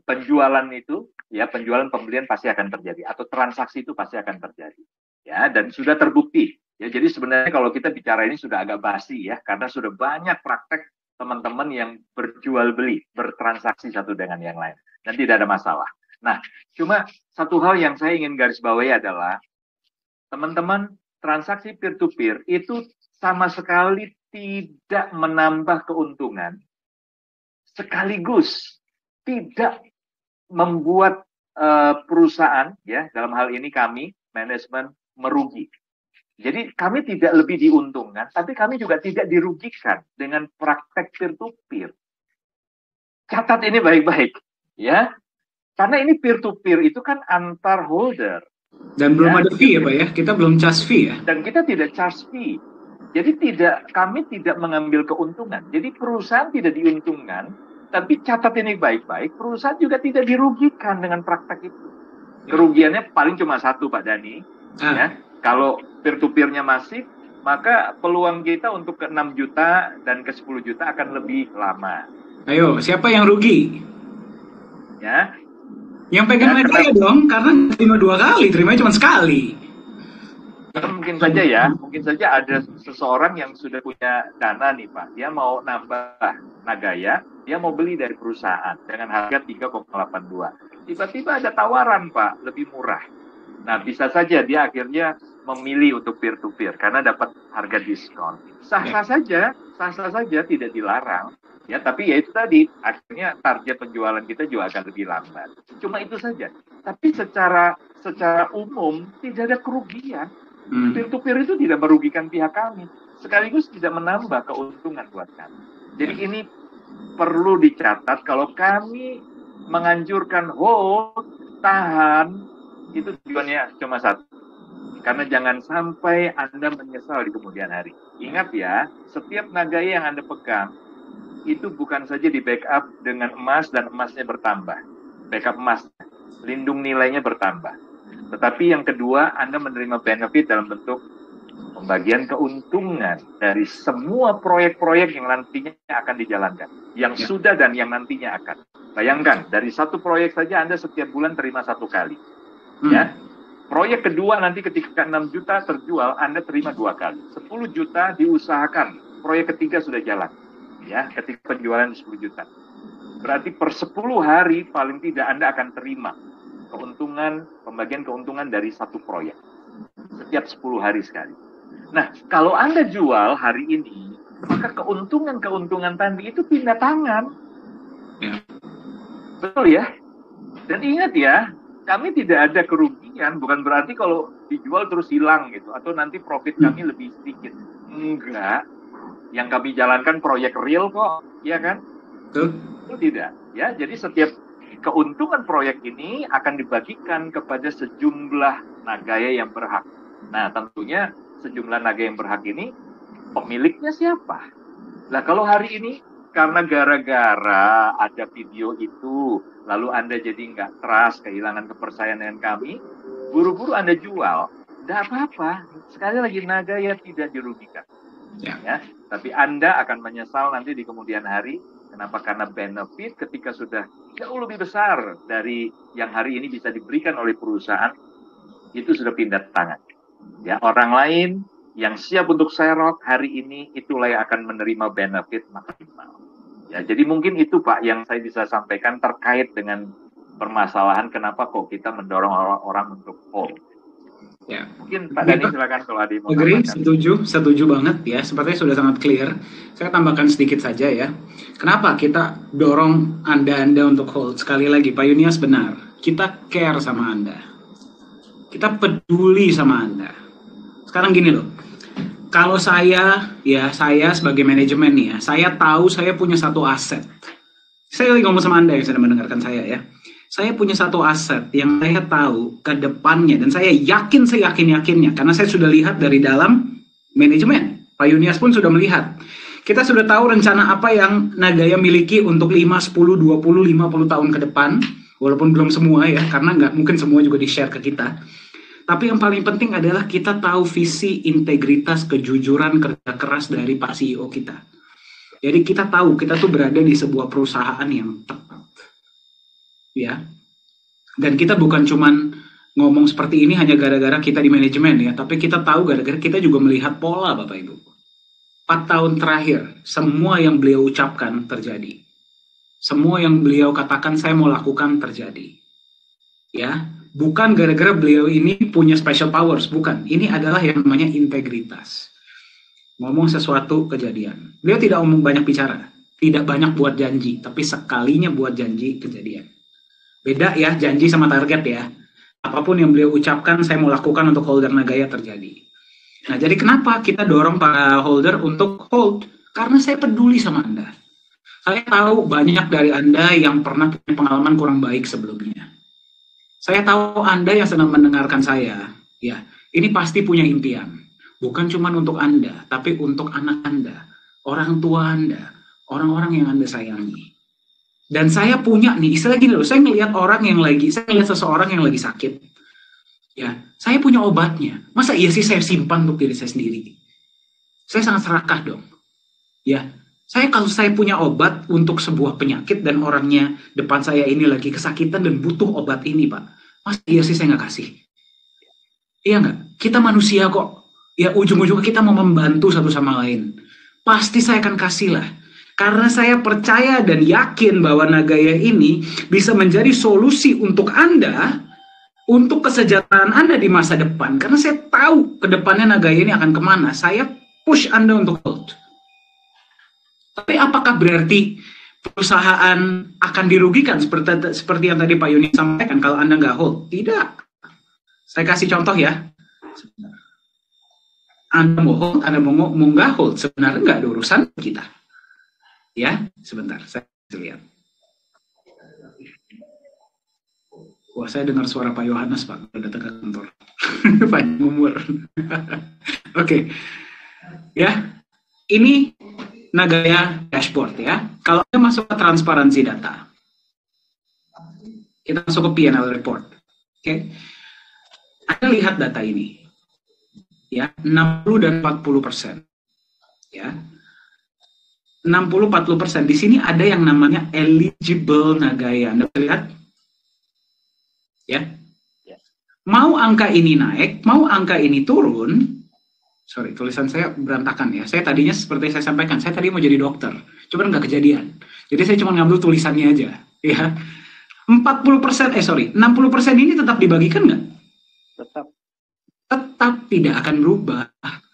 penjualan itu, ya penjualan pembelian pasti akan terjadi atau transaksi itu pasti akan terjadi. Ya, dan sudah terbukti. Ya, jadi sebenarnya kalau kita bicara ini sudah agak basi ya, karena sudah banyak praktek teman-teman yang berjual beli, bertransaksi satu dengan yang lain, dan tidak ada masalah. Nah, cuma satu hal yang saya ingin garis bawahi adalah teman-teman, transaksi peer-to-peer itu sama sekali tidak menambah keuntungan, sekaligus tidak membuat perusahaan, ya dalam hal ini kami manajemen merugi. Jadi kami tidak lebih diuntungkan, tapi kami juga tidak dirugikan dengan praktek peer-to-peer. Catat ini baik-baik, ya, karena ini peer-to-peer itu kan antar holder.
Dan belum ada fee ya Pak ya, kita belum charge fee ya.
Dan kita tidak charge fee. Jadi kami tidak mengambil keuntungan. Jadi perusahaan tidak diuntungkan, tapi catat ini baik-baik, perusahaan juga tidak dirugikan dengan praktek itu. Kerugiannya paling cuma satu Pak Dhani. Ya, kalau peer-to-peer-nya masif, maka peluang kita untuk ke 6 juta dan ke 10 juta akan lebih lama.
Ayo, siapa yang rugi?
Ya.
Yang pegang Nagaya dong, karena terima 2 kali, terimanya cuma sekali.
Mungkin saja ada seseorang yang sudah punya dana nih Pak, dia mau nambah Nagaya, dia mau beli dari perusahaan dengan harga 3,82. Tiba-tiba ada tawaran Pak, lebih murah. Nah, bisa saja dia akhirnya memilih untuk peer-to-peer karena dapat harga diskon. Sah-sah saja tidak dilarang. Ya, tapi ya itu tadi, akhirnya target penjualan kita juga akan lebih lambat. Cuma itu saja. Tapi secara umum tidak ada kerugian. Peer-to-peer itu tidak merugikan pihak kami, sekaligus tidak menambah keuntungan buat kami. Jadi ini perlu dicatat, kalau kami menganjurkan hold, tahan, itu tujuannya cuma satu. Karena jangan sampai Anda menyesal di kemudian hari. Ingat ya, setiap Nagaya yang Anda pegang, itu bukan saja di backup dengan emas dan emasnya bertambah. Backup emas, lindung nilainya bertambah. Tetapi yang kedua, Anda menerima benefit dalam bentuk pembagian keuntungan dari semua proyek-proyek yang nantinya akan dijalankan. Yang sudah dan yang nantinya akan. Bayangkan, dari satu proyek saja Anda setiap bulan terima 1 kali. Ya. Proyek kedua nanti ketika 6 juta terjual, Anda terima 2 kali. 10 juta diusahakan, proyek ketiga sudah jalan. Ya, ketika penjualan 10 juta. Berarti per 10 hari paling tidak Anda akan terima pembagian keuntungan dari satu proyek. Setiap 10 hari sekali. Nah, kalau Anda jual hari ini, maka keuntungan tadi itu pindah tangan. Betul ya? Dan ingat ya, kami tidak ada kerugian, bukan berarti kalau dijual terus hilang gitu, atau nanti profit kami lebih sedikit. Enggak. Yang kami jalankan proyek real kok, ya kan? Itu tidak. Ya, jadi setiap keuntungan proyek ini akan dibagikan kepada sejumlah Nagaya yang berhak. Nah, tentunya sejumlah Nagaya yang berhak ini pemiliknya siapa? Nah, kalau hari ini karena gara-gara ada video itu, lalu Anda jadi nggak trust, kehilangan kepercayaan dengan kami, buru-buru Anda jual, nggak apa-apa. Sekali lagi, Nagaya tidak dirugikan. Ya, tapi Anda akan menyesal nanti di kemudian hari. Kenapa? Karena benefit ketika sudah jauh lebih besar dari yang hari ini bisa diberikan oleh perusahaan, itu sudah pindah tangan. Ya, orang lain yang siap untuk serok hari ini, itulah yang akan menerima benefit maksimal. Ya, jadi mungkin itu Pak yang saya bisa sampaikan terkait dengan permasalahan kenapa kok kita mendorong orang untuk hold. Ya, mungkin Pak Dhani silakan kalau ada mau
tambahkan. Setuju banget ya, sepertinya sudah sangat clear. Saya tambahkan sedikit saja ya. Kenapa kita dorong Anda untuk hold? Sekali lagi, Pak Yunias benar. Kita care sama Anda. Kita peduli sama Anda. Sekarang gini loh. Kalau saya sebagai manajemen nih ya, saya tahu saya punya satu aset. Saya lagi ngomong sama Anda yang sedang mendengarkan saya ya. Saya punya satu aset yang saya tahu ke depannya, dan saya yakin seyakin-yakinnya, karena saya sudah lihat dari dalam manajemen. Pak Yunias pun sudah melihat. Kita sudah tahu rencana apa yang Nagaya miliki untuk 5, 10, 20, 50 tahun ke depan, walaupun belum semua ya, karena nggak mungkin semua juga di-share ke kita. Tapi yang paling penting adalah kita tahu visi, integritas, kejujuran, kerja keras dari Pak CEO kita. Jadi kita tahu kita tuh berada di sebuah perusahaan yang tepat. Ya, dan kita bukan cuman ngomong seperti ini hanya gara-gara kita di manajemen ya, tapi kita tahu gara-gara kita juga melihat pola Bapak Ibu. 4 tahun terakhir, semua yang beliau ucapkan terjadi. Semua yang beliau katakan saya mau lakukan terjadi. Ya, bukan gara-gara beliau ini punya special powers, bukan. Ini adalah yang namanya integritas. Ngomong sesuatu kejadian. Beliau tidak banyak bicara, tidak banyak buat janji, tapi sekalinya buat janji kejadian. Beda ya, janji sama target ya. Apapun yang beliau ucapkan, saya mau lakukan untuk holder Nagaya terjadi. Nah, jadi kenapa kita dorong para holder untuk hold? Karena saya peduli sama Anda. Saya tahu banyak dari Anda yang pernah punya pengalaman kurang baik sebelumnya. Saya tahu Anda yang sedang mendengarkan saya, ya, ini pasti punya impian. Bukan cuma untuk Anda, tapi untuk anak Anda, orang tua Anda, orang-orang yang Anda sayangi. Dan saya punya nih, istilah gini loh, saya ngelihat seseorang yang lagi sakit. Ya, saya punya obatnya. Masa iya sih saya simpan untuk diri saya sendiri? Saya sangat serakah dong. Ya, kalau saya punya obat untuk sebuah penyakit dan orangnya depan saya ini lagi kesakitan dan butuh obat ini, Pak. Masa iya sih saya nggak kasih? Iya nggak? Kita manusia kok. Ya ujung-ujungnya kita mau membantu satu sama lain. Pasti saya akan kasih lah. Karena saya percaya dan yakin bahwa Nagaya ini bisa menjadi solusi untuk Anda, untuk kesejahteraan Anda di masa depan. Karena saya tahu ke depannya Nagaya ini akan kemana. Saya push Anda untuk hold. Tapi apakah berarti perusahaan akan dirugikan seperti yang tadi Pak Yuni sampaikan kalau Anda nggak hold? Tidak. Saya kasih contoh ya. Anda mau hold, Anda mau nggak hold, sebenarnya nggak ada urusan kita. Ya, sebentar, saya lihat. Wah, saya dengar suara Pak Yohanes, Pak, udah datang ke kantor. Panjang umur. Oke. Ya, ini Nagaya dashboard ya. Kalau kita masuk ke transparansi data, kita masuk ke P&L report. Oke. Anda lihat data ini. Ya, 60 dan 40%. Ya. 60-40%. Di sini ada yang namanya eligible Nagaya. Anda lihat? Ya. Mau angka ini naik, mau angka ini turun. Sorry, tulisan saya berantakan ya. Saya tadinya seperti saya sampaikan, saya tadi mau jadi dokter. Cuma nggak kejadian. Jadi saya cuma ngambil tulisannya aja. Ya. 60%, 60% ini tetap dibagikan nggak? Tetap tidak akan berubah.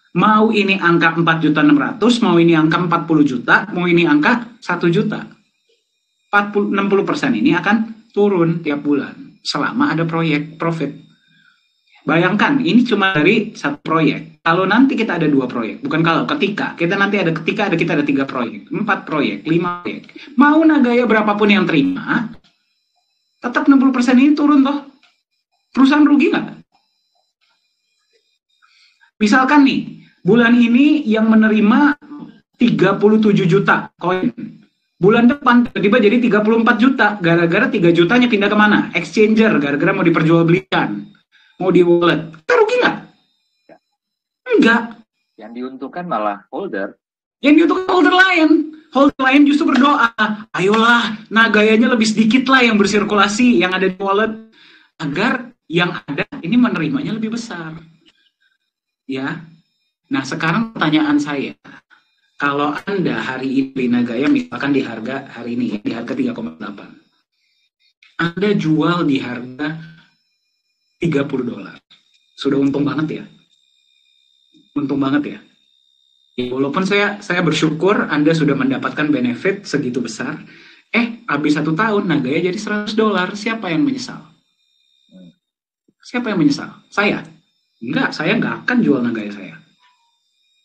Mau ini angka 4.600.000, mau ini angka 40 juta, mau ini angka 1 juta. 60% ini akan turun tiap bulan selama ada proyek profit. Bayangkan, ini cuma dari satu proyek. Kalau nanti kita ada 2 proyek, bukan kalau, ketika kita ada 3 proyek, 4 proyek, 5 proyek. Mau Nagaya berapapun yang terima, tetap 60% ini turun toh. Perusahaan rugi nggak? Misalkan nih, bulan ini yang menerima 37 juta koin. Bulan depan tiba-tiba jadi 34 juta. Gara-gara 3 jutanya pindah kemana? Exchanger, gara-gara mau diperjualbelikan. Mau di wallet. Kita rugi nggak? Enggak.
Yang diuntungkan malah holder.
Yang diuntungkan holder lain. Holder lain justru berdoa, ayolah, Nagayanya lebih sedikit lah yang bersirkulasi, yang ada di wallet. Agar yang ada ini menerimanya lebih besar. Ya, nah sekarang pertanyaan saya, kalau Anda hari ini beli Nagaya misalkan di harga hari ini, di harga 3,8, Anda jual di harga $30, sudah untung banget ya, untung banget ya. Walaupun saya bersyukur Anda sudah mendapatkan benefit segitu besar, habis 1 tahun Nagaya jadi $100, siapa yang menyesal? Siapa yang menyesal? Saya. Enggak, saya nggak akan jual Nagaya saya.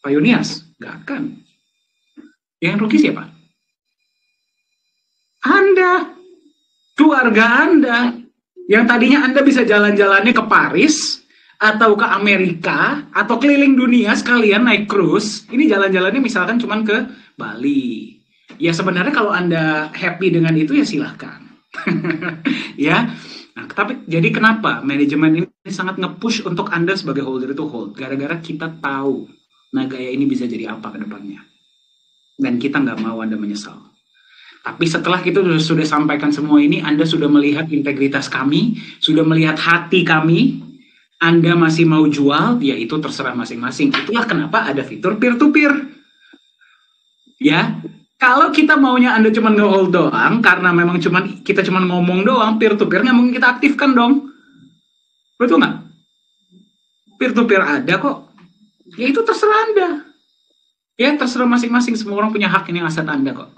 Pak Yunias, nggak akan. Yang rugi siapa? Anda. Keluarga Anda. Yang tadinya Anda bisa jalan-jalannya ke Paris, atau ke Amerika, atau keliling dunia sekalian naik cruise. Ini jalan-jalannya misalkan cuma ke Bali. Ya sebenarnya kalau Anda happy dengan itu ya silahkan. Ya. Nah, tapi jadi kenapa manajemen ini sangat nge-push untuk Anda sebagai holder itu hold? Gara-gara kita tahu Nagaya ini bisa jadi apa ke depannya. Dan kita nggak mau Anda menyesal. Tapi setelah kita sudah sampaikan semua ini, Anda sudah melihat integritas kami, sudah melihat hati kami, Anda masih mau jual, ya itu terserah masing-masing. Itulah kenapa ada fitur peer-to-peer. Ya. Kalau kita maunya Anda cuma nge-hold doang, karena memang kita cuma ngomong doang, peer-to-peer nggak mungkin kita aktifkan dong. Betul nggak? Peer-to-peer ada kok. Ya itu terserah Anda. Ya terserah masing-masing, semua orang punya hak ini aset Anda kok.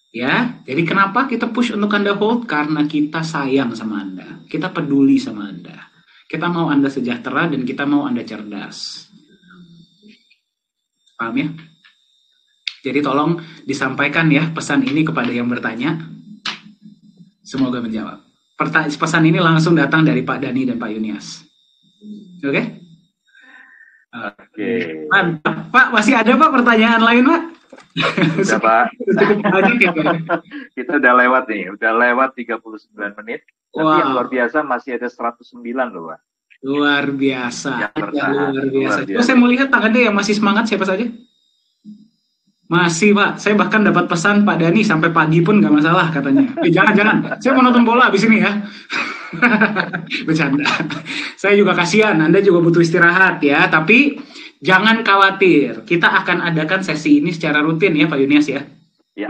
Ya, jadi kenapa kita push untuk Anda hold? Karena kita sayang sama Anda. Kita peduli sama Anda. Kita mau Anda sejahtera dan kita mau Anda cerdas. Paham ya? Jadi tolong disampaikan ya pesan ini kepada yang bertanya. Semoga menjawab. Pesan ini langsung datang dari Pak Dani dan Pak Yunias. Oke? Oke. Mantap. Pak, masih ada Pak pertanyaan lain Pak?
Sudah Pak. Kita udah lewat nih. Udah lewat 39 menit. Tapi yang luar biasa masih ada 109 loh Pak.
Luar biasa. Luar biasa. Terus saya mau lihat tangannya yang masih semangat siapa saja? Masih Pak, saya bahkan dapat pesan Pak Dani sampai pagi pun nggak masalah katanya. Jangan, saya mau nonton bola abis ini ya. Bercanda. Saya juga kasihan, Anda juga butuh istirahat ya. Tapi jangan khawatir, kita akan adakan sesi ini secara rutin ya Pak Yunias ya.
Ya.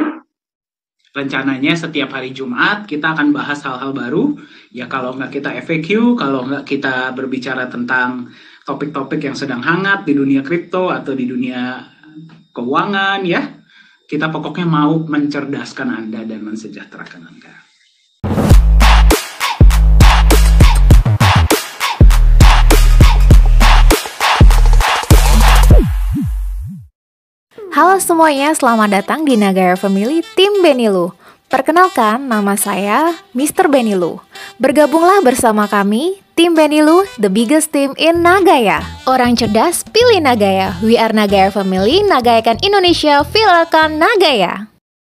Rencananya setiap hari Jumat kita akan bahas hal-hal baru. Ya kalau nggak kita FAQ, kalau nggak kita berbicara tentang topik-topik yang sedang hangat di dunia kripto atau di dunia keuangan ya. Kita pokoknya mau mencerdaskan Anda dan mensejahterakan Anda.
Halo semuanya, selamat datang di Nagaya Family Tim Benilu. Perkenalkan, nama saya Mr. Benilu. Bergabunglah bersama kami, Tim Benilu, the biggest team in Nagaya. Orang cerdas, pilih Nagaya. We are Nagaya Family, nagayakan Indonesia, viralkan Nagaya.